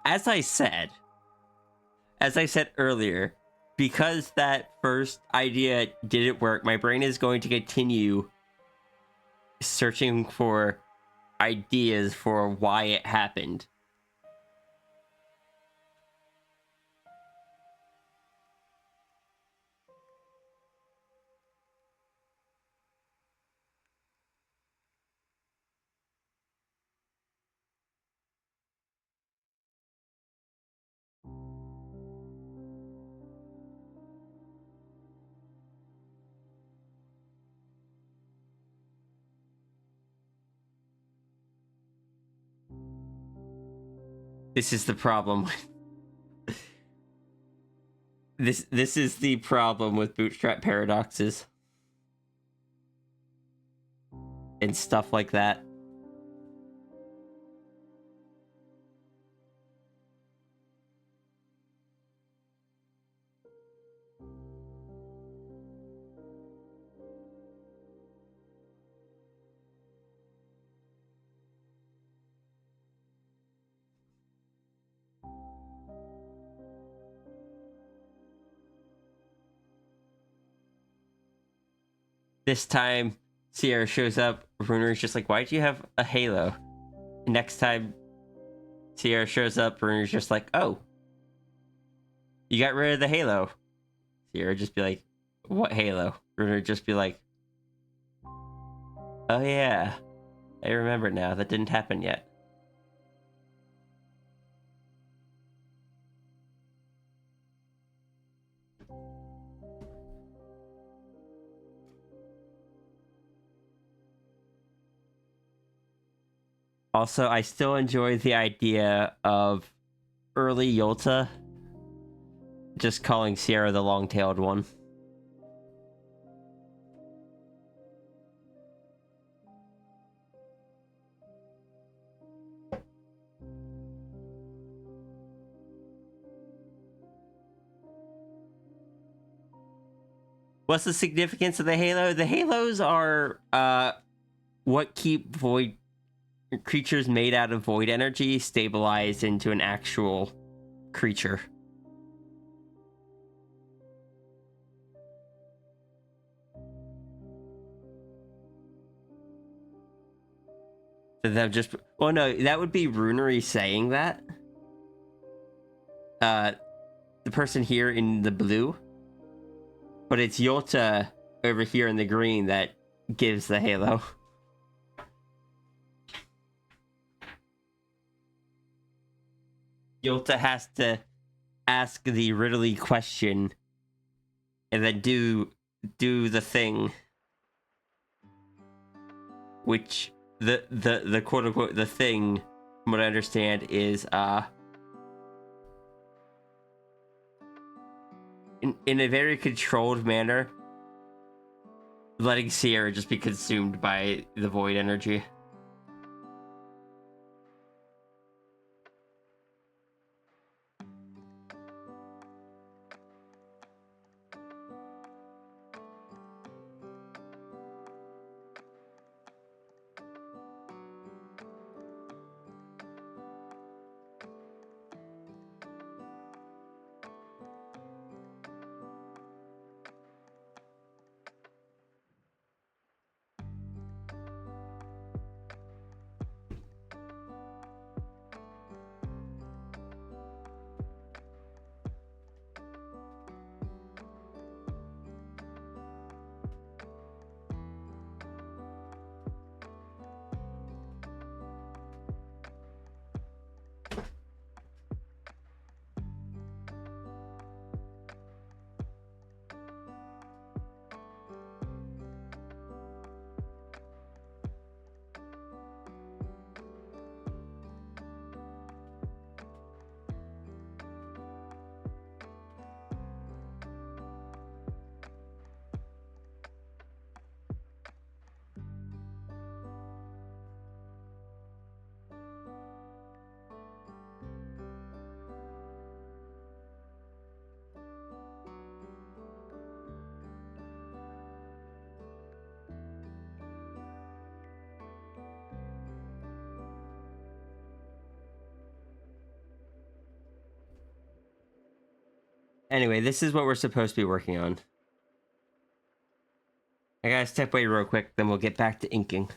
[SPEAKER 2] As I said earlier, because that first idea didn't work, my brain is going to continue searching for ideas for why it happened. This is the problem. This is the problem with Bootstrap paradoxes and stuff like that. This time, Sierra shows up. Runer's just like, why'd you have a halo? Next time, Sierra shows up. Runer's just like, oh, you got rid of the halo. Sierra just be like, what halo? Runer just be like, oh yeah, I remember now. That didn't happen yet. Also, I still enjoy the idea of early Yolta just calling Sierra the long-tailed one. What's the significance of the halo? The halos are what keep void creatures made out of void energy stabilized into an actual creature. So them just, well, no, that would be Runery saying that. the person here in the blue, but it's Yolta over here in the green that gives the halo. Yolta has to ask the riddly question and then do the thing, which the quote unquote the thing, from what I understand, is in a very controlled manner, letting Sierra just be consumed by the void energy. Anyway, this is what we're supposed to be working on. I gotta step away real quick, then we'll get back to inking.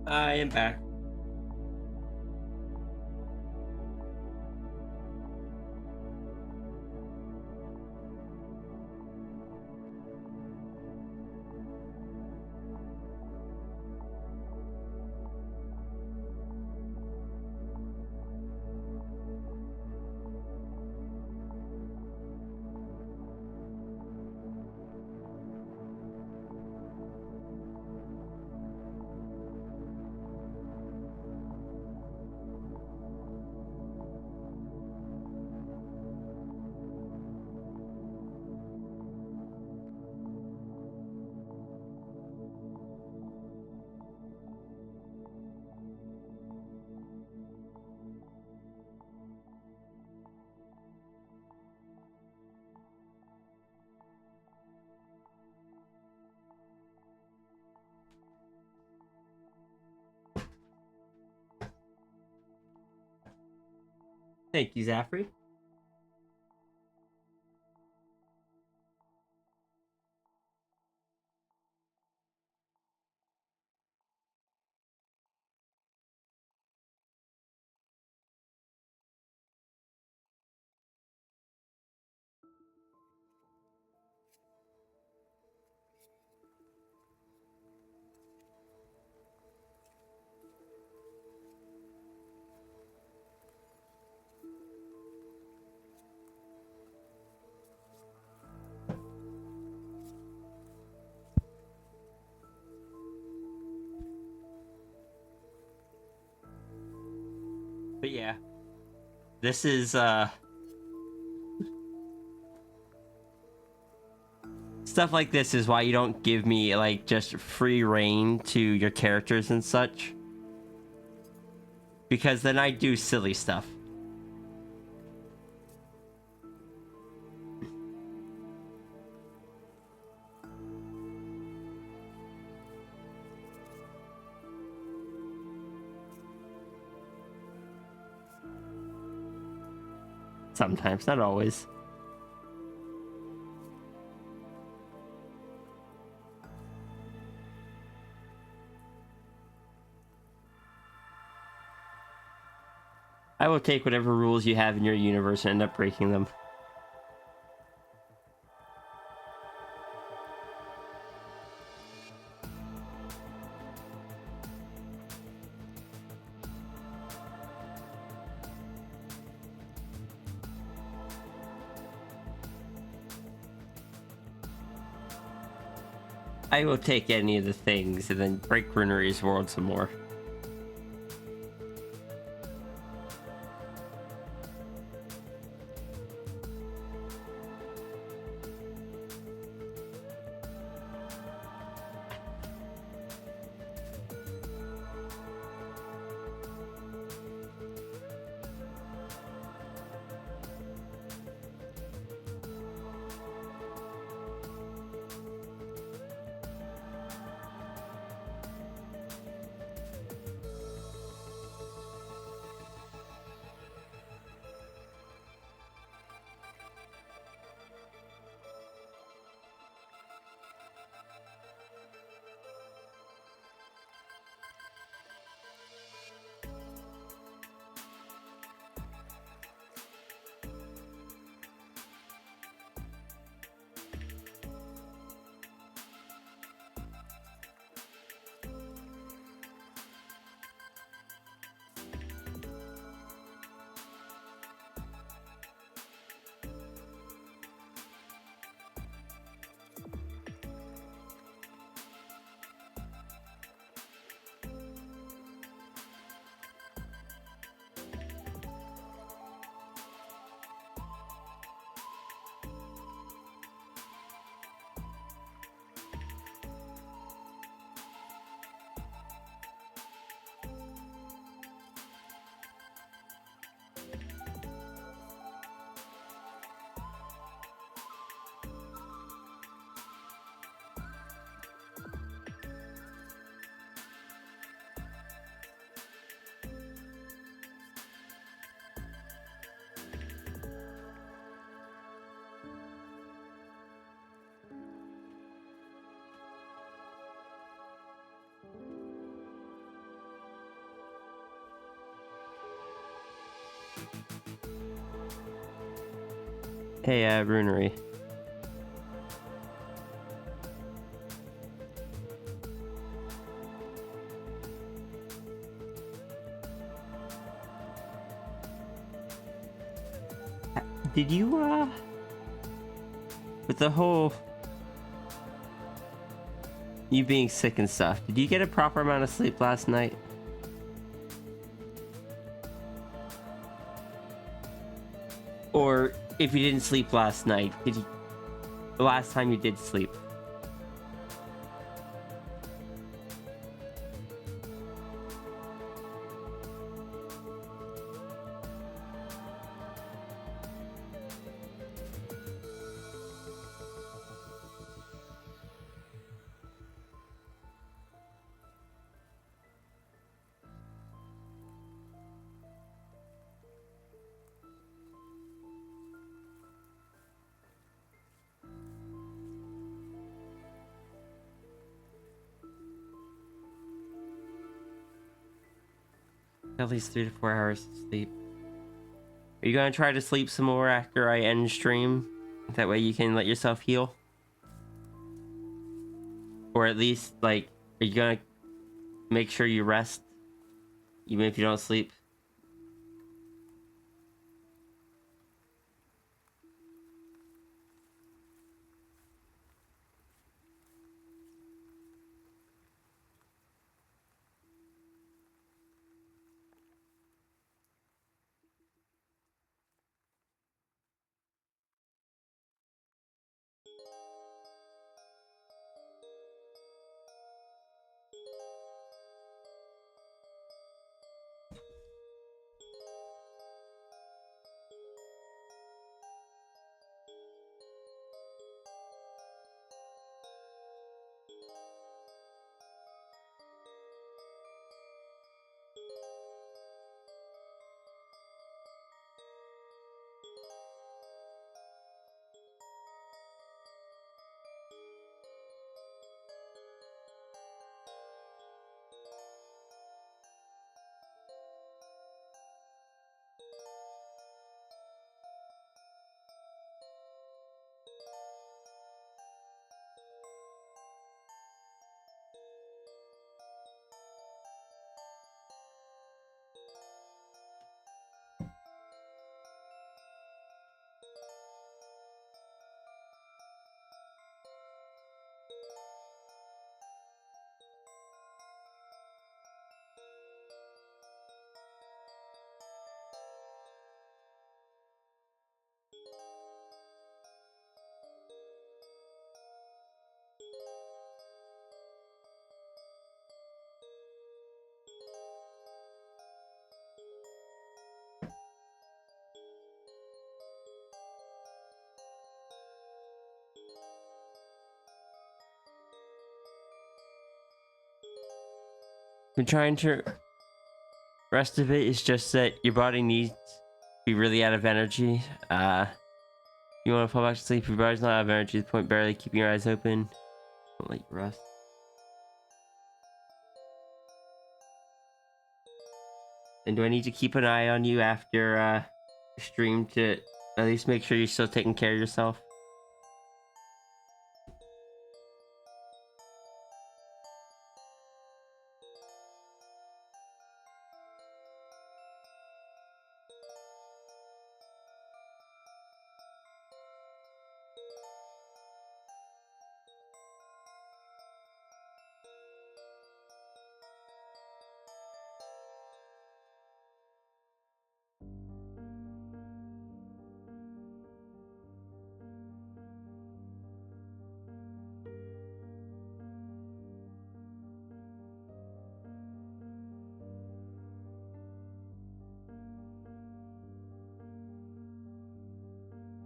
[SPEAKER 2] I am back. Thank you, Zafrey. But yeah, this is stuff like this is why you don't give me like just free reign to your characters and such, because then I do silly stuff. Sometimes, not always. I will take whatever rules you have in your universe and end up breaking them. I will take any of the things and then break Runery's world some more. Hey, Runery. Did you, with the whole you being sick and stuff, did you get a proper amount of sleep last night? Or if you didn't sleep last night, did you, the last time you did sleep? At least 3 to 4 hours of sleep. Are you gonna try to sleep some more after I end stream? That way you can let yourself heal? Or at least, like, are you gonna make sure you rest? Even if you don't sleep? Been trying to rest of it is just that your body needs to be really out of energy. You want to fall back to sleep, your body's not out of energy, the point barely keeping your eyes open. Don't let you rest. And do I need to keep an eye on you after stream to at least make sure you're still taking care of yourself?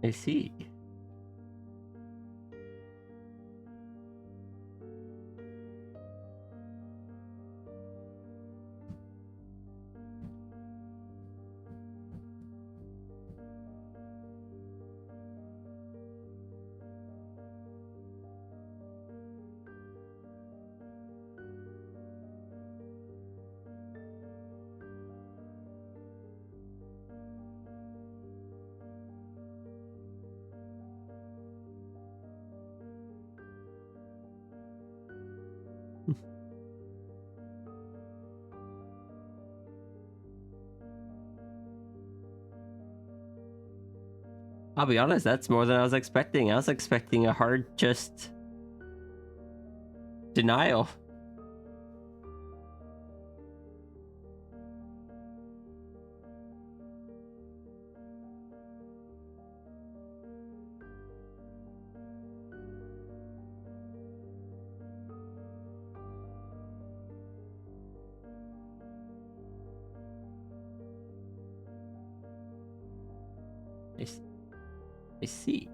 [SPEAKER 2] I see. I'll be honest, that's more than I was expecting. I was expecting a hard, just denial. I see.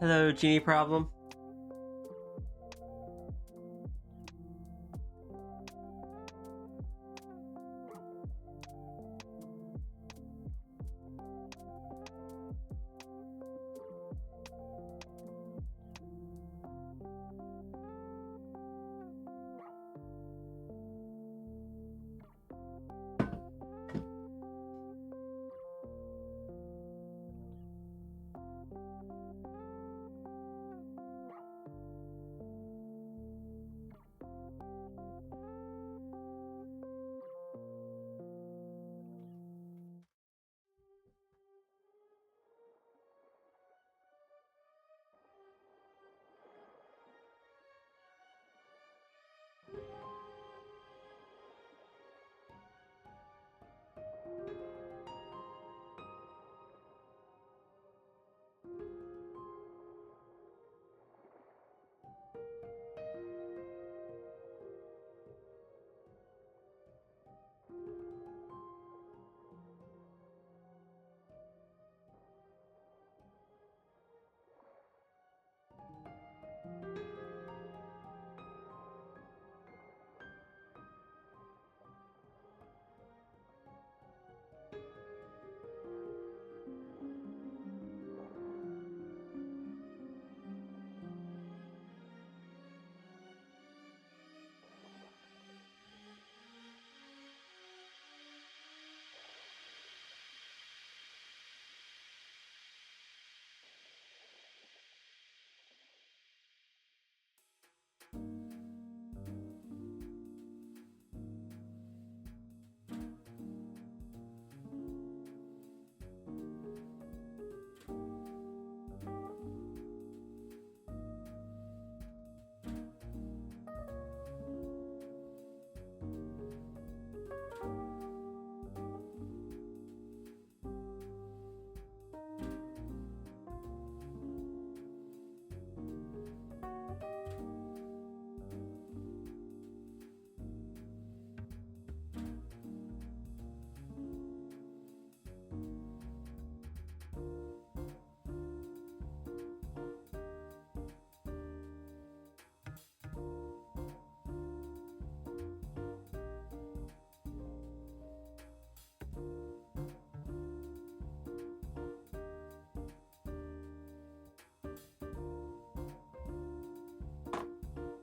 [SPEAKER 2] Hello, Genie Problem.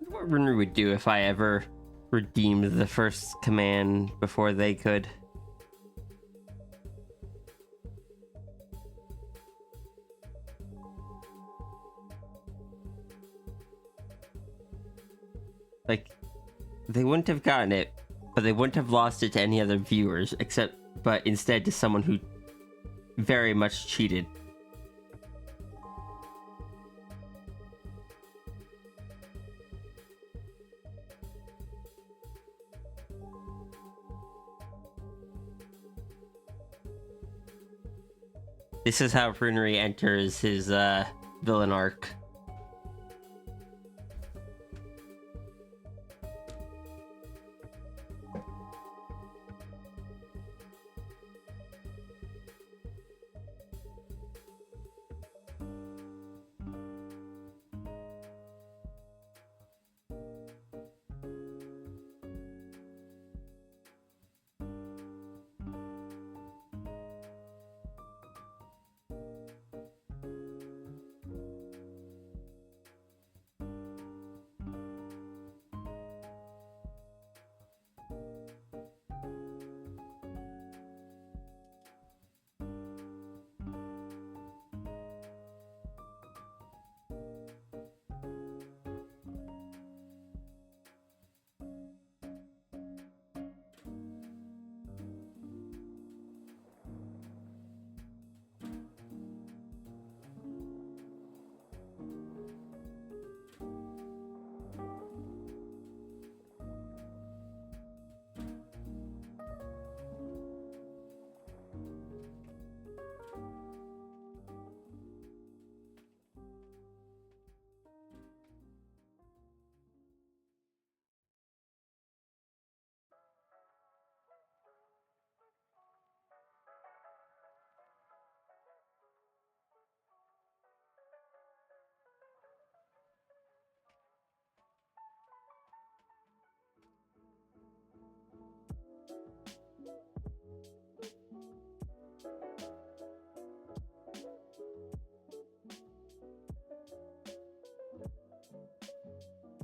[SPEAKER 2] What Runner would do if I ever redeemed the first command before they could. Like, they wouldn't have gotten it, but they wouldn't have lost it to any other viewers, but instead to someone who very much cheated. This is how Runery enters his villain arc.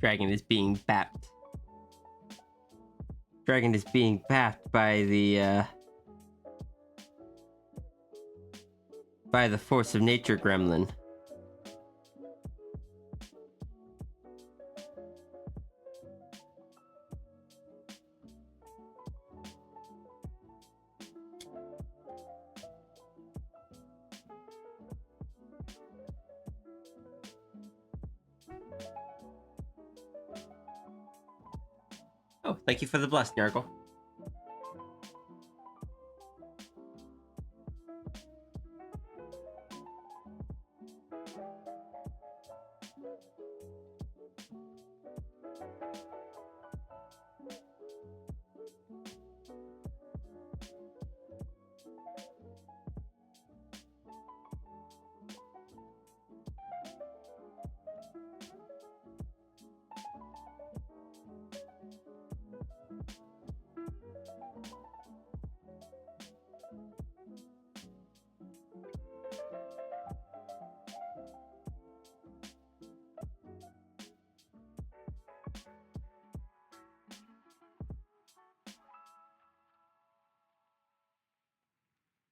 [SPEAKER 2] Dragon is being bapped. Dragon is being bapped by the force of nature gremlin. Oh, thank you for the bless, Nurgle.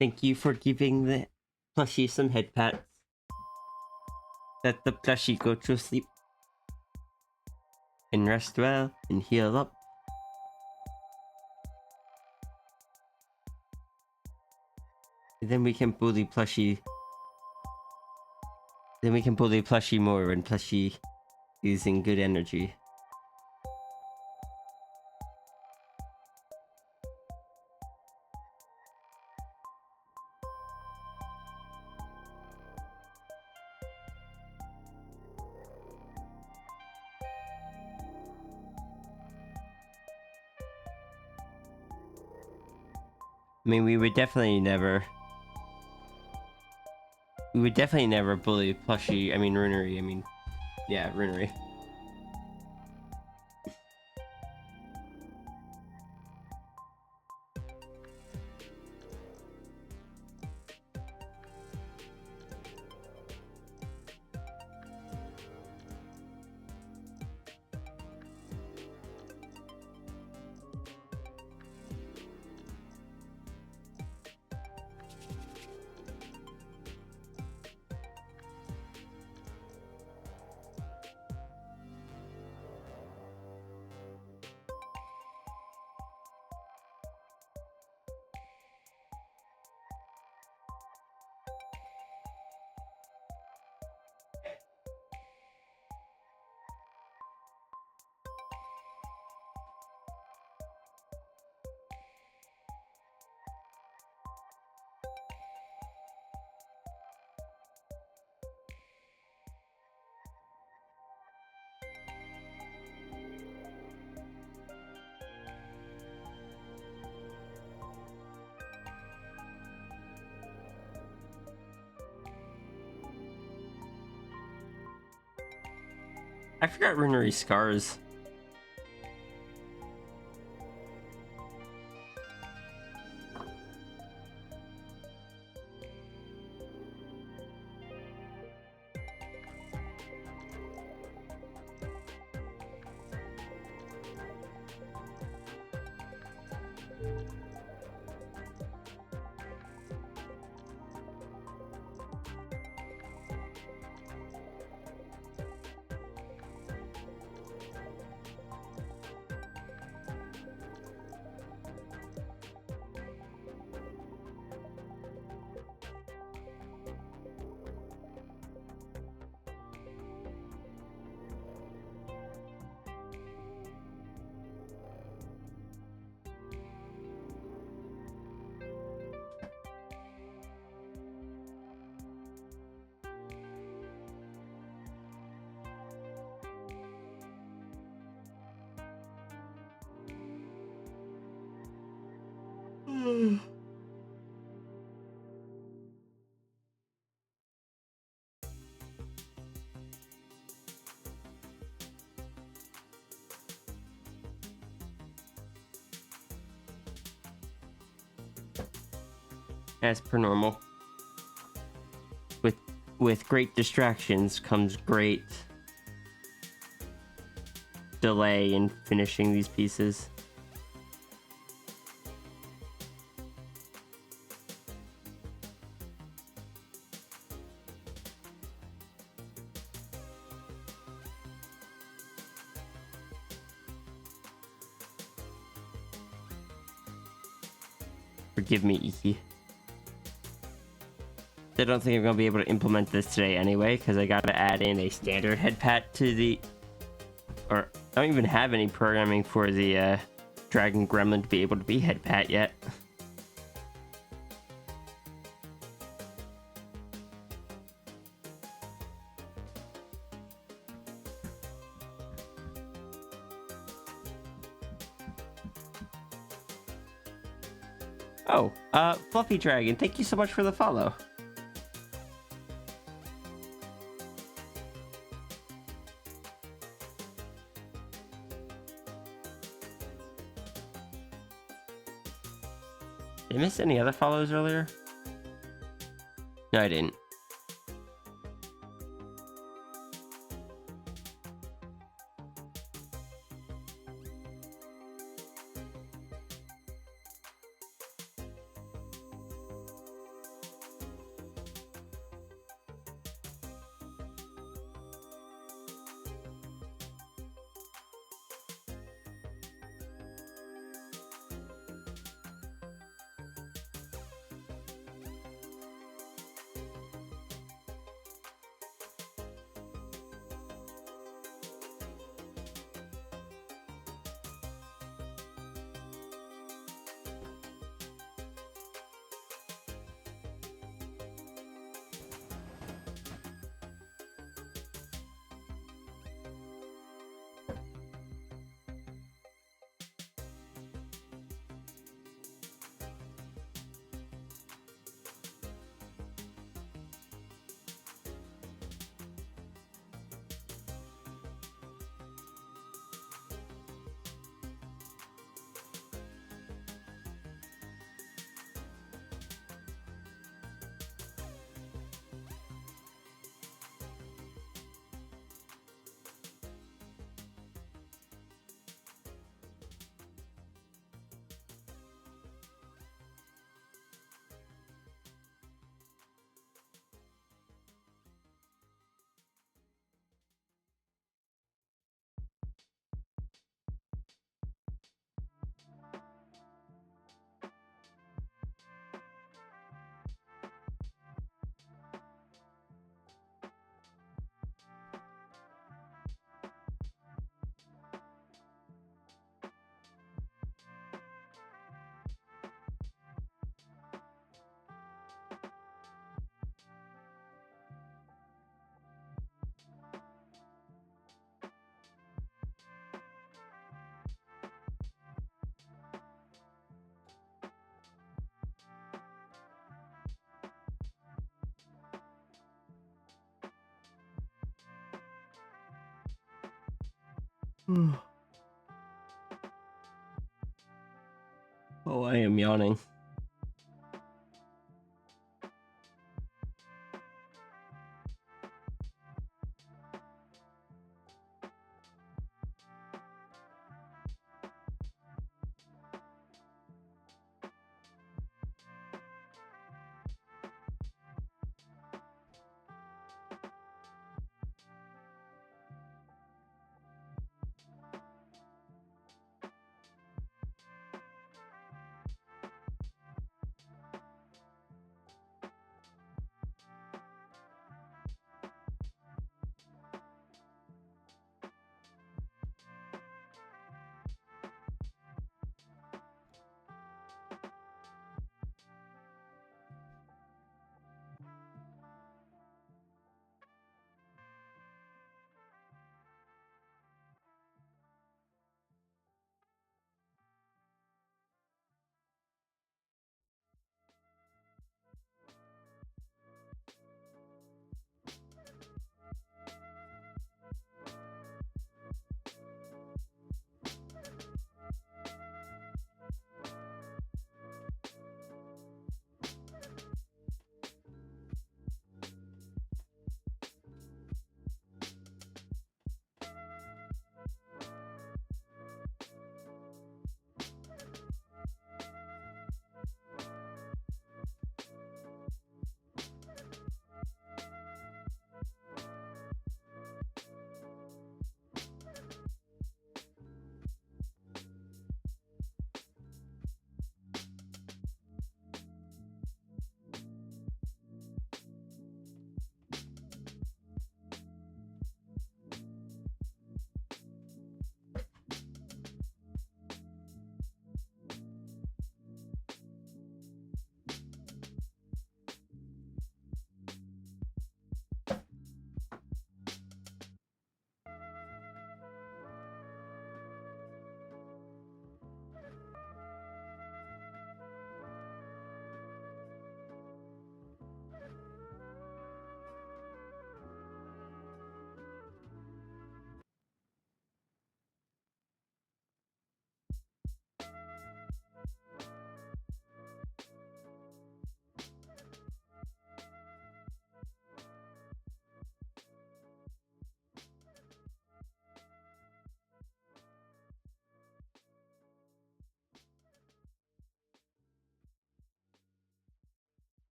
[SPEAKER 2] Thank you for giving the plushie some head pats. Let the plushie go to sleep. And rest well and heal up. And then we can bully plushie. Then we can bully plushie more when plushie is in good energy. I mean, we would definitely never bully plushie. I mean, Runery. I mean, yeah, Runery. I forgot Runery scars. As per normal. With great distractions comes great delay in finishing these pieces. Forgive me, Iki. I don't think I'm going to be able to implement this today anyway, because I got to add in a standard head pat to the... Or, I don't even have any programming for the Dragon Gremlin to be able to be head pat yet. Oh, Fluffy Dragon, thank you so much for the follow. Did I miss any other follows earlier? No, I didn't. Oh, I am yawning.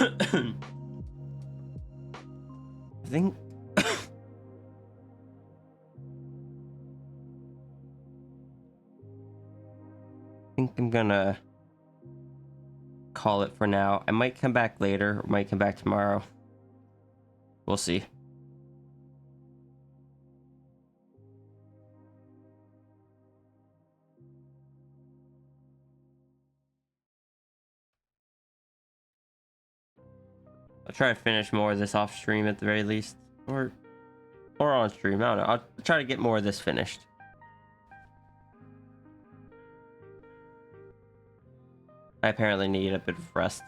[SPEAKER 2] I think I'm gonna call it for now. I might come back later, or might come back tomorrow. We'll see. I'll try to finish more of this off stream at the very least, or on stream. I don't know. I'll try to get more of this finished. I apparently need a bit of rest.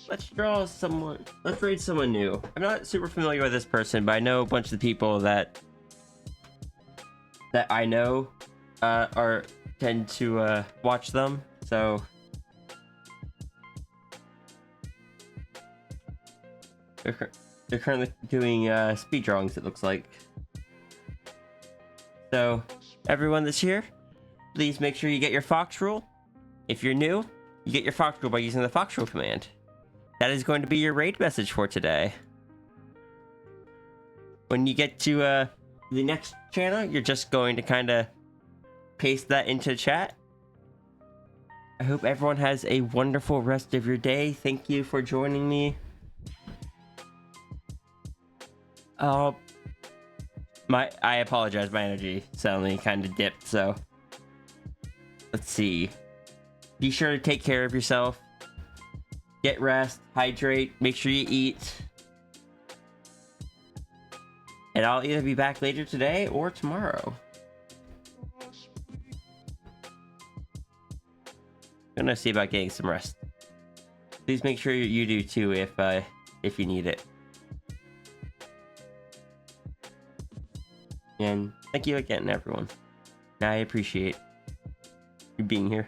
[SPEAKER 2] Let's raid someone new. I'm not super familiar with this person, but I know a bunch of the people that I know tend to watch them. So they're currently doing speed drawings, it looks like. So everyone that's here, please make sure you get your fox rule. If you're new, you get your fox rule by using the fox rule command. That is going to be your raid message for today. When you get to the next channel, you're just going to kind of paste that into chat. I hope everyone has a wonderful rest of your day. Thank you for joining me. I apologize, my energy suddenly kind of dipped, so let's see. be sure to take care of yourself. Get rest, hydrate, make sure you eat. And I'll either be back later today or tomorrow. Gonna see about getting some rest. Please make sure you do too if you need it. And thank you again, everyone. I appreciate you being here.